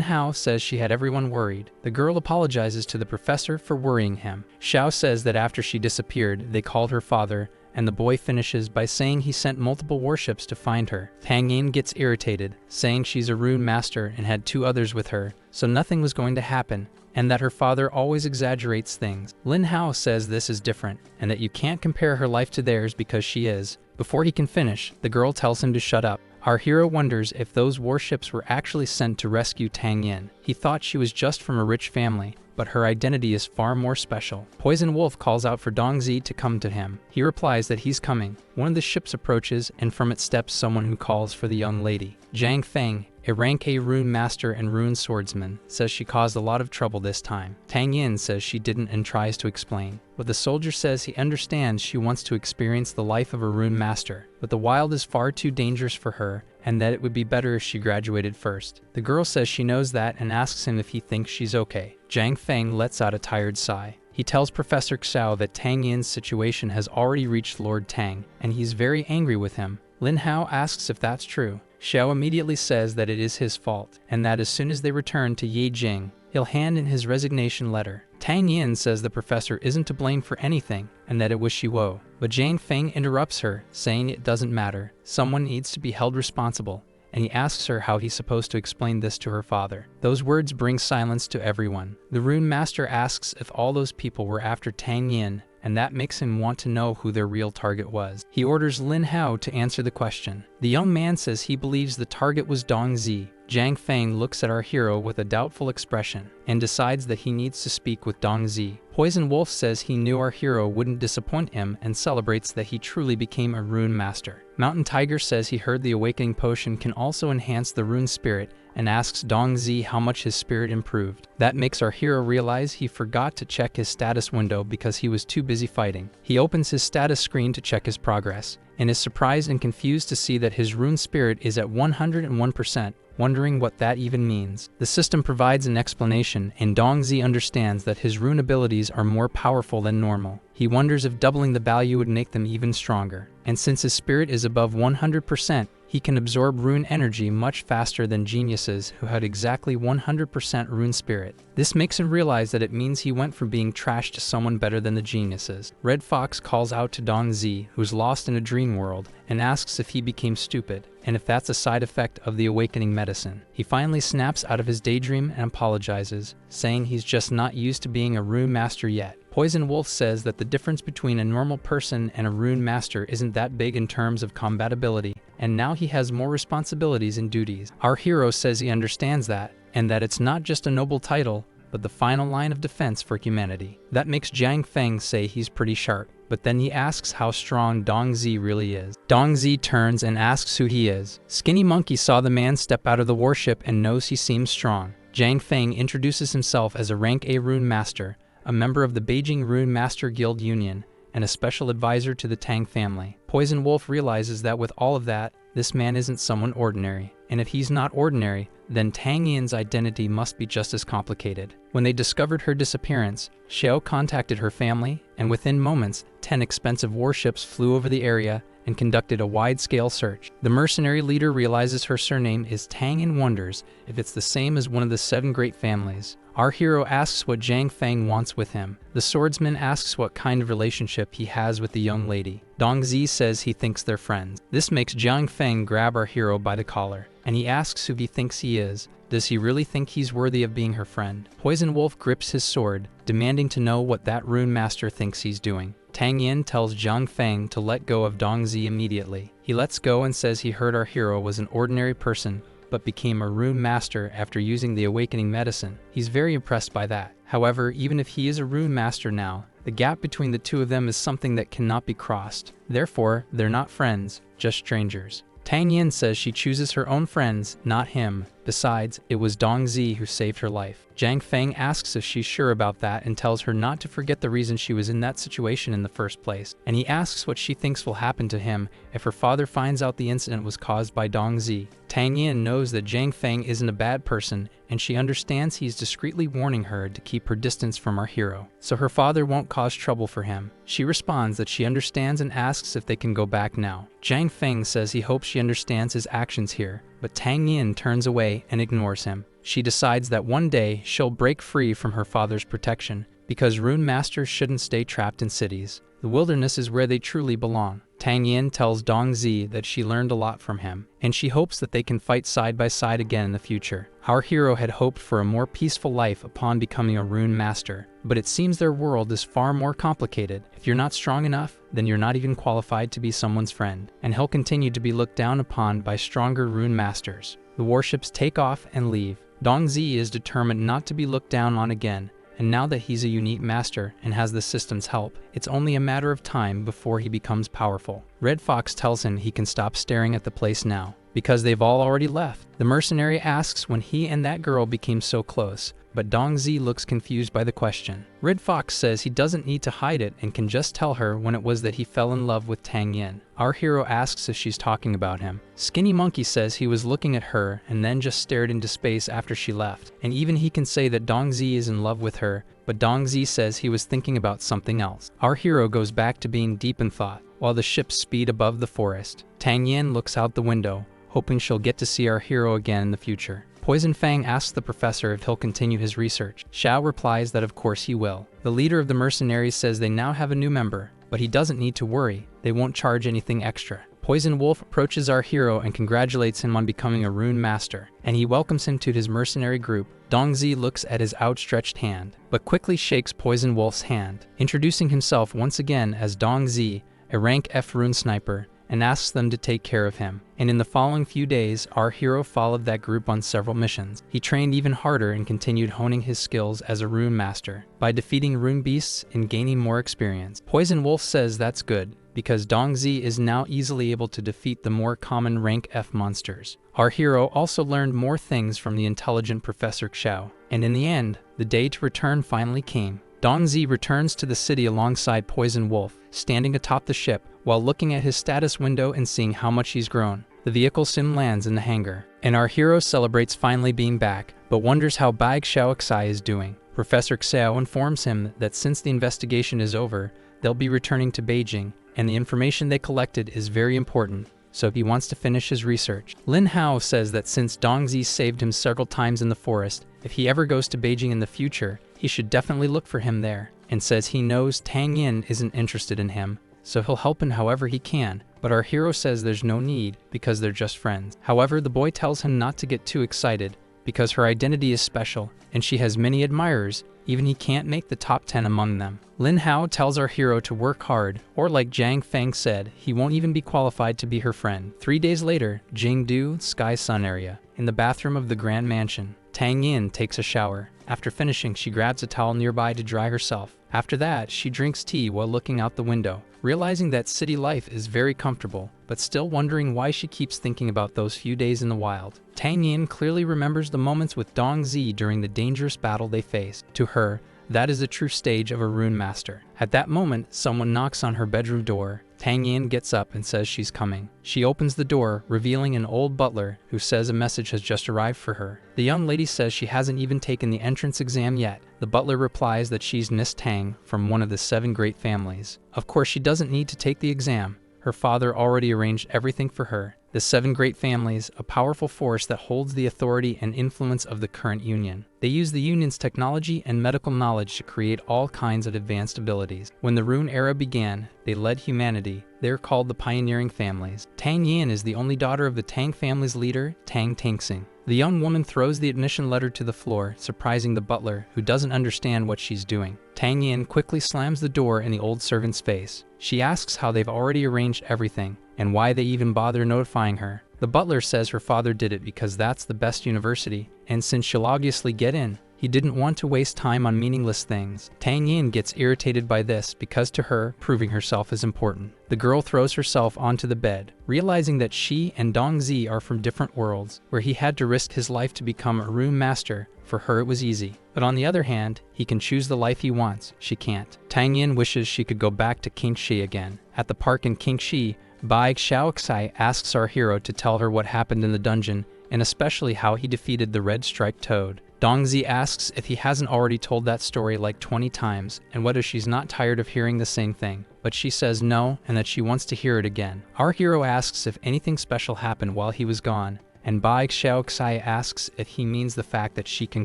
Hao says she had everyone worried. The girl apologizes to the professor for worrying him. Xiao says that after she disappeared, they called her father, and the boy finishes by saying he sent multiple warships to find her. Tang Yin gets irritated, saying she's a rune master and had 2 others with her, so nothing was going to happen, and that her father always exaggerates things. Lin Hao says this is different, and that you can't compare her life to theirs because she is. Before he can finish, the girl tells him to shut up. Our hero wonders if those warships were actually sent to rescue Tang Yin. He thought she was just from a rich family, but her identity is far more special. Poison Wolf calls out for Dongzi to come to him. He replies that he's coming. One of the ships approaches, and from it steps someone who calls for the young lady. Zhang Feng, a rank A rune master and rune swordsman, says she caused a lot of trouble this time. Tang Yin says she didn't and tries to explain. But the soldier says he understands she wants to experience the life of a rune master, but the wild is far too dangerous for her, and that it would be better if she graduated first. The girl says she knows that and asks him if he thinks she's okay. Zhang Feng lets out a tired sigh. He tells Professor Xiao that Tang Yin's situation has already reached Lord Tang, and he's very angry with him. Lin Hao asks if that's true. Xiao immediately says that it is his fault, and that as soon as they return to Yijing, he'll hand in his resignation letter. Tang Yin says the professor isn't to blame for anything, and that it was Shiwo. But Zhang Feng interrupts her, saying it doesn't matter. Someone needs to be held responsible, and he asks her how he's supposed to explain this to her father. Those words bring silence to everyone. The rune master asks if all those people were after Tang Yin, and that makes him want to know who their real target was. He orders Lin Hao to answer the question. The young man says he believes the target was Dongzi. Zhang Feng looks at our hero with a doubtful expression and decides that he needs to speak with Dongzi. Poison Wolf says he knew our hero wouldn't disappoint him and celebrates that he truly became a rune master. Mountain Tiger says he heard the awakening potion can also enhance the rune spirit and asks Dongzi how much his spirit improved. That makes our hero realize he forgot to check his status window because he was too busy fighting. He opens his status screen to check his progress, and is surprised and confused to see that his rune spirit is at 101%, wondering what that even means. The system provides an explanation, and Dongzi understands that his rune abilities are more powerful than normal. He wonders if doubling the value would make them even stronger, and since his spirit is above 100%, He can absorb rune energy much faster than geniuses who had exactly 100% rune spirit. This makes him realize that it means he went from being trash to someone better than the geniuses. Red Fox calls out to Dong Zi, who's lost in a dream world, and asks if he became stupid, and if that's a side effect of the awakening medicine. He finally snaps out of his daydream and apologizes, saying he's just not used to being a rune master yet. Poison Wolf says that the difference between a normal person and a rune master isn't that big in terms of compatibility, and now he has more responsibilities and duties. Our hero says he understands that, and that it's not just a noble title, but the final line of defense for humanity. That makes Jiang Feng say he's pretty sharp, but then he asks how strong Dong Zi really is. Dong Zi turns and asks who he is. Skinny Monkey saw the man step out of the warship and knows he seems strong. Jiang Feng introduces himself as a rank A rune master, a member of the Beijing Rune Master Guild Union, and a special advisor to the Tang family. Poison Wolf realizes that with all of that, this man isn't someone ordinary, and if he's not ordinary, then Tang Yin's identity must be just as complicated. When they discovered her disappearance, Xiao contacted her family, and within moments, 10 expensive warships flew over the area and conducted a wide-scale search. The mercenary leader realizes her surname is Tang and wonders if it's the same as one of the 7 great families. Our hero asks what Jiang Feng wants with him. The swordsman asks what kind of relationship he has with the young lady. Dong Zi says he thinks they're friends. This makes Jiang Feng grab our hero by the collar, and he asks who he thinks he is. Does he really think he's worthy of being her friend? Poison Wolf grips his sword, demanding to know what that rune master thinks he's doing. Tang Yin tells Jiang Feng to let go of Dong Zi immediately. He lets go and says he heard our hero was an ordinary person, but became a rune master after using the awakening medicine. He's very impressed by that. However, even if he is a rune master now, the gap between the two of them is something that cannot be crossed. Therefore, they're not friends, just strangers. Tang Yin says she chooses her own friends, not him. Besides, it was Dong Zi who saved her life. Jiang Feng asks if she's sure about that and tells her not to forget the reason she was in that situation in the first place. And he asks what she thinks will happen to him if her father finds out the incident was caused by Dong Zi. Tang Yin knows that Jiang Feng isn't a bad person, and she understands he's discreetly warning her to keep her distance from our hero, so her father won't cause trouble for him. She responds that she understands and asks if they can go back now. Jiang Feng says he hopes she understands his actions here, but Tang Yin turns away and ignores him. She decides that one day she'll break free from her father's protection, because rune masters shouldn't stay trapped in cities. The wilderness is where they truly belong. Tang Yin tells Dong Zi that she learned a lot from him, and she hopes that they can fight side by side again in the future. Our hero had hoped for a more peaceful life upon becoming a rune master, but it seems their world is far more complicated. If you're not strong enough, then you're not even qualified to be someone's friend, and he'll continue to be looked down upon by stronger rune masters. The warships take off and leave. Dong Zi is determined not to be looked down on again, and now that he's a unique master and has the system's help, it's only a matter of time before he becomes powerful. Red Fox tells him he can stop staring at the place now, because they've all already left. The mercenary asks when he and that girl became so close, but Dong Zi looks confused by the question. Red Fox says he doesn't need to hide it and can just tell her when it was that he fell in love with Tang Yin. Our hero asks if she's talking about him. Skinny Monkey says he was looking at her and then just stared into space after she left, and even he can say that Dong Zi is in love with her, but Dong Zi says he was thinking about something else. Our hero goes back to being deep in thought, while the ships speed above the forest. Tang Yin looks out the window, hoping she'll get to see our hero again in the future. Poison Fang asks the professor if he'll continue his research. Xiao replies that of course he will. The leader of the mercenaries says they now have a new member, but he doesn't need to worry, they won't charge anything extra. Poison Wolf approaches our hero and congratulates him on becoming a rune master, and he welcomes him to his mercenary group. Dong Zi looks at his outstretched hand, but quickly shakes Poison Wolf's hand, introducing himself once again as Dong Zi, a rank F rune sniper, and asks them to take care of him. And in the following few days, our hero followed that group on several missions. He trained even harder and continued honing his skills as a rune master by defeating rune beasts and gaining more experience. Poison Wolf says that's good, because Dong Zi is now easily able to defeat the more common rank F monsters. Our hero also learned more things from the intelligent Professor Xiao, and in the end, the day to return finally came. Dong Zi returns to the city alongside Poison Wolf, standing atop the ship while looking at his status window and seeing how much he's grown. The vehicle soon lands in the hangar, and our hero celebrates finally being back, but wonders how Bai Xiaoxai is doing. Professor Xiao informs him that since the investigation is over, they'll be returning to Beijing, and the information they collected is very important, so he wants to finish his research. Lin Hao says that since Dongzi saved him several times in the forest, if he ever goes to Beijing in the future, he should definitely look for him there, and says he knows Tang Yin isn't interested in him, so he'll help him however he can. But our hero says there's no need because they're just friends. However, the boy tells him not to get too excited because her identity is special and she has many admirers, even he can't make the top 10 among them. Lin Hao tells our hero to work hard, or like Zhang Feng said, he won't even be qualified to be her friend. 3 days later, Jingdu, Sky Sun area. In the bathroom of the Grand Mansion, Tang Yin takes a shower. After finishing, she grabs a towel nearby to dry herself. After that, she drinks tea while looking out the window, realizing that city life is very comfortable, but still wondering why she keeps thinking about those few days in the wild. Tang Yin clearly remembers the moments with Dong Zi during the dangerous battle they faced. To her, that is the true stage of a rune master. At that moment, someone knocks on her bedroom door. Tang Yin gets up and says she's coming. She opens the door, revealing an old butler who says a message has just arrived for her. The young lady says she hasn't even taken the entrance exam yet. The butler replies that she's Miss Tang from one of the 7 great families. Of course, she doesn't need to take the exam. Her father already arranged everything for her. The 7 great families, a powerful force that holds the authority and influence of the current union. They use the union's technology and medical knowledge to create all kinds of advanced abilities. When the Rune era began, they led humanity. They are called the pioneering families. Tang Yin is the only daughter of the Tang family's leader, Tang Tangsing. The young woman throws the admission letter to the floor, surprising the butler, who doesn't understand what she's doing. Tang Yin quickly slams the door in the old servant's face. She asks how they've already arranged everything, and why they even bother notifying her. The butler says her father did it because that's the best university, and since she'll obviously get in, he didn't want to waste time on meaningless things. Tang Yin gets irritated by this because to her, proving herself is important. The girl throws herself onto the bed, realizing that she and Dong Zi are from different worlds, where he had to risk his life to become a rune master. For her it was easy. But on the other hand, he can choose the life he wants. She can't. Tang Yin wishes she could go back to Qingxi again. At the park in Qingxi, Bai Xiaoxai asks our hero to tell her what happened in the dungeon, and especially how he defeated the red-striped toad. Dongzi asks if he hasn't already told that story like 20 times, and whether she's not tired of hearing the same thing. But she says no, and that she wants to hear it again. Our hero asks if anything special happened while he was gone, and Bai Xiaoxai asks if he means the fact that she can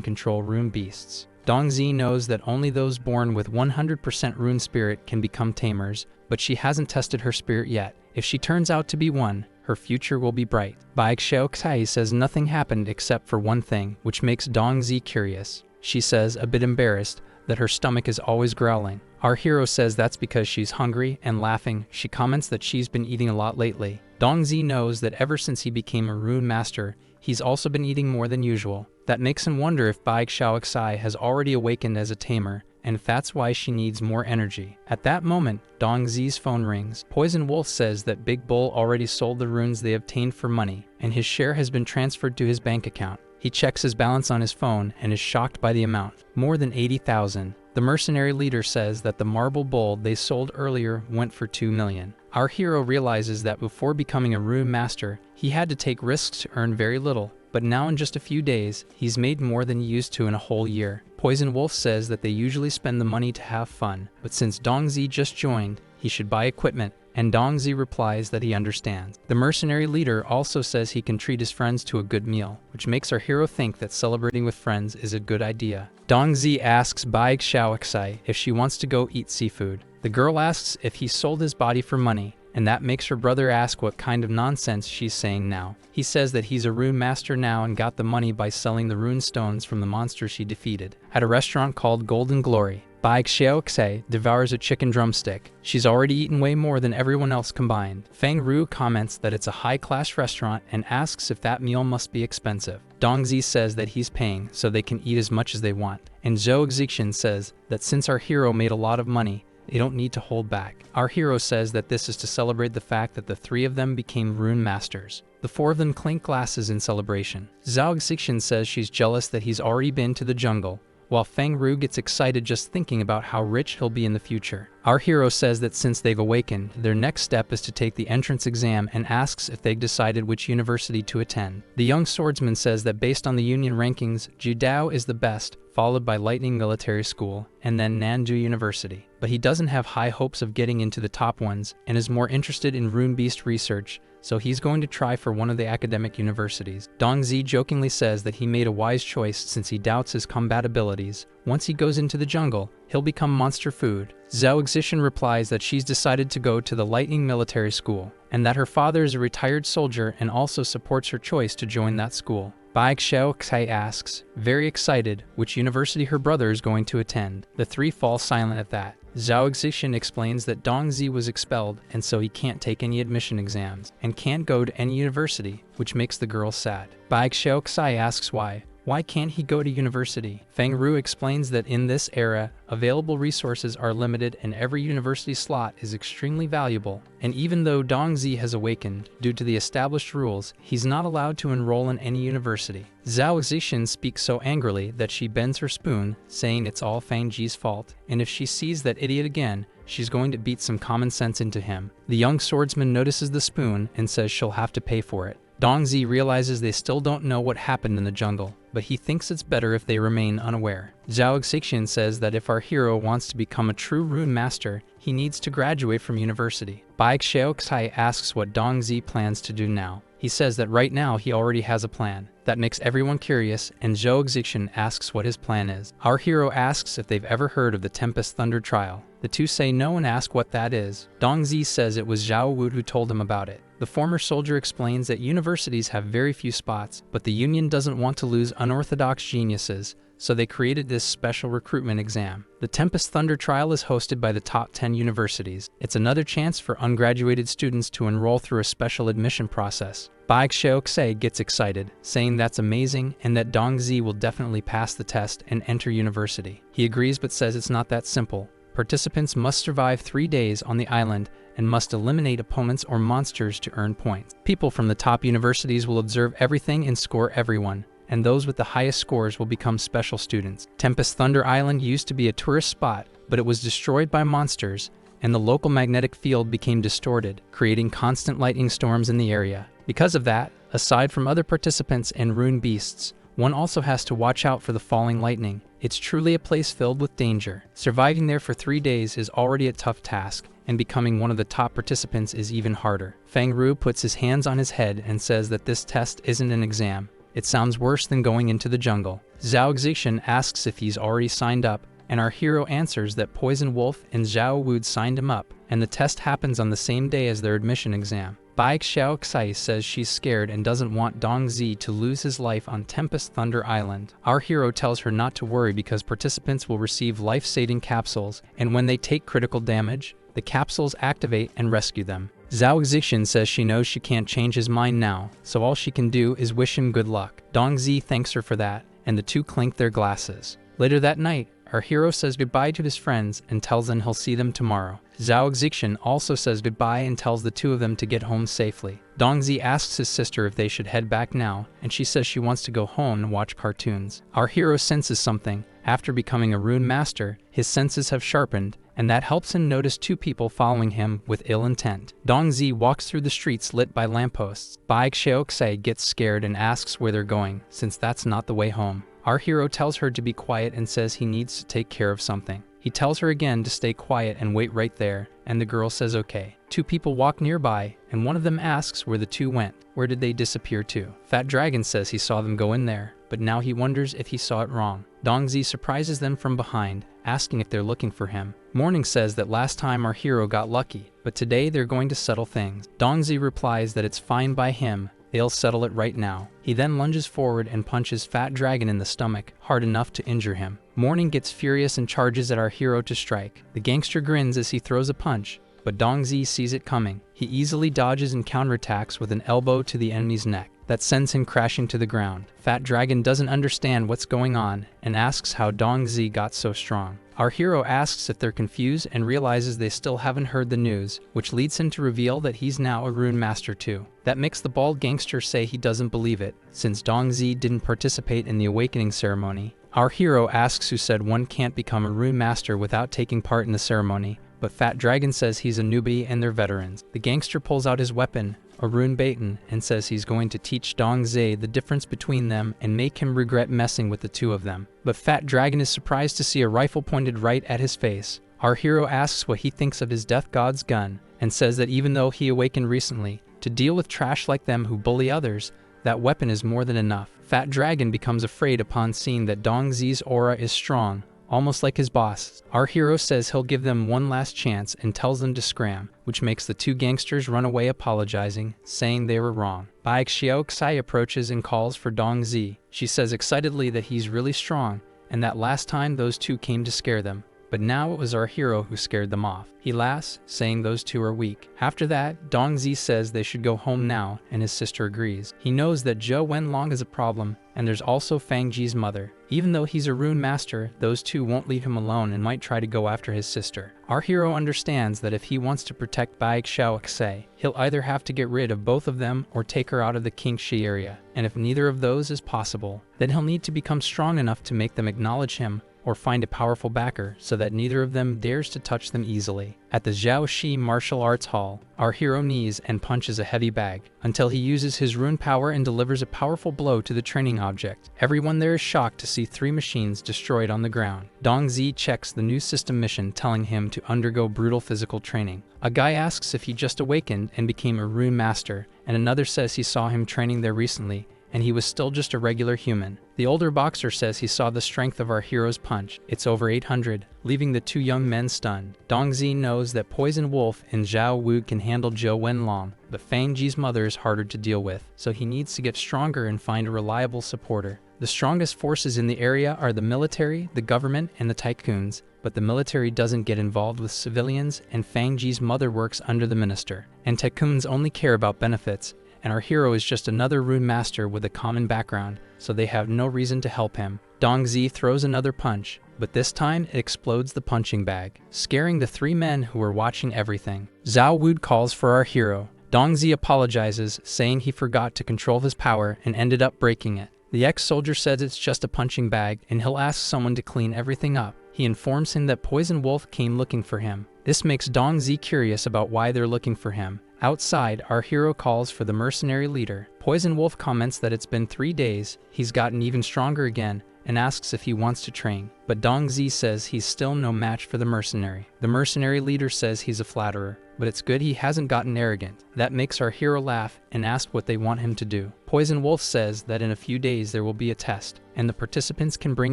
control rune beasts. Dongzi knows that only those born with 100% rune spirit can become tamers, but she hasn't tested her spirit yet. If she turns out to be one, her future will be bright. Bai Xiaoxai says nothing happened except for one thing, which makes Dongzi curious. She says, a bit embarrassed, that her stomach is always growling. Our hero says that's because she's hungry, and laughing, she comments that she's been eating a lot lately. Dongzi knows that ever since he became a rune master, he's also been eating more than usual. That makes him wonder if Bai Xiaoxai has already awakened as a tamer, and if that's why she needs more energy. At that moment, Dongzi's phone rings. Poison Wolf says that Big Bull already sold the runes they obtained for money, and his share has been transferred to his bank account. He checks his balance on his phone and is shocked by the amount. More than 80,000. The mercenary leader says that the marble bull they sold earlier went for 2 million. Our hero realizes that before becoming a rune master, he had to take risks to earn very little, but now in just a few days, he's made more than he used to in a whole year. Poison Wolf says that they usually spend the money to have fun, but since Dongzi just joined, he should buy equipment, and Dongzi replies that he understands. The mercenary leader also says he can treat his friends to a good meal, which makes our hero think that celebrating with friends is a good idea. Dongzi asks Bai Xiaoxai if she wants to go eat seafood. The girl asks if he sold his body for money, and that makes her brother ask what kind of nonsense she's saying now. He says that he's a rune master now and got the money by selling the rune stones from the monsters he defeated. At a restaurant called Golden Glory, Bai Xiaoxai devours a chicken drumstick. She's already eaten way more than everyone else combined. Feng Ru comments that it's a high-class restaurant and asks if that meal must be expensive. Dongzi says that he's paying so they can eat as much as they want. And Zhou Zixian says that since our hero made a lot of money, they don't need to hold back. Our hero says that this is to celebrate the fact that the 3 of them became rune masters. The 4 of them clink glasses in celebration. Zhao Zixian says she's jealous that he's already been to the jungle, while Feng Ru gets excited just thinking about how rich he'll be in the future. Our hero says that since they've awakened, their next step is to take the entrance exam and asks if they've decided which university to attend. The young swordsman says that based on the union rankings, Jidao is the best, followed by Lightning Military School, and then Nanju University. But he doesn't have high hopes of getting into the top ones and is more interested in rune beast research, so he's going to try for one of the academic universities. Dongzi jokingly says that he made a wise choice since he doubts his combat abilities. Once he goes into the jungle, he'll become monster food. Zhao Xishan replies that she's decided to go to the Lightning Military School, and that her father is a retired soldier and also supports her choice to join that school. Bai Xiao Xai asks, very excited, which university her brother is going to attend. The three fall silent at that. Zhao Xishan explains that Dongzi was expelled and so he can't take any admission exams and can't go to any university, which makes the girl sad. Bai Xiao Xai asks why. Why can't he go to university? Feng Ru explains that in this era, available resources are limited and every university slot is extremely valuable. And even though Dongzi has awakened, due to the established rules, he's not allowed to enroll in any university. Zhao Xishan speaks so angrily that she bends her spoon, saying it's all Fang Ji's fault, and if she sees that idiot again, she's going to beat some common sense into him. The young swordsman notices the spoon and says she'll have to pay for it. Dongzi realizes they still don't know what happened in the jungle, but he thinks it's better if they remain unaware. Zhao Xixin says that if our hero wants to become a true rune master, he needs to graduate from university. Bai Xiaoxai asks what Dongzi plans to do now. He says that right now he already has a plan. That makes everyone curious, and Zhao Xixin asks what his plan is. Our hero asks if they've ever heard of the Tempest Thunder Trial. The two say no and ask what that is. Dongzi says it was Zhao Wu who told him about it. The former soldier explains that universities have very few spots, but the Union doesn't want to lose unorthodox geniuses, so they created this special recruitment exam. The Tempest Thunder Trial is hosted by the top 10 universities. It's another chance for ungraduated students to enroll through a special admission process. Bai Xiaoxei gets excited, saying that's amazing and that Dongzi will definitely pass the test and enter university. He agrees but says it's not that simple. Participants must survive 3 days on the island and must eliminate opponents or monsters to earn points. People from the top universities will observe everything and score everyone, and those with the highest scores will become special students. Tempest Thunder Island used to be a tourist spot, but it was destroyed by monsters, and the local magnetic field became distorted, creating constant lightning storms in the area. Because of that, aside from other participants and rune beasts, one also has to watch out for the falling lightning. It's truly a place filled with danger. Surviving there for 3 days is already a tough task, and becoming one of the top participants is even harder. Feng Ru puts his hands on his head and says that this test isn't an exam. It sounds worse than going into the jungle. Zhao Xixin asks if he's already signed up, and our hero answers that Poison Wolf and Zhao Wu signed him up, and the test happens on the same day as their admission exam. Bai Xiaoxai says she's scared and doesn't want Dongzi to lose his life on Tempest Thunder Island. Our hero tells her not to worry because participants will receive life-saving capsules, and when they take critical damage, the capsules activate and rescue them. Zhao Xixin says she knows she can't change his mind now, so all she can do is wish him good luck. Dongzi thanks her for that, and the two clink their glasses. Later that night, our hero says goodbye to his friends and tells them he'll see them tomorrow. Zhao Xixin also says goodbye and tells the two of them to get home safely. Dongzi asks his sister if they should head back now, and she says she wants to go home and watch cartoons. Our hero senses something. After becoming a rune master, his senses have sharpened, and that helps him notice two people following him with ill intent. Dongzi walks through the streets lit by lampposts. Bai Xiaoxei gets scared and asks where they're going, since that's not the way home. Our hero tells her to be quiet and says he needs to take care of something. He tells her again to stay quiet and wait right there, and the girl says okay. Two people walk nearby, and one of them asks where the two went. Where did they disappear to? Fat Dragon says he saw them go in there, but now he wonders if he saw it wrong. Dongzi surprises them from behind, asking if they're looking for him. Morning says that last time our hero got lucky, but today they're going to settle things. Dongzi replies that it's fine by him. They'll settle it right now. He then lunges forward and punches Fat Dragon in the stomach, hard enough to injure him. Morning gets furious and charges at our hero to strike. The gangster grins as he throws a punch, but Dongzi sees it coming. He easily dodges and counterattacks with an elbow to the enemy's neck. That sends him crashing to the ground. Fat Dragon doesn't understand what's going on and asks how Dongzi got so strong. Our hero asks if they're confused and realizes they still haven't heard the news, which leads him to reveal that he's now a rune master too. That makes the bald gangster say he doesn't believe it, since Dongzi didn't participate in the awakening ceremony. Our hero asks who said one can't become a rune master without taking part in the ceremony, but Fat Dragon says he's a newbie and they're veterans. The gangster pulls out his weapon, a rune baton, and says he's going to teach Dong Zai the difference between them and make him regret messing with the two of them. But Fat Dragon is surprised to see a rifle pointed right at his face. Our hero asks what he thinks of his death god's gun, and says that even though he awakened recently, to deal with trash like them who bully others, that weapon is more than enough. Fat Dragon becomes afraid upon seeing that Dong Zai's aura is strong, almost like his boss. Our hero says he'll give them one last chance and tells them to scram, which makes the two gangsters run away apologizing, saying they were wrong. Baek Xiaoxai approaches and calls for Dong Zai. She says excitedly that he's really strong, and that last time those two came to scare them. But now it was our hero who scared them off. He laughs, saying those two are weak. After that, Dong Zai says they should go home now, and his sister agrees. He knows that Zhou Wenlong is a problem, and there's also Fang Ji's mother. Even though he's a rune master, those two won't leave him alone and might try to go after his sister. Our hero understands that if he wants to protect Baek Xiaoxai, he'll either have to get rid of both of them or take her out of the Qingxi area. And if neither of those is possible, then he'll need to become strong enough to make them acknowledge him, or find a powerful backer so that neither of them dares to touch them easily. At the Zhaoxi Martial Arts Hall, our hero knees and punches a heavy bag, until he uses his rune power and delivers a powerful blow to the training object. Everyone there is shocked to see 3 machines destroyed on the ground. Dong Zai checks the new system mission telling him to undergo brutal physical training. A guy asks if he just awakened and became a rune master, and another says he saw him training there recently, and he was still just a regular human. The older boxer says he saw the strength of our hero's punch. It's over 800, leaving the 2 young men stunned. Dong Zai knows that Poison Wolf and Zhao Wu can handle Zhou Wenlong, but Fang Ji's mother is harder to deal with, so he needs to get stronger and find a reliable supporter. The strongest forces in the area are the military, the government, and the tycoons, but the military doesn't get involved with civilians, and Fang Ji's mother works under the minister. And tycoons only care about benefits, and our hero is just another rune master with a common background, so they have no reason to help him. Dong Zai throws another punch, but this time it explodes the punching bag, scaring the 3 men who were watching everything. Zhao Wu calls for our hero. Dong Zai apologizes, saying he forgot to control his power and ended up breaking it. The ex-soldier says it's just a punching bag and he'll ask someone to clean everything up. He informs him that Poison Wolf came looking for him. This makes Dong Zai curious about why they're looking for him. Outside, our hero calls for the mercenary leader. Poison Wolf comments that it's been 3 days, he's gotten even stronger again, and asks if he wants to train. But Dong Zai says he's still no match for the mercenary. The mercenary leader says he's a flatterer, but it's good he hasn't gotten arrogant. That makes our hero laugh and ask what they want him to do. Poison Wolf says that in a few days there will be a test, and the participants can bring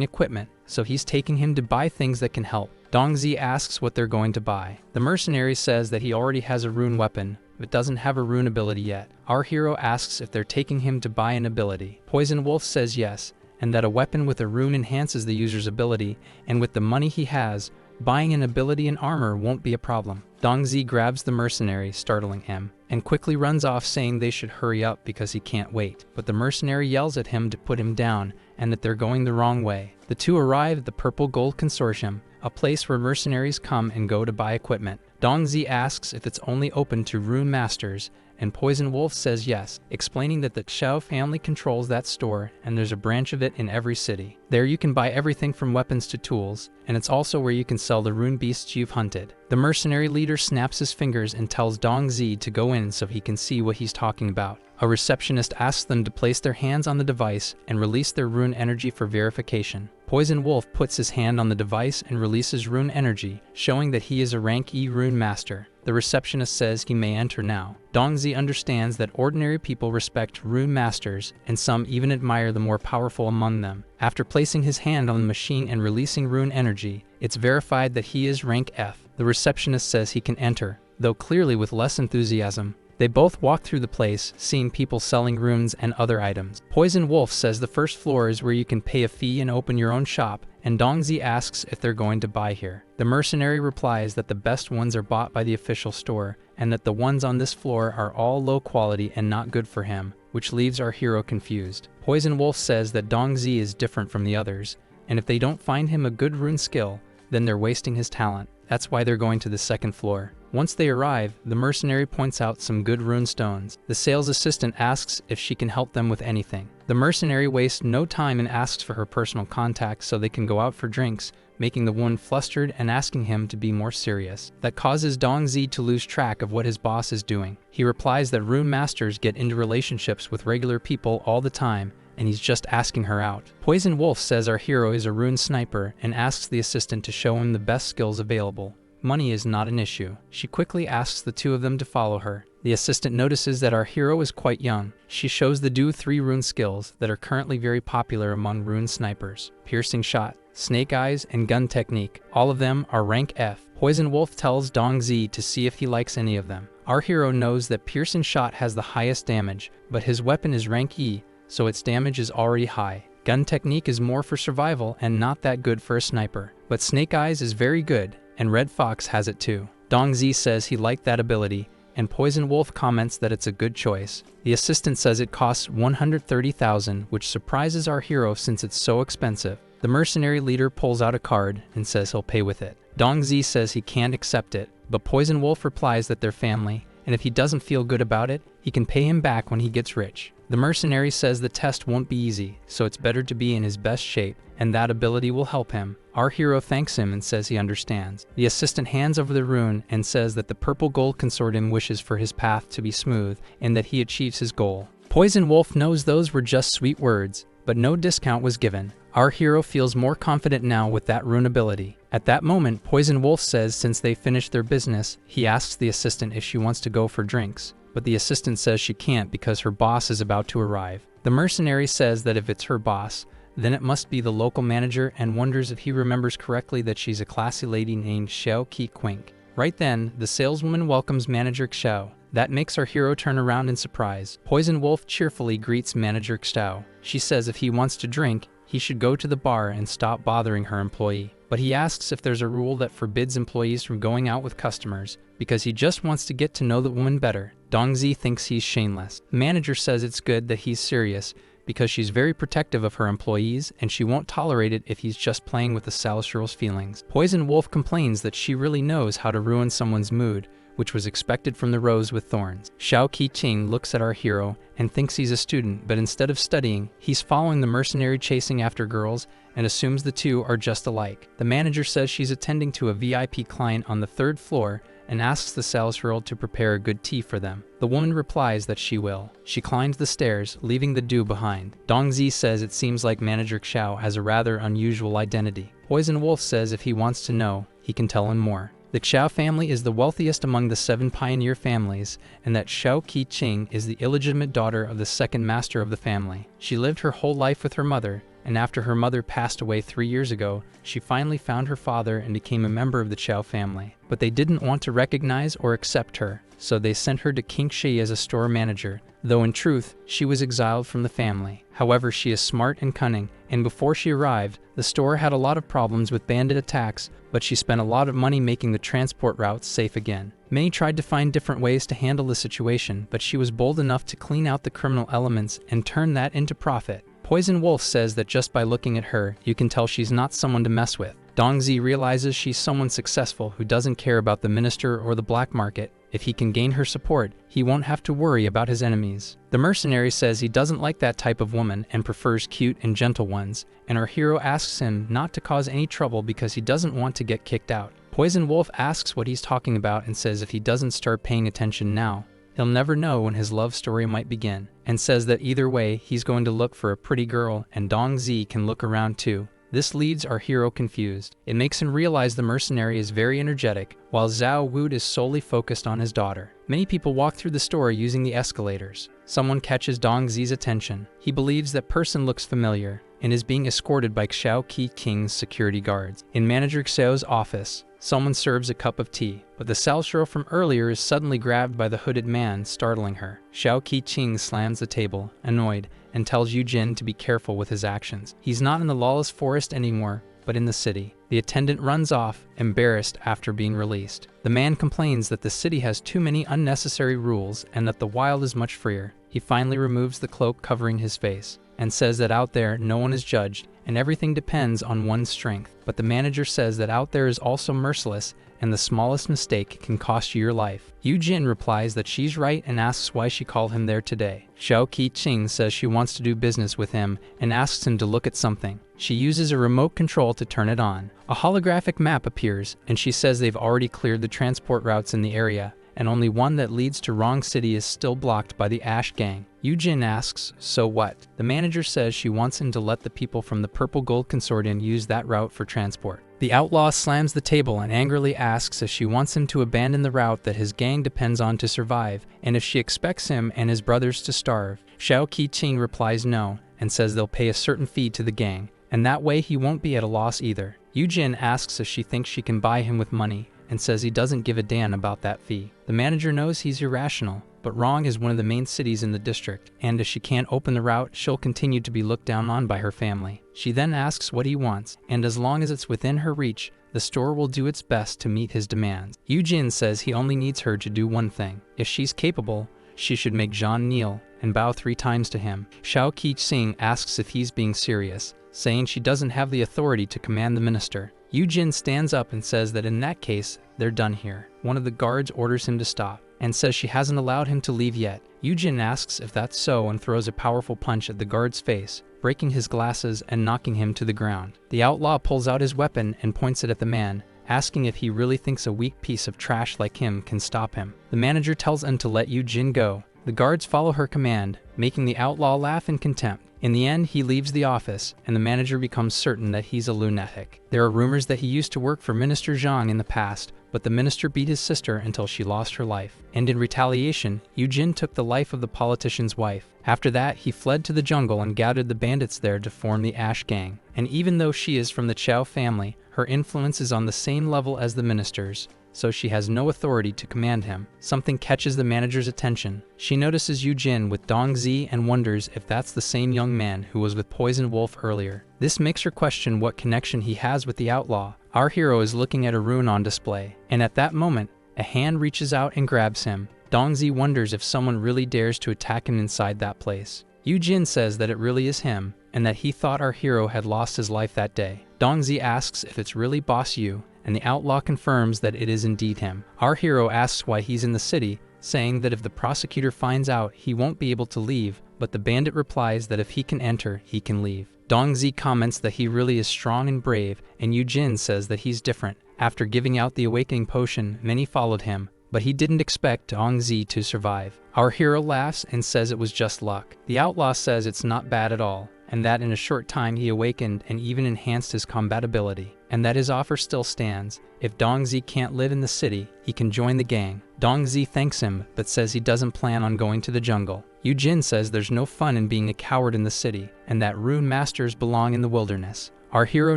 equipment, so he's taking him to buy things that can help. Dong Zai asks what they're going to buy. The mercenary says that he already has a rune weapon, but doesn't have a rune ability yet. Our hero asks if they're taking him to buy an ability. Poison Wolf says yes, and that a weapon with a rune enhances the user's ability, and with the money he has, buying an ability and armor won't be a problem. Dong Zai grabs the mercenary, startling him, and quickly runs off saying they should hurry up because he can't wait. But the mercenary yells at him to put him down and that they're going the wrong way. The two arrive at the Purple Gold Consortium, a place where mercenaries come and go to buy equipment. Dong Zai asks if it's only open to rune masters, and Poison Wolf says yes, explaining that the Xiao family controls that store and there's a branch of it in every city. There you can buy everything from weapons to tools, and it's also where you can sell the rune beasts you've hunted. The mercenary leader snaps his fingers and tells Dong Zai to go in so he can see what he's talking about. A receptionist asks them to place their hands on the device and release their rune energy for verification. Poison Wolf puts his hand on the device and releases rune energy, showing that he is a rank E rune master. The receptionist says he may enter now. Dong Zai understands that ordinary people respect rune masters, and some even admire the more powerful among them. After placing his hand on the machine and releasing rune energy, it's verified that he is rank F. The receptionist says he can enter, though clearly with less enthusiasm. They both walk through the place, seeing people selling runes and other items. Poison Wolf says the first floor is where you can pay a fee and open your own shop, and Dong Zai asks if they're going to buy here. The mercenary replies that the best ones are bought by the official store, and that the ones on this floor are all low quality and not good for him, which leaves our hero confused. Poison Wolf says that Dong Zai is different from the others, and if they don't find him a good rune skill, then they're wasting his talent. That's why they're going to the second floor. Once they arrive, the mercenary points out some good rune stones. The sales assistant asks if she can help them with anything. The mercenary wastes no time and asks for her personal contact so they can go out for drinks, making the woman flustered and asking him to be more serious. That causes Dongzi to lose track of what his boss is doing. He replies that rune masters get into relationships with regular people all the time, and he's just asking her out. Poison Wolf says our hero is a rune sniper and asks the assistant to show him the best skills available. Money is not an issue. She quickly asks the two of them to follow her. The assistant notices that our hero is quite young. She shows the duo 3 rune skills that are currently very popular among rune snipers: piercing shot, snake eyes, and gun technique. All of them are rank F. Poison Wolf tells Dongzi to see if he likes any of them. Our hero knows that piercing shot has the highest damage, but his weapon is rank E, so its damage is already high. Gun technique is more for survival and not that good for a sniper, but snake eyes is very good, and Red Fox has it too. Dongzi says he liked that ability, and Poison Wolf comments that it's a good choice. The assistant says it costs 130,000, which surprises our hero since it's so expensive. The mercenary leader pulls out a card and says he'll pay with it. Dongzi says he can't accept it, but Poison Wolf replies that they're family, and if he doesn't feel good about it, he can pay him back when he gets rich. The mercenary says the test won't be easy, so it's better to be in his best shape, and that ability will help him. Our hero thanks him and says he understands. The assistant hands over the rune and says that the purple gold consortium wishes for his path to be smooth and that he achieves his goal. Poison Wolf knows those were just sweet words, but no discount was given. Our hero feels more confident now with that rune ability. At that moment, Poison Wolf says since they finished their business, he asks the assistant if she wants to go for drinks, but the assistant says she can't because her boss is about to arrive. The mercenary says that if it's her boss, then it must be the local manager, and wonders if he remembers correctly that she's a classy lady named Xiao Qi Quink. Right then, the saleswoman welcomes Manager Xiao. That makes our hero turn around in surprise. Poison Wolf cheerfully greets Manager Xiao. She says if he wants to drink, he should go to the bar and stop bothering her employee. But he asks if there's a rule that forbids employees from going out with customers, because he just wants to get to know the woman better. Dongzi thinks he's shameless. The manager says it's good that he's serious, because she's very protective of her employees and she won't tolerate it if he's just playing with the sales girl's feelings. Poison Wolf complains that she really knows how to ruin someone's mood, which was expected from the rose with thorns. Xiao Qi looks at our hero and thinks he's a student, but instead of studying, he's following the mercenary chasing after girls and assumes the two are just alike. The manager says she's attending to a VIP client on the 3rd floor and asks the sales girl to prepare a good tea for them. The woman replies that she will. She climbs the stairs, leaving the duo behind. Dongzi says it seems like Manager Xiao has a rather unusual identity. Poison Wolf says if he wants to know, he can tell him more. The Xiao family is the wealthiest among the 7 pioneer families, and that Xiao Qi is the illegitimate daughter of the 2nd master of the family. She lived her whole life with her mother, and after her mother passed away 3 years ago, she finally found her father and became a member of the Xiao family. But they didn't want to recognize or accept her, so they sent her to Qingshi as a store manager, though in truth, she was exiled from the family. However, she is smart and cunning, and before she arrived, the store had a lot of problems with bandit attacks, but she spent a lot of money making the transport routes safe again. Many tried to find different ways to handle the situation, but she was bold enough to clean out the criminal elements and turn that into profit. Poison Wolf says that just by looking at her, you can tell she's not someone to mess with. Dongzi realizes she's someone successful who doesn't care about the minister or the black market. If he can gain her support, he won't have to worry about his enemies. The mercenary says he doesn't like that type of woman and prefers cute and gentle ones, and our hero asks him not to cause any trouble because he doesn't want to get kicked out. Poison Wolf asks what he's talking about and says if he doesn't start paying attention now, he'll never know when his love story might begin, and says that either way, he's going to look for a pretty girl, and Dongzi can look around too. This leaves our hero confused. It makes him realize the mercenary is very energetic, while Zhao Wood is solely focused on his daughter. Many people walk through the store using the escalators. Someone catches Dongzi's attention. He believes that person looks familiar, and is being escorted by Xiao Qi security guards. In Manager Xiao's office, someone serves a cup of tea, but the sales girl from earlier is suddenly grabbed by the hooded man, startling her. Xiao Qi slams the table, annoyed, and tells Yujin to be careful with his actions. He's not in the lawless forest anymore, but in the city. The attendant runs off, embarrassed after being released. The man complains that the city has too many unnecessary rules and that the wild is much freer. He finally removes the cloak covering his face, and says that out there no one is judged, and everything depends on one's strength. But the manager says that out there is also merciless, and the smallest mistake can cost you your life. Yu-jin replies that she's right and asks why she called him there today. Xiao Qi-ching says she wants to do business with him and asks him to look at something. She uses a remote control to turn it on. A holographic map appears, and she says they've already cleared the transport routes in the area, and only one that leads to Wrong City is still blocked by the Ash Gang. Yu-jin asks, so what? The manager says she wants him to let the people from the Purple Gold Consortium use that route for transport. The outlaw slams the table and angrily asks if she wants him to abandon the route that his gang depends on to survive, and if she expects him and his brothers to starve. Xiao Qi-ching replies no, and says they'll pay a certain fee to the gang, and that way he won't be at a loss either. Yu-jin asks if she thinks she can buy him with money, and says he doesn't give a damn about that fee. The manager knows he's irrational, but Wrong is one of the main cities in the district, and if she can't open the route, she'll continue to be looked down on by her family. She then asks what he wants, and as long as it's within her reach, the store will do its best to meet his demands. Yu-jin says he only needs her to do one thing. If she's capable, she should make Jean kneel and bow 3 times to him. Xiao Qi-ching asks if he's being serious, saying she doesn't have the authority to command the minister. Yu-jin stands up and says that in that case, they're done here. One of the guards orders him to stop, and says she hasn't allowed him to leave yet. Yu-jin asks if that's so and throws a powerful punch at the guard's face, breaking his glasses and knocking him to the ground. The outlaw pulls out his weapon and points it at the man, asking if he really thinks a weak piece of trash like him can stop him. The manager tells him to let Yu-jin go. The guards follow her command, making the outlaw laugh in contempt. In the end, he leaves the office, and the manager becomes certain that he's a lunatic. There are rumors that he used to work for Minister Zhang in the past, but the minister beat his sister until she lost her life. And in retaliation, Yu-jin took the life of the politician's wife. After that, he fled to the jungle and gathered the bandits there to form the Ash Gang. And even though she is from the Chow family, her influence is on the same level as the minister's, so she has no authority to command him. Something catches the manager's attention. She notices Yu-jin with Dongzi and wonders if that's the same young man who was with Poison Wolf earlier. This makes her question what connection he has with the outlaw. Our hero is looking at a rune on display, and at that moment, a hand reaches out and grabs him. Dongzi wonders if someone really dares to attack him inside that place. Yu-jin says that it really is him, and that he thought our hero had lost his life that day. Dongzi asks if it's really Boss Yu, and the outlaw confirms that it is indeed him. Our hero asks why he's in the city, saying that if the prosecutor finds out, he won't be able to leave, but the bandit replies that if he can enter, he can leave. Dongzi comments that he really is strong and brave, and Yu-jin says that he's different. After giving out the awakening potion, many followed him, but he didn't expect Dongzi to survive. Our hero laughs and says it was just luck. The outlaw says it's not bad at all, and that in a short time he awakened and even enhanced his combat ability, and that his offer still stands. If Dongzi can't live in the city, he can join the gang. Dongzi thanks him, but says he doesn't plan on going to the jungle. Yu-jin says there's no fun in being a coward in the city, and that rune masters belong in the wilderness. Our hero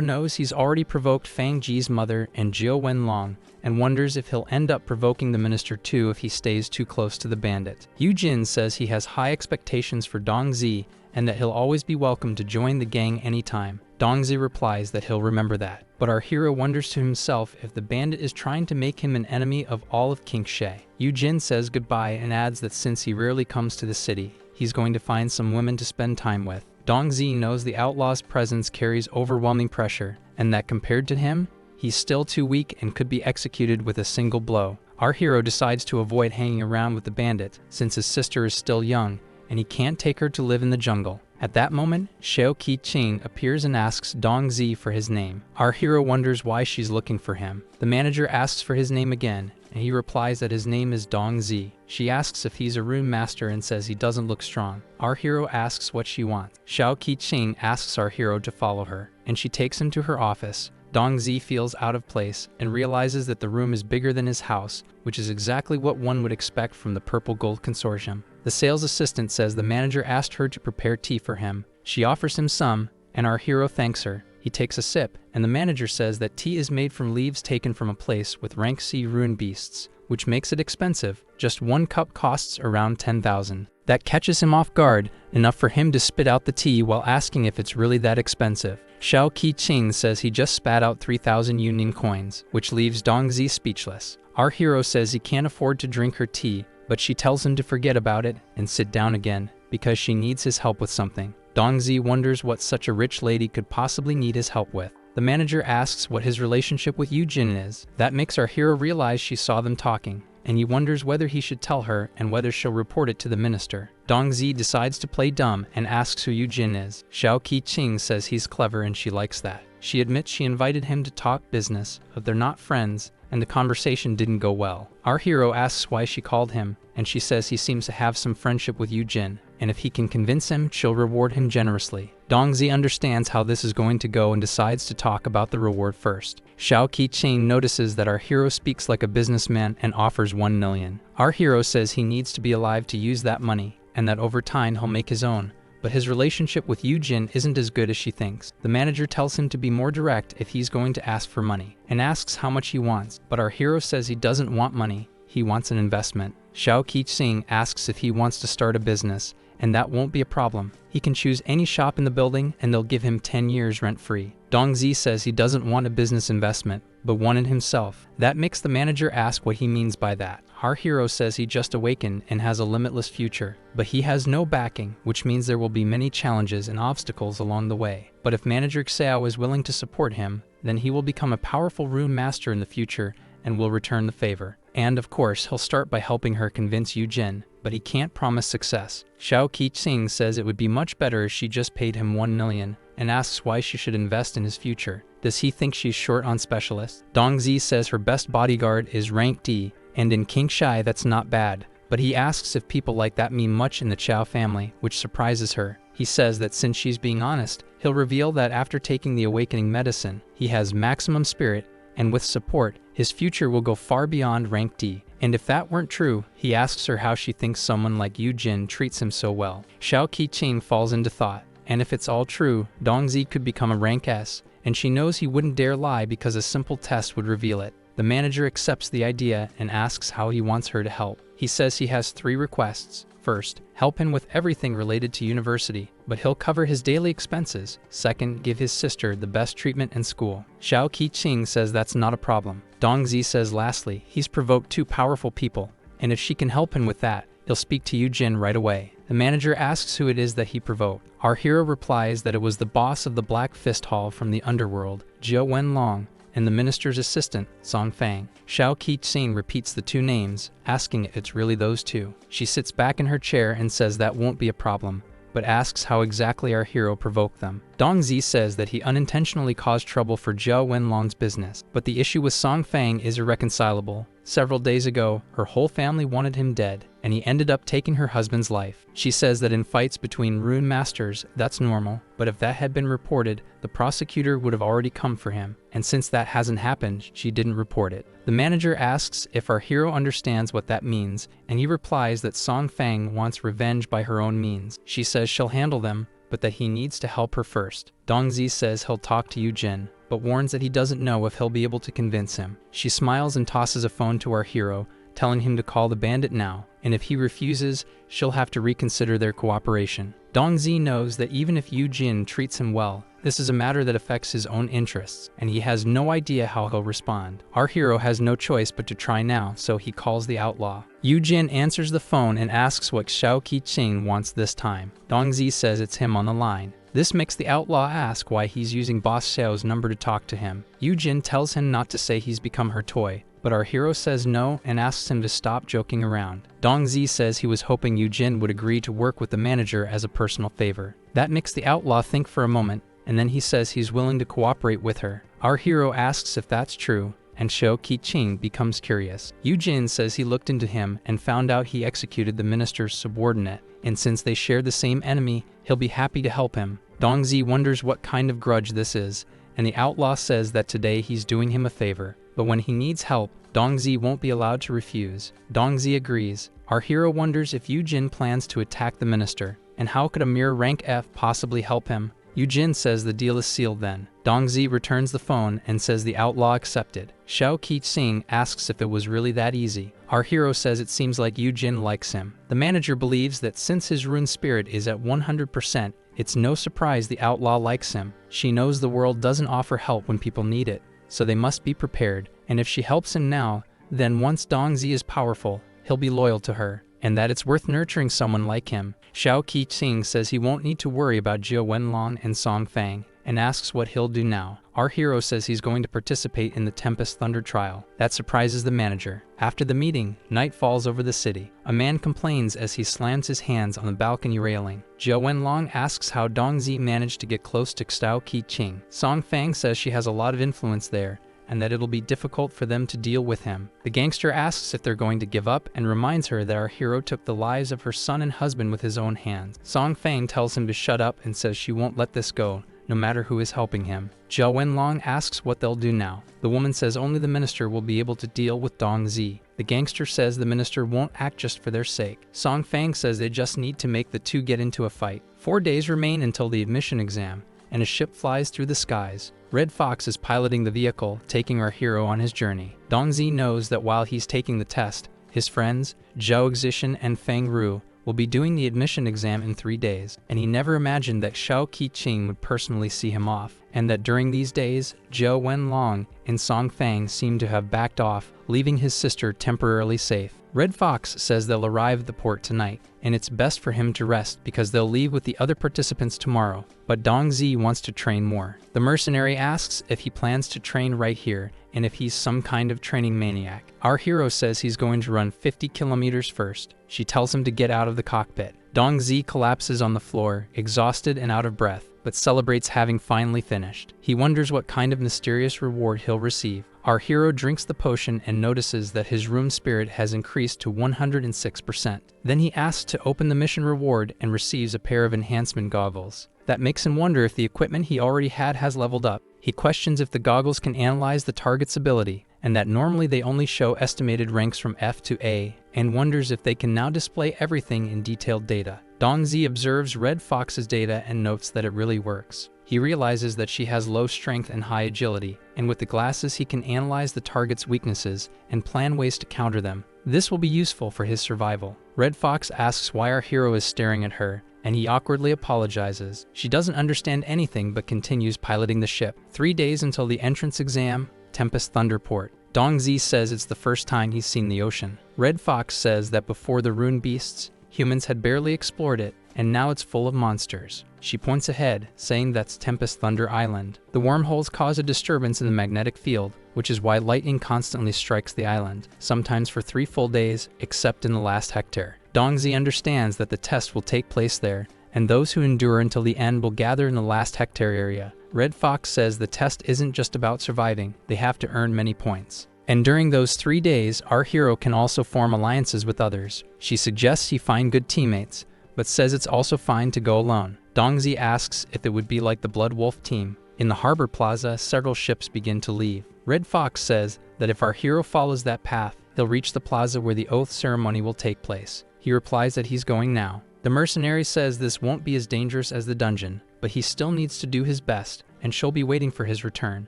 knows he's already provoked Fang Ji's mother and Jiu Wenlong, and wonders if he'll end up provoking the minister too if he stays too close to the bandit. Yu-jin says he has high expectations for Dongzi, and that he'll always be welcome to join the gang anytime. Dongzi replies that he'll remember that. But our hero wonders to himself if the bandit is trying to make him an enemy of all of Kingshe. Yu-jin says goodbye and adds that since he rarely comes to the city, he's going to find some women to spend time with. Dongzi knows the outlaw's presence carries overwhelming pressure, and that compared to him, he's still too weak and could be executed with a single blow. Our hero decides to avoid hanging around with the bandit, since his sister is still young, and he can't take her to live in the jungle. At that moment, Xiao Qi-ching appears and asks Dongzi for his name. Our hero wonders why she's looking for him. The manager asks for his name again, and he replies that his name is Dongzi. She asks if he's a rune master and says he doesn't look strong. Our hero asks what she wants. Xiao Qi-ching asks our hero to follow her, and she takes him to her office. Dongzi feels out of place and realizes that the room is bigger than his house, which is exactly what one would expect from the Purple Gold Consortium. The sales assistant says the manager asked her to prepare tea for him. She offers him some, and our hero thanks her. He takes a sip, and the manager says that tea is made from leaves taken from a place with rank C rune beasts, which makes it expensive. Just 1 cup costs around 10,000. That catches him off guard, enough for him to spit out the tea while asking if it's really that expensive. Xiao Qi-ching says he just spat out 3,000 union coins, which leaves Dongzi speechless. Our hero says he can't afford to drink her tea, but she tells him to forget about it and sit down again, because she needs his help with something. Dongzi wonders what such a rich lady could possibly need his help with. The manager asks what his relationship with Yujin is. That makes our hero realize she saw them talking, and he wonders whether he should tell her and whether she'll report it to the minister. Dongzi decides to play dumb and asks who Yujin is. Xiao Qi says he's clever and she likes that. She admits she invited him to talk business, but they're not friends, and the conversation didn't go well. Our hero asks why she called him, and she says he seems to have some friendship with Yujin, and if he can convince him, she'll reward him generously. Dongzi understands how this is going to go and decides to talk about the reward first. Xiao Qi notices that our hero speaks like a businessman and offers 1 million. Our hero says he needs to be alive to use that money, and that over time he'll make his own. But his relationship with Yujin isn't as good as she thinks. The manager tells him to be more direct if he's going to ask for money, and asks how much he wants, but our hero says he doesn't want money, he wants an investment. Xiao Qi asks if he wants to start a business, and that won't be a problem. He can choose any shop in the building and they'll give him 10 years rent-free. Dongzi says he doesn't want a business investment, but one in himself. That makes the manager ask what he means by that. Our hero says he just awakened and has a limitless future, but he has no backing, which means there will be many challenges and obstacles along the way. But if Manager Xiao is willing to support him, then he will become a powerful rune master in the future and will return the favor. And of course, he'll start by helping her convince Yujin, but he can't promise success. Xiao Qi says it would be much better if she just paid him 1 million, and asks why she should invest in his future. Does he think she's short on specialists? Dongzi says her best bodyguard is rank D, and in Qingshai that's not bad, but he asks if people like that mean much in the Chao family, which surprises her. He says that since she's being honest, he'll reveal that after taking the awakening medicine, he has maximum spirit, and with support, his future will go far beyond rank D. And if that weren't true, he asks her how she thinks someone like Yujin treats him so well. Xiao Qi falls into thought, and if it's all true, Dongzi could become a rank S, and she knows he wouldn't dare lie because a simple test would reveal it. The manager accepts the idea and asks how he wants her to help. He says he has 3 requests. First, help him with everything related to university, but he'll cover his daily expenses. Second, give his sister the best treatment in school. Xiao Qi says that's not a problem. Dongzi says lastly, he's provoked 2 powerful people, and if she can help him with that, he'll speak to Yujin right away. The manager asks who it is that he provoked. Our hero replies that it was the boss of the Black Fist Hall from the underworld, Zhou Wenlong, and the minister's assistant, Song Fang. Xiao Qi repeats the 2 names, asking if it's really those 2. She sits back in her chair and says that won't be a problem, but asks how exactly our hero provoked them. Dongzi says that he unintentionally caused trouble for Zhou Wenlong's business, but the issue with Song Fang is irreconcilable. Several days ago, her whole family wanted him dead, and he ended up taking her husband's life. She says that in fights between rune masters, that's normal, but if that had been reported, the prosecutor would have already come for him, and since that hasn't happened, she didn't report it. The manager asks if our hero understands what that means, and he replies that Song Fang wants revenge by her own means. She says she'll handle them, but that he needs to help her first. Dongzi says he'll talk to Yujin, but warns that he doesn't know if he'll be able to convince him. She smiles and tosses a phone to our hero, telling him to call the bandit now, and if he refuses, she'll have to reconsider their cooperation. Dongzi knows that even if Yujin treats him well, this is a matter that affects his own interests, and he has no idea how he'll respond. Our hero has no choice but to try now, so he calls the outlaw. Yujin answers the phone and asks what Xiao Qi wants this time. Dongzi says it's him on the line. This makes the outlaw ask why he's using Boss Xiao's number to talk to him. Yujin tells him not to say he's become her toy, but our hero says no and asks him to stop joking around. Dongzi says he was hoping Yujin would agree to work with the manager as a personal favor. That makes the outlaw think for a moment, and then he says he's willing to cooperate with her. Our hero asks if that's true, and Xiao Qi becomes curious. Yujin says he looked into him and found out he executed the minister's subordinate, and since they share the same enemy, he'll be happy to help him. Dongzi wonders what kind of grudge this is, and the outlaw says that today he's doing him a favor, but when he needs help, Dongzi won't be allowed to refuse. Dongzi agrees. Our hero wonders if Yujin plans to attack the minister, and how could a mere rank F possibly help him? Yujin says the deal is sealed then. Dongzi returns the phone and says the outlaw accepted. Xiao Qi asks if it was really that easy. Our hero says it seems like Yujin likes him. The manager believes that since his rune spirit is at 100%, it's no surprise the outlaw likes him. She knows the world doesn't offer help when people need it, so they must be prepared, and if she helps him now, then once Dongzi is powerful, he'll be loyal to her, and that it's worth nurturing someone like him. Xiao Qi says he won't need to worry about Jiao Wenlong and Song Fang, and asks what he'll do now. Our hero says he's going to participate in the Tempest Thunder trial. That surprises the manager. After the meeting, night falls over the city. A man complains as he slams his hands on the balcony railing. Jiao Wenlong asks how Dongzi managed to get close to Xiao Qi. Song Fang says she has a lot of influence there, and that it'll be difficult for them to deal with him. The gangster asks if they're going to give up and reminds her that our hero took the lives of her son and husband with his own hands. Song Fang tells him to shut up and says she won't let this go, no matter who is helping him. Jiao Wenlong asks what they'll do now. The woman says only the minister will be able to deal with Dong Zi. The gangster says the minister won't act just for their sake. Song Fang says they just need to make the two get into a fight. 4 days remain until the admission exam, and a ship flies through the skies. Red Fox is piloting the vehicle, taking our hero on his journey. Dong Zi knows that while he's taking the test, his friends, Zhao Xishan and Feng Ru, will be doing the admission exam in 3 days, and he never imagined that Xiao Qi would personally see him off, and that during these days, Jiao Wenlong and Song Fang seem to have backed off, leaving his sister temporarily safe. Red Fox says they'll arrive at the port tonight, and it's best for him to rest because they'll leave with the other participants tomorrow, but Dong Zi wants to train more. The mercenary asks if he plans to train right here, and if he's some kind of training maniac. Our hero says he's going to run 50 kilometers first. She tells him to get out of the cockpit. Dong Zi collapses on the floor, exhausted and out of breath, but celebrates having finally finished. He wonders what kind of mysterious reward he'll receive. Our hero drinks the potion and notices that his rune spirit has increased to 106%. Then he asks to open the mission reward and receives a pair of enhancement goggles. That makes him wonder if the equipment he already had has leveled up. He questions if the goggles can analyze the target's ability, and that normally they only show estimated ranks from F to A, and wonders if they can now display everything in detailed data. Dong Zi observes Red Fox's data and notes that it really works. He realizes that she has low strength and high agility, and with the glasses he can analyze the target's weaknesses and plan ways to counter them. This will be useful for his survival. Red Fox asks why our hero is staring at her, and he awkwardly apologizes. She doesn't understand anything but continues piloting the ship. 3 days until the entrance exam, Tempest Thunderport. Dong Zi says it's the first time he's seen the ocean. Red Fox says that before the rune beasts, humans had barely explored it, and now it's full of monsters. She points ahead, saying that's Tempest Thunder Island. The wormholes cause a disturbance in the magnetic field, which is why lightning constantly strikes the island, sometimes for 3 full days, except in the last hectare. Dong Zi understands that the test will take place there, and those who endure until the end will gather in the last hectare area. Red Fox says the test isn't just about surviving, they have to earn many points. And during those 3 days, our hero can also form alliances with others. She suggests he find good teammates, but says it's also fine to go alone. Dong Zi asks if it would be like the Blood Wolf team. In the harbor plaza, several ships begin to leave. Red Fox says that if our hero follows that path, he'll reach the plaza where the oath ceremony will take place. He replies that he's going now. The mercenary says this won't be as dangerous as the dungeon, but he still needs to do his best, and she'll be waiting for his return.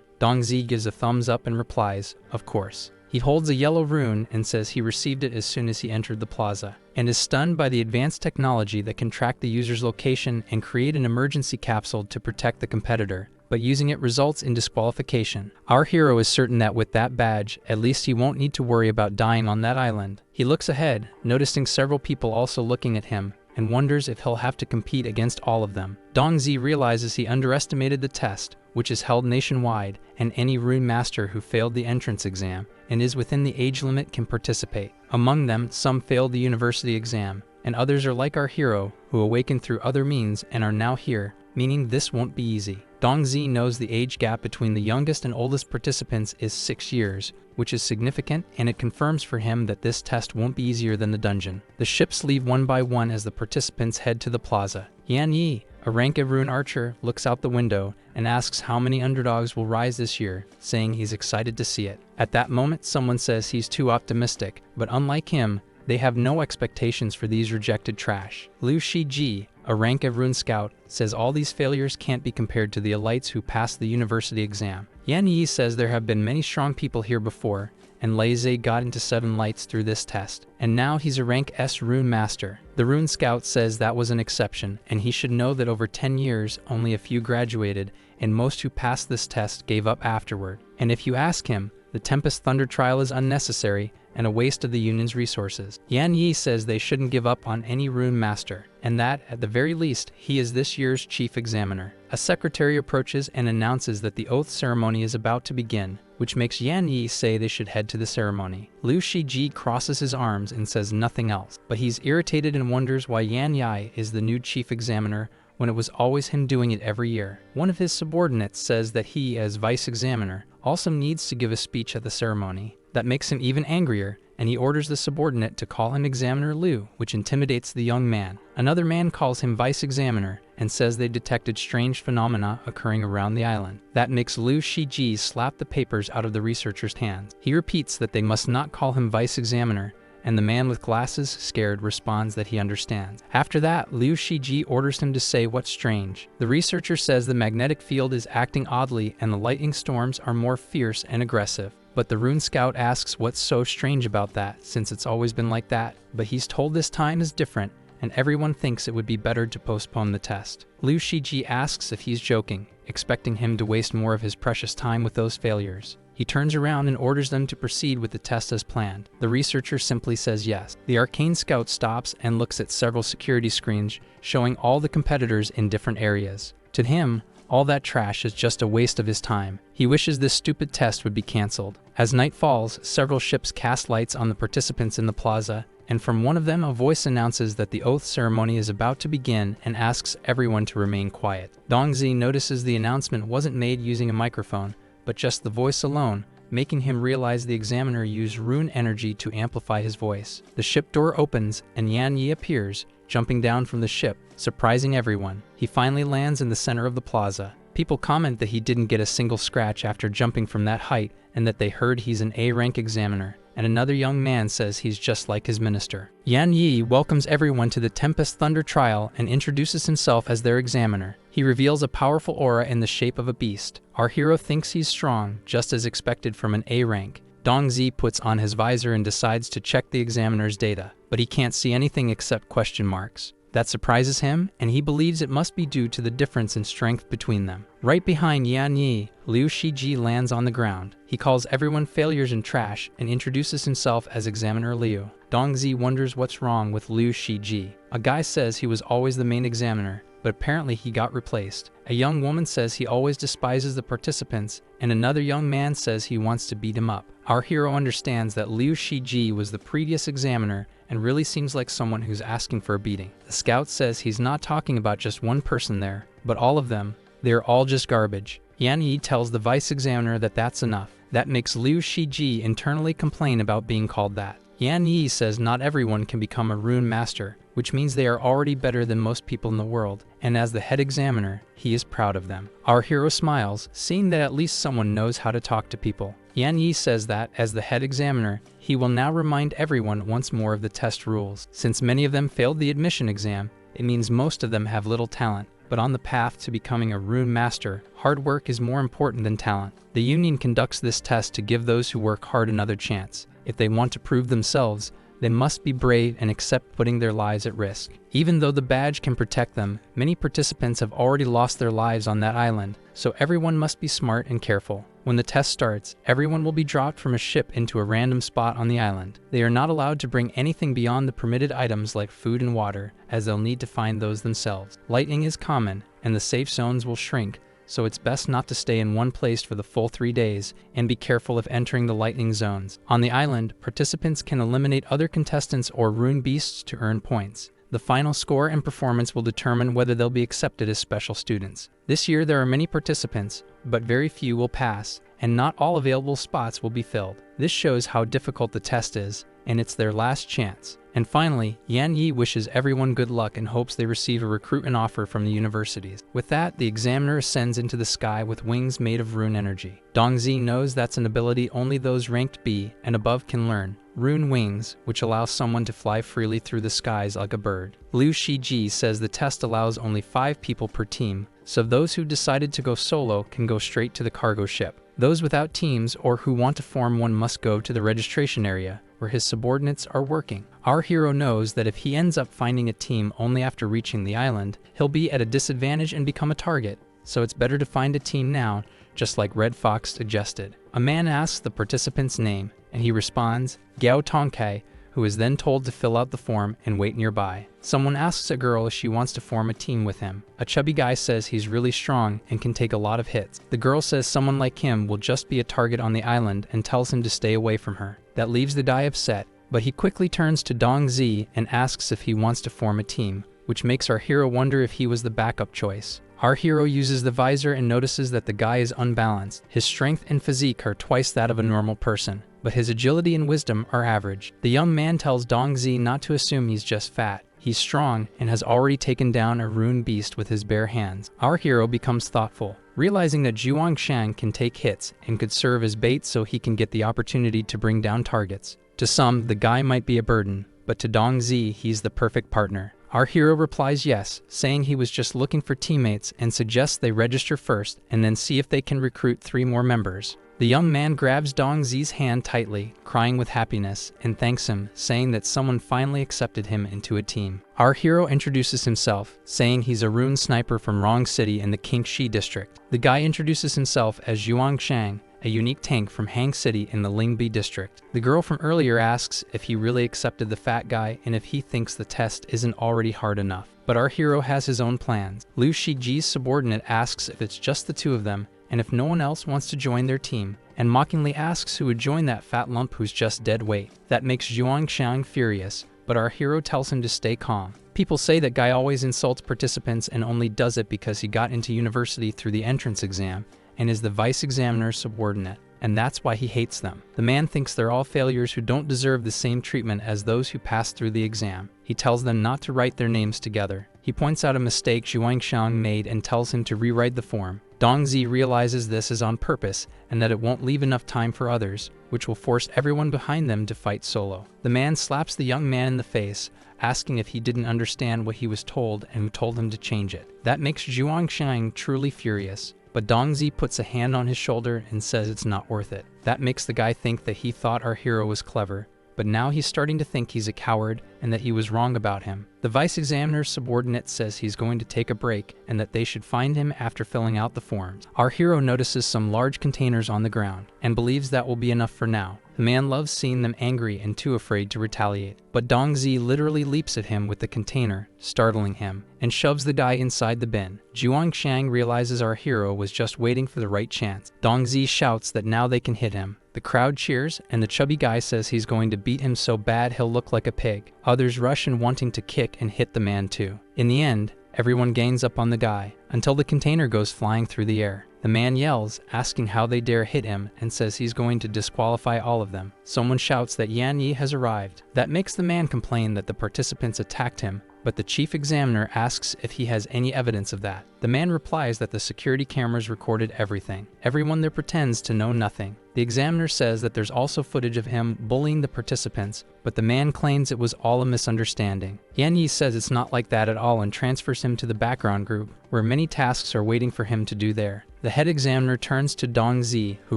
Dong Zi gives a thumbs up and replies, of course. He holds a yellow rune and says he received it as soon as he entered the plaza, and is stunned by the advanced technology that can track the user's location and create an emergency capsule to protect the competitor, but using it results in disqualification. Our hero is certain that with that badge, at least he won't need to worry about dying on that island. He looks ahead, noticing several people also looking at him, and wonders if he'll have to compete against all of them. Dong Zi realizes he underestimated the test, which is held nationwide, and any rune master who failed the entrance exam and is within the age limit can participate. Among them, some failed the university exam, and others are like our hero, who awakened through other means and are now here, meaning this won't be easy. Dong Zi knows the age gap between the youngest and oldest participants is 6 years, which is significant, and it confirms for him that this test won't be easier than the dungeon. The ships leave one by one as the participants head to the plaza. Yan Yi, a rank of rune archer, looks out the window and asks how many underdogs will rise this year, saying he's excited to see it. At that moment, someone says he's too optimistic, but unlike him, they have no expectations for these rejected trash. Liu Shiji, a rank of rune scout, says all these failures can't be compared to the elites who passed the university exam. Yan Yi says there have been many strong people here before, and Lei Zhe got into 7 lights through this test, and now he's a rank S rune master. The rune scout says that was an exception, and he should know that over 10 years, only a few graduated, and most who passed this test gave up afterward. And if you ask him, the Tempest Thunder trial is unnecessary, and a waste of the Union's resources. Yan Yi says they shouldn't give up on any rune master, and that, at the very least, he is this year's chief examiner. A secretary approaches and announces that the oath ceremony is about to begin, which makes Yan Yi say they should head to the ceremony. Liu Shiji crosses his arms and says nothing else, but he's irritated and wonders why Yan Yi is the new chief examiner when it was always him doing it every year. One of his subordinates says that he, as vice examiner, also needs to give a speech at the ceremony. That makes him even angrier, and he orders the subordinate to call him Examiner Liu, which intimidates the young man. Another man calls him vice examiner and says they detected strange phenomena occurring around the island. That makes Liu Shiji slap the papers out of the researcher's hands. He repeats that they must not call him vice examiner, and the man with glasses, scared, responds that he understands. After that, Liu Shiji orders him to say what's strange. The researcher says the magnetic field is acting oddly and the lightning storms are more fierce and aggressive. But the rune scout asks what's so strange about that, since it's always been like that. But he's told this time is different, and everyone thinks it would be better to postpone the test. Liu Shiji asks if he's joking, expecting him to waste more of his precious time with those failures. He turns around and orders them to proceed with the test as planned. The researcher simply says yes. The arcane scout stops and looks at several security screens showing all the competitors in different areas. To him, all that trash is just a waste of his time. He wishes this stupid test would be cancelled. As night falls, several ships cast lights on the participants in the plaza, and from one of them a voice announces that the oath ceremony is about to begin and asks everyone to remain quiet. Dongzi notices the announcement wasn't made using a microphone, but just the voice alone, making him realize the examiner used rune energy to amplify his voice. The ship door opens and Yan Yi appears, jumping down from the ship, surprising everyone. He finally lands in the center of the plaza. People comment that he didn't get a single scratch after jumping from that height and that they heard he's an A-rank examiner, and another young man says he's just like his minister. Yan Yi welcomes everyone to the Tempest Thunder trial and introduces himself as their examiner. He reveals a powerful aura in the shape of a beast. Our hero thinks he's strong, just as expected from an A rank. Dongzi puts on his visor and decides to check the examiner's data, but he can't see anything except question marks. That surprises him, and he believes it must be due to the difference in strength between them. Right behind Yan Yi, Liu Shiji lands on the ground. He calls everyone failures and trash and introduces himself as Examiner Liu. Dongzi wonders what's wrong with Liu Shiji. A guy says he was always the main examiner, but apparently he got replaced. A young woman says he always despises the participants, and another young man says he wants to beat him up. Our hero understands that Liu Shiji was the previous examiner and really seems like someone who's asking for a beating. The scout says he's not talking about just one person there, but all of them. They're all just garbage. Yan Yi tells the vice examiner that that's enough. That makes Liu Shiji internally complain about being called that. Yan Yi says not everyone can become a rune master, which means they are already better than most people in the world, and as the head examiner, he is proud of them. Our hero smiles, seeing that at least someone knows how to talk to people. Yan Yi says that, as the head examiner, he will now remind everyone once more of the test rules. Since many of them failed the admission exam, it means most of them have little talent, but on the path to becoming a rune master, hard work is more important than talent. The Union conducts this test to give those who work hard another chance. If they want to prove themselves, they must be brave and accept putting their lives at risk. Even though the badge can protect them, many participants have already lost their lives on that island, so everyone must be smart and careful. When the test starts, everyone will be dropped from a ship into a random spot on the island. They are not allowed to bring anything beyond the permitted items like food and water, as they'll need to find those themselves. Lightning is common, and the safe zones will shrink, so it's best not to stay in one place for the full 3 days, and be careful of entering the lightning zones. On the island, participants can eliminate other contestants or rune beasts to earn points. The final score and performance will determine whether they'll be accepted as special students. This year there are many participants, but very few will pass, and not all available spots will be filled. This shows how difficult the test is, and it's their last chance. And finally, Yan Yi wishes everyone good luck and hopes they receive a recruitment offer from the universities. With that, the examiner ascends into the sky with wings made of rune energy. Dongzi knows that's an ability only those ranked B and above can learn. Rune wings, which allows someone to fly freely through the skies like a bird. Liu Shiji says the test allows only 5 people per team, so those who decided to go solo can go straight to the cargo ship. Those without teams or who want to form one must go to the registration area, where his subordinates are working. Our hero knows that if he ends up finding a team only after reaching the island, he'll be at a disadvantage and become a target, so it's better to find a team now, just like Red Fox suggested. A man asks the participant's name, and he responds, Gao Tongkai, who is then told to fill out the form and wait nearby. Someone asks a girl if she wants to form a team with him. A chubby guy says he's really strong and can take a lot of hits. The girl says someone like him will just be a target on the island and tells him to stay away from her. That leaves the guy upset, but he quickly turns to Dong Zi and asks if he wants to form a team, which makes our hero wonder if he was the backup choice. Our hero uses the visor and notices that the guy is unbalanced. His strength and physique are twice that of a normal person, but his agility and wisdom are average. The young man tells Dong Zi not to assume he's just fat. He's strong and has already taken down a rune beast with his bare hands. Our hero becomes thoughtful, realizing that Zhuang Shang can take hits and could serve as bait so he can get the opportunity to bring down targets. To some, the guy might be a burden, but to Dong Zi, he's the perfect partner. Our hero replies yes, saying he was just looking for teammates and suggests they register first and then see if they can recruit 3 more members. The young man grabs Dong Zi's hand tightly, crying with happiness, and thanks him, saying that someone finally accepted him into a team. Our hero introduces himself, saying he's a rune sniper from Rong City in the Qingxi district. The guy introduces himself as Zhuang Shang, a unique tank from Hang City in the Lingbi district. The girl from earlier asks if he really accepted the fat guy and if he thinks the test isn't already hard enough. But our hero has his own plans. Liu Shiji's subordinate asks if it's just the 2 of them and if no one else wants to join their team, and mockingly asks who would join that fat lump who's just dead weight. That makes Zhuang Shang furious, but our hero tells him to stay calm. People say that guy always insults participants and only does it because he got into university through the entrance exam and is the vice examiner's subordinate, and that's why he hates them. The man thinks they're all failures who don't deserve the same treatment as those who passed through the exam. He tells them not to write their names together. He points out a mistake Zhuang Shang made and tells him to rewrite the form. Dong Zi realizes this is on purpose and that it won't leave enough time for others, which will force everyone behind them to fight solo. The man slaps the young man in the face, asking if he didn't understand what he was told and who told him to change it. That makes Zhuang Shang truly furious, but Dong Zi puts a hand on his shoulder and says it's not worth it. That makes the guy think that he thought our hero was clever, but now he's starting to think he's a coward and that he was wrong about him. The vice examiner's subordinate says he's going to take a break and that they should find him after filling out the forms. Our hero notices some large containers on the ground and believes that will be enough for now. The man loves seeing them angry and too afraid to retaliate, but Dong Zi literally leaps at him with the container, startling him, and shoves the guy inside the bin. Zhuang Shang realizes our hero was just waiting for the right chance. Dong Zi shouts that now they can hit him. The crowd cheers, and the chubby guy says he's going to beat him so bad he'll look like a pig. Others rush in wanting to kick and hit the man too. In the end, everyone gangs up on the guy, until the container goes flying through the air. The man yells, asking how they dare hit him, and says he's going to disqualify all of them. Someone shouts that Yan Yi has arrived. That makes the man complain that the participants attacked him, but the chief examiner asks if he has any evidence of that. The man replies that the security cameras recorded everything. Everyone there pretends to know nothing. The examiner says that there's also footage of him bullying the participants, but the man claims it was all a misunderstanding. Yan Yi says it's not like that at all and transfers him to the background group, where many tasks are waiting for him to do there. The head examiner turns to Dong Zi, who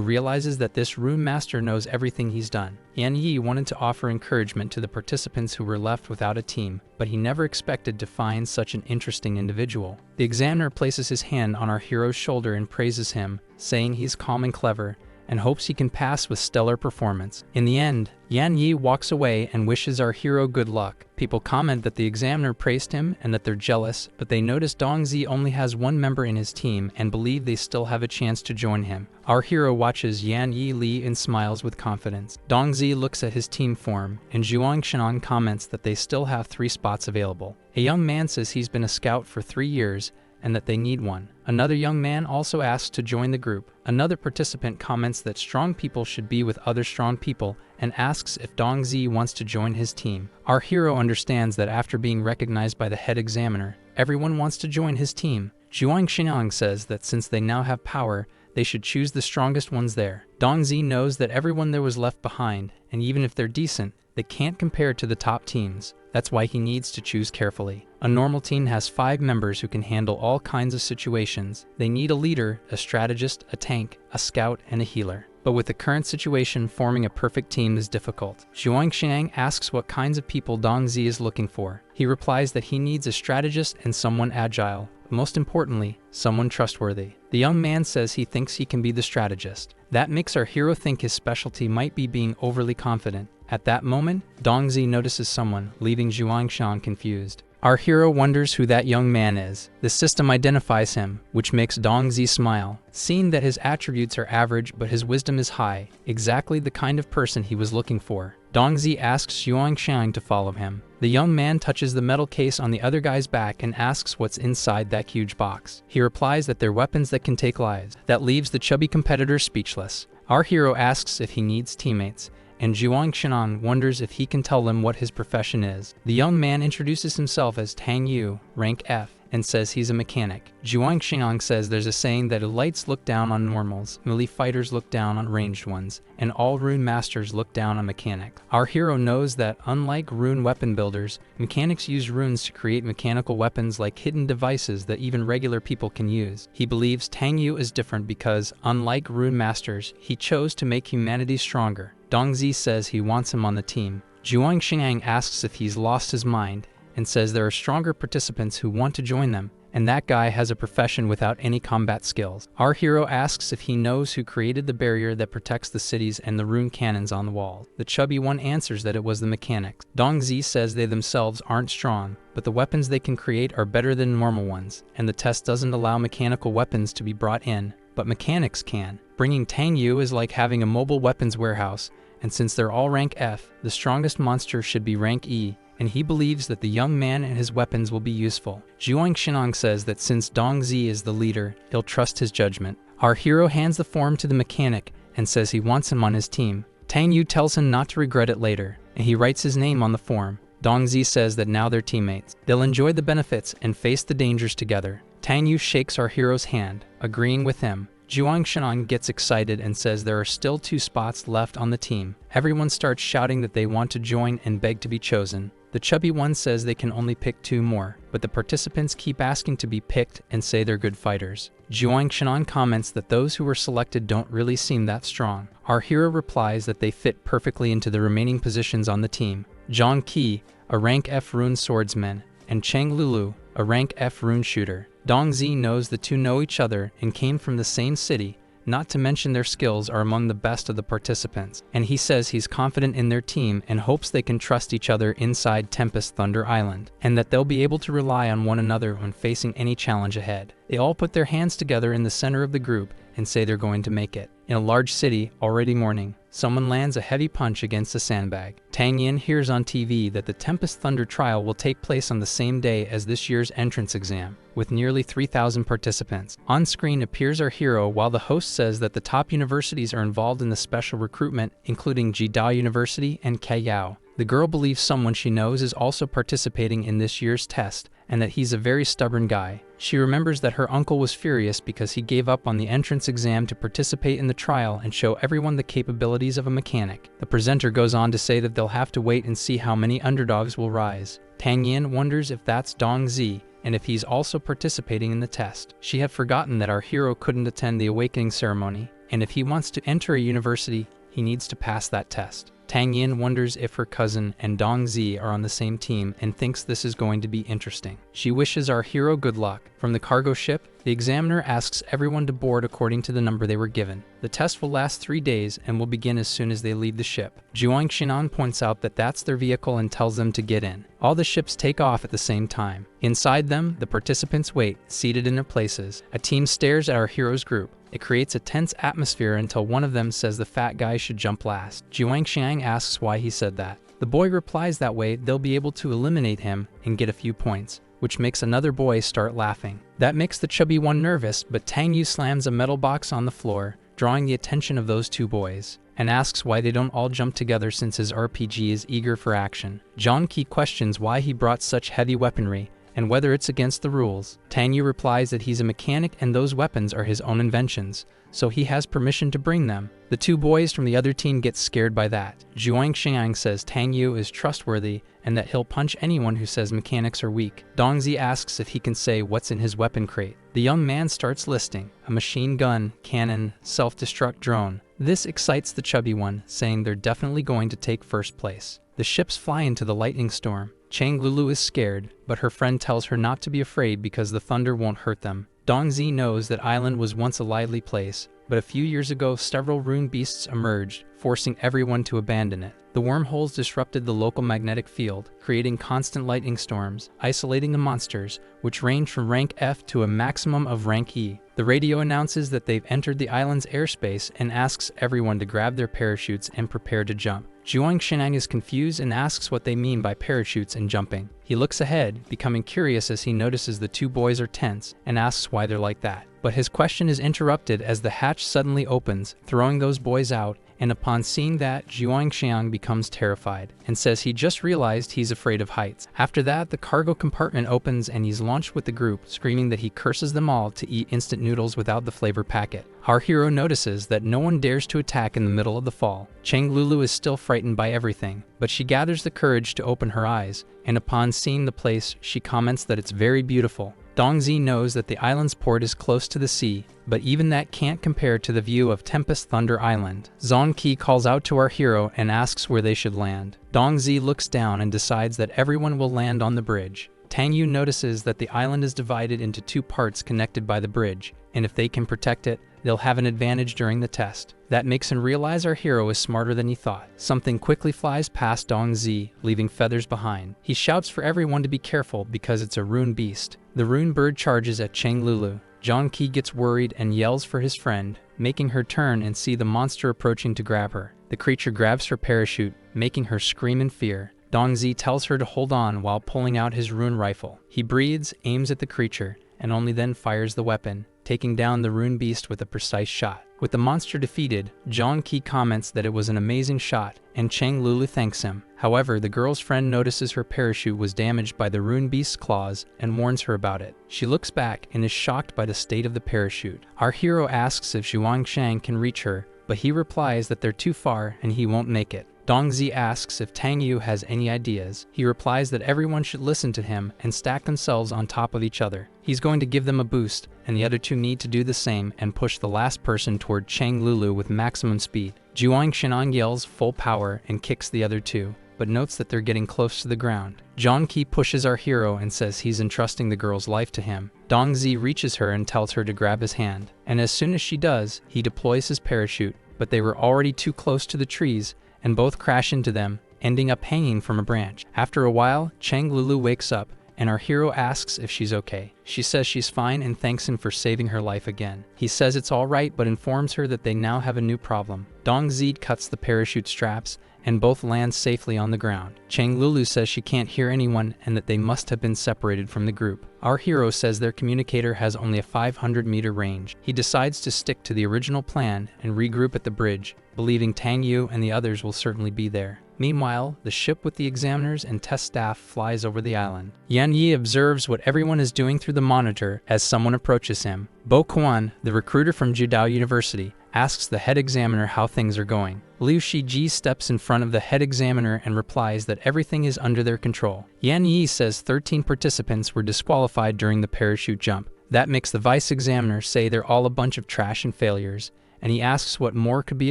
realizes that this rune master knows everything he's done. Yan Yi wanted to offer encouragement to the participants who were left without a team, but he never expected to find such an interesting individual. The examiner places his hand on our hero's shoulder and praises him, saying he's calm and clever, and hopes he can pass with stellar performance. In the end, Yan Yi walks away and wishes our hero good luck. People comment that the examiner praised him and that they're jealous, but they notice Dong Zi only has 1 member in his team and believe they still have a chance to join him. Our hero watches Yan Yi Li and smiles with confidence. Dong Zi looks at his team form, and Zhuang Shan comments that they still have 3 spots available. A young man says he's been a scout for 3 years, and that they need one. Another young man also asks to join the group. Another participant comments that strong people should be with other strong people and asks if Dong Zi wants to join his team. Our hero understands that after being recognized by the head examiner, everyone wants to join his team. Zhuang Xinyang says that since they now have power, they should choose the strongest ones there. Dong Zi knows that everyone there was left behind, and even if they're decent, they can't compare to the top teams. That's why he needs to choose carefully. A normal team has 5 members who can handle all kinds of situations. They need a leader, a strategist, a tank, a scout, and a healer. But with the current situation, forming a perfect team is difficult. Zhuang Xiang asks what kinds of people Dong Zi is looking for. He replies that he needs a strategist and someone agile, but most importantly, someone trustworthy. The young man says he thinks he can be the strategist. That makes our hero think his specialty might be being overly confident. At that moment, Dongzi notices someone, leaving Zhuangshan confused. Our hero wonders who that young man is. The system identifies him, which makes Dongzi smile, seeing that his attributes are average but his wisdom is high, exactly the kind of person he was looking for. Dongzi asks Zhuangshan to follow him. The young man touches the metal case on the other guy's back and asks what's inside that huge box. He replies that they're weapons that can take lives. That leaves the chubby competitor speechless. Our hero asks if he needs teammates, and Zhuangshan wonders if he can tell them what his profession is. The young man introduces himself as Tang Yu, rank F, and says he's a mechanic. Zhuangshan says there's a saying that elites look down on normals, melee fighters look down on ranged ones, and all rune masters look down on mechanics. Our hero knows that, unlike rune weapon builders, mechanics use runes to create mechanical weapons like hidden devices that even regular people can use. He believes Tang Yu is different because, unlike rune masters, he chose to make humanity stronger. Dongzi says he wants him on the team. Zhuangshan asks if he's lost his mind, and says there are stronger participants who want to join them, and that guy has a profession without any combat skills. Our hero asks if he knows who created the barrier that protects the cities and the rune cannons on the wall. The chubby one answers that it was the mechanics. Dongzi says they themselves aren't strong, but the weapons they can create are better than normal ones, and the test doesn't allow mechanical weapons to be brought in, but mechanics can. Bringing Tang Yu is like having a mobile weapons warehouse, and since they're all rank F, the strongest monster should be rank E, and he believes that the young man and his weapons will be useful. Zhuangshan says that since Dongzi is the leader, he'll trust his judgment. Our hero hands the form to the mechanic and says he wants him on his team. Tang Yu tells him not to regret it later, and he writes his name on the form. Dongzi says that now they're teammates. They'll enjoy the benefits and face the dangers together. Tang Yu shakes our hero's hand, agreeing with him. Zhuangshan gets excited and says there are still 2 spots left on the team. Everyone starts shouting that they want to join and beg to be chosen. The chubby one says they can only pick 2 more, but the participants keep asking to be picked and say they're good fighters. Zhuangshan comments that those who were selected don't really seem that strong. Our hero replies that they fit perfectly into the remaining positions on the team. Zhang Qi, a rank F rune swordsman, and Cheng Lulu, a rank F rune shooter. Dongzi knows the 2 know each other and came from the same city, not to mention their skills are among the best of the participants, and he says he's confident in their team and hopes they can trust each other inside Tempest Thunder Island, and that they'll be able to rely on one another when facing any challenge ahead. They all put their hands together in the center of the group and say they're going to make it. In a large city, already morning, someone lands a heavy punch against a sandbag. Tang Yin hears on TV that the Tempest Thunder trial will take place on the same day as this year's entrance exam, with nearly 3,000 participants. On screen appears our hero while the host says that the top universities are involved in the special recruitment, including Jidao University and Kaiyao. The girl believes someone she knows is also participating in this year's test, and that he's a very stubborn guy. She remembers that her uncle was furious because he gave up on the entrance exam to participate in the trial and show everyone the capabilities of a mechanic. The presenter goes on to say that they'll have to wait and see how many underdogs will rise. Tang Yin wonders if that's Dongzi, and if he's also participating in the test. She had forgotten that our hero couldn't attend the awakening ceremony, and if he wants to enter a university, he needs to pass that test. Tang Yin wonders if her cousin and Dongzi are on the same team and thinks this is going to be interesting. She wishes our hero good luck. From the cargo ship, the examiner asks everyone to board according to the number they were given. The test will last 3 days and will begin as soon as they leave the ship. Zhuangshan points out that that's their vehicle and tells them to get in. All the ships take off at the same time. Inside them, the participants wait, seated in their places. A team stares at our hero's group. It creates a tense atmosphere until one of them says the fat guy should jump last. Zhuangshan asks why he said that. The boy replies that way they'll be able to eliminate him and get a few points, which makes another boy start laughing. That makes the chubby one nervous, but Tang Yu slams a metal box on the floor, drawing the attention of those 2 boys, and asks why they don't all jump together since his RPG is eager for action. Zhang Qi questions why he brought such heavy weaponry, and whether it's against the rules. Tang Yu replies that he's a mechanic and those weapons are his own inventions, so he has permission to bring them. The 2 boys from the other team get scared by that. Zhuangshan says Tang Yu is trustworthy and that he'll punch anyone who says mechanics are weak. Dongzi asks if he can say what's in his weapon crate. The young man starts listing: a machine gun, cannon, self-destruct drone. This excites the chubby one, saying they're definitely going to take first place. The ships fly into the lightning storm. Chang Lulu is scared, but her friend tells her not to be afraid because the thunder won't hurt them. Dongzi knows that island was once a lively place, but a few years ago several rune beasts emerged, forcing everyone to abandon it. The wormholes disrupted the local magnetic field, creating constant lightning storms, isolating the monsters, which range from rank F to a maximum of rank E. The radio announces that they've entered the island's airspace and asks everyone to grab their parachutes and prepare to jump. Zhuang Shenang is confused and asks what they mean by parachutes and jumping. He looks ahead, becoming curious as he notices the two boys are tense, and asks why they're like that. But his question is interrupted as the hatch suddenly opens, throwing those boys out, and upon seeing that, Zhuang Xiang becomes terrified, and says he just realized he's afraid of heights. After that, the cargo compartment opens and he's launched with the group, screaming that he curses them all to eat instant noodles without the flavor packet. Our hero notices that no one dares to attack in the middle of the fall. Chang Lulu is still frightened by everything, but she gathers the courage to open her eyes, and upon seeing the place, she comments that it's very beautiful. Dongzi knows that the island's port is close to the sea, but even that can't compare to the view of Tempest Thunder Island. Zon Qi calls out to our hero and asks where they should land. Dongzi looks down and decides that everyone will land on the bridge. Tang Yu notices that the island is divided into two parts connected by the bridge, and if they can protect it, they'll have an advantage during the test. That makes him realize our hero is smarter than he thought. Something quickly flies past Dongzi, leaving feathers behind. He shouts for everyone to be careful because it's a rune beast. The rune bird charges at Chang Lulu. Zhang Qi gets worried and yells for his friend, making her turn and see the monster approaching to grab her. The creature grabs her parachute, making her scream in fear. Dongzi tells her to hold on while pulling out his rune rifle. He breathes, aims at the creature, and only then fires the weapon, taking down the rune beast with a precise shot. With the monster defeated, Zhang Qi comments that it was an amazing shot, and Chang Lulu thanks him. However, the girl's friend notices her parachute was damaged by the rune beast's claws and warns her about it. She looks back and is shocked by the state of the parachute. Our hero asks if Zhuang Shang can reach her, but he replies that they're too far and he won't make it. Dongzi asks if Tang Yu has any ideas. He replies that everyone should listen to him and stack themselves on top of each other. He's going to give them a boost, and the other two need to do the same and push the last person toward Chang Lulu with maximum speed. Zhuang Shenang yells full power and kicks the other two, but notes that they're getting close to the ground. Zhang Qi pushes our hero and says he's entrusting the girl's life to him. Dongzi reaches her and tells her to grab his hand, and as soon as she does, he deploys his parachute, but they were already too close to the trees, and both crash into them, ending up hanging from a branch. After a while, Chang Lulu wakes up, and our hero asks if she's okay. She says she's fine and thanks him for saving her life again. He says it's alright but informs her that they now have a new problem. Dongzi cuts the parachute straps, and both land safely on the ground. Chang Lulu says she can't hear anyone and that they must have been separated from the group. Our hero says their communicator has only a 500-meter range. He decides to stick to the original plan and regroup at the bridge, believing Tang Yu and the others will certainly be there. Meanwhile, the ship with the examiners and test staff flies over the island. Yan Yi observes what everyone is doing through the monitor as someone approaches him. Bo Quan, the recruiter from Judao University, asks the head examiner how things are going. Liu Shiji steps in front of the head examiner and replies that everything is under their control. Yan Yi says 13 participants were disqualified during the parachute jump. That makes the vice examiner say they're all a bunch of trash and failures, and he asks what more could be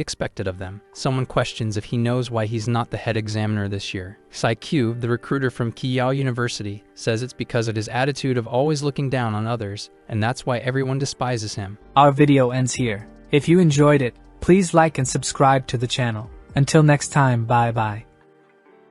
expected of them. Someone questions if he knows why he's not the head examiner this year. Sai Q, the recruiter from Qiyao University, says it's because of his attitude of always looking down on others, and that's why everyone despises him. Our video ends here. If you enjoyed it, please like and subscribe to the channel. Until next time, bye bye.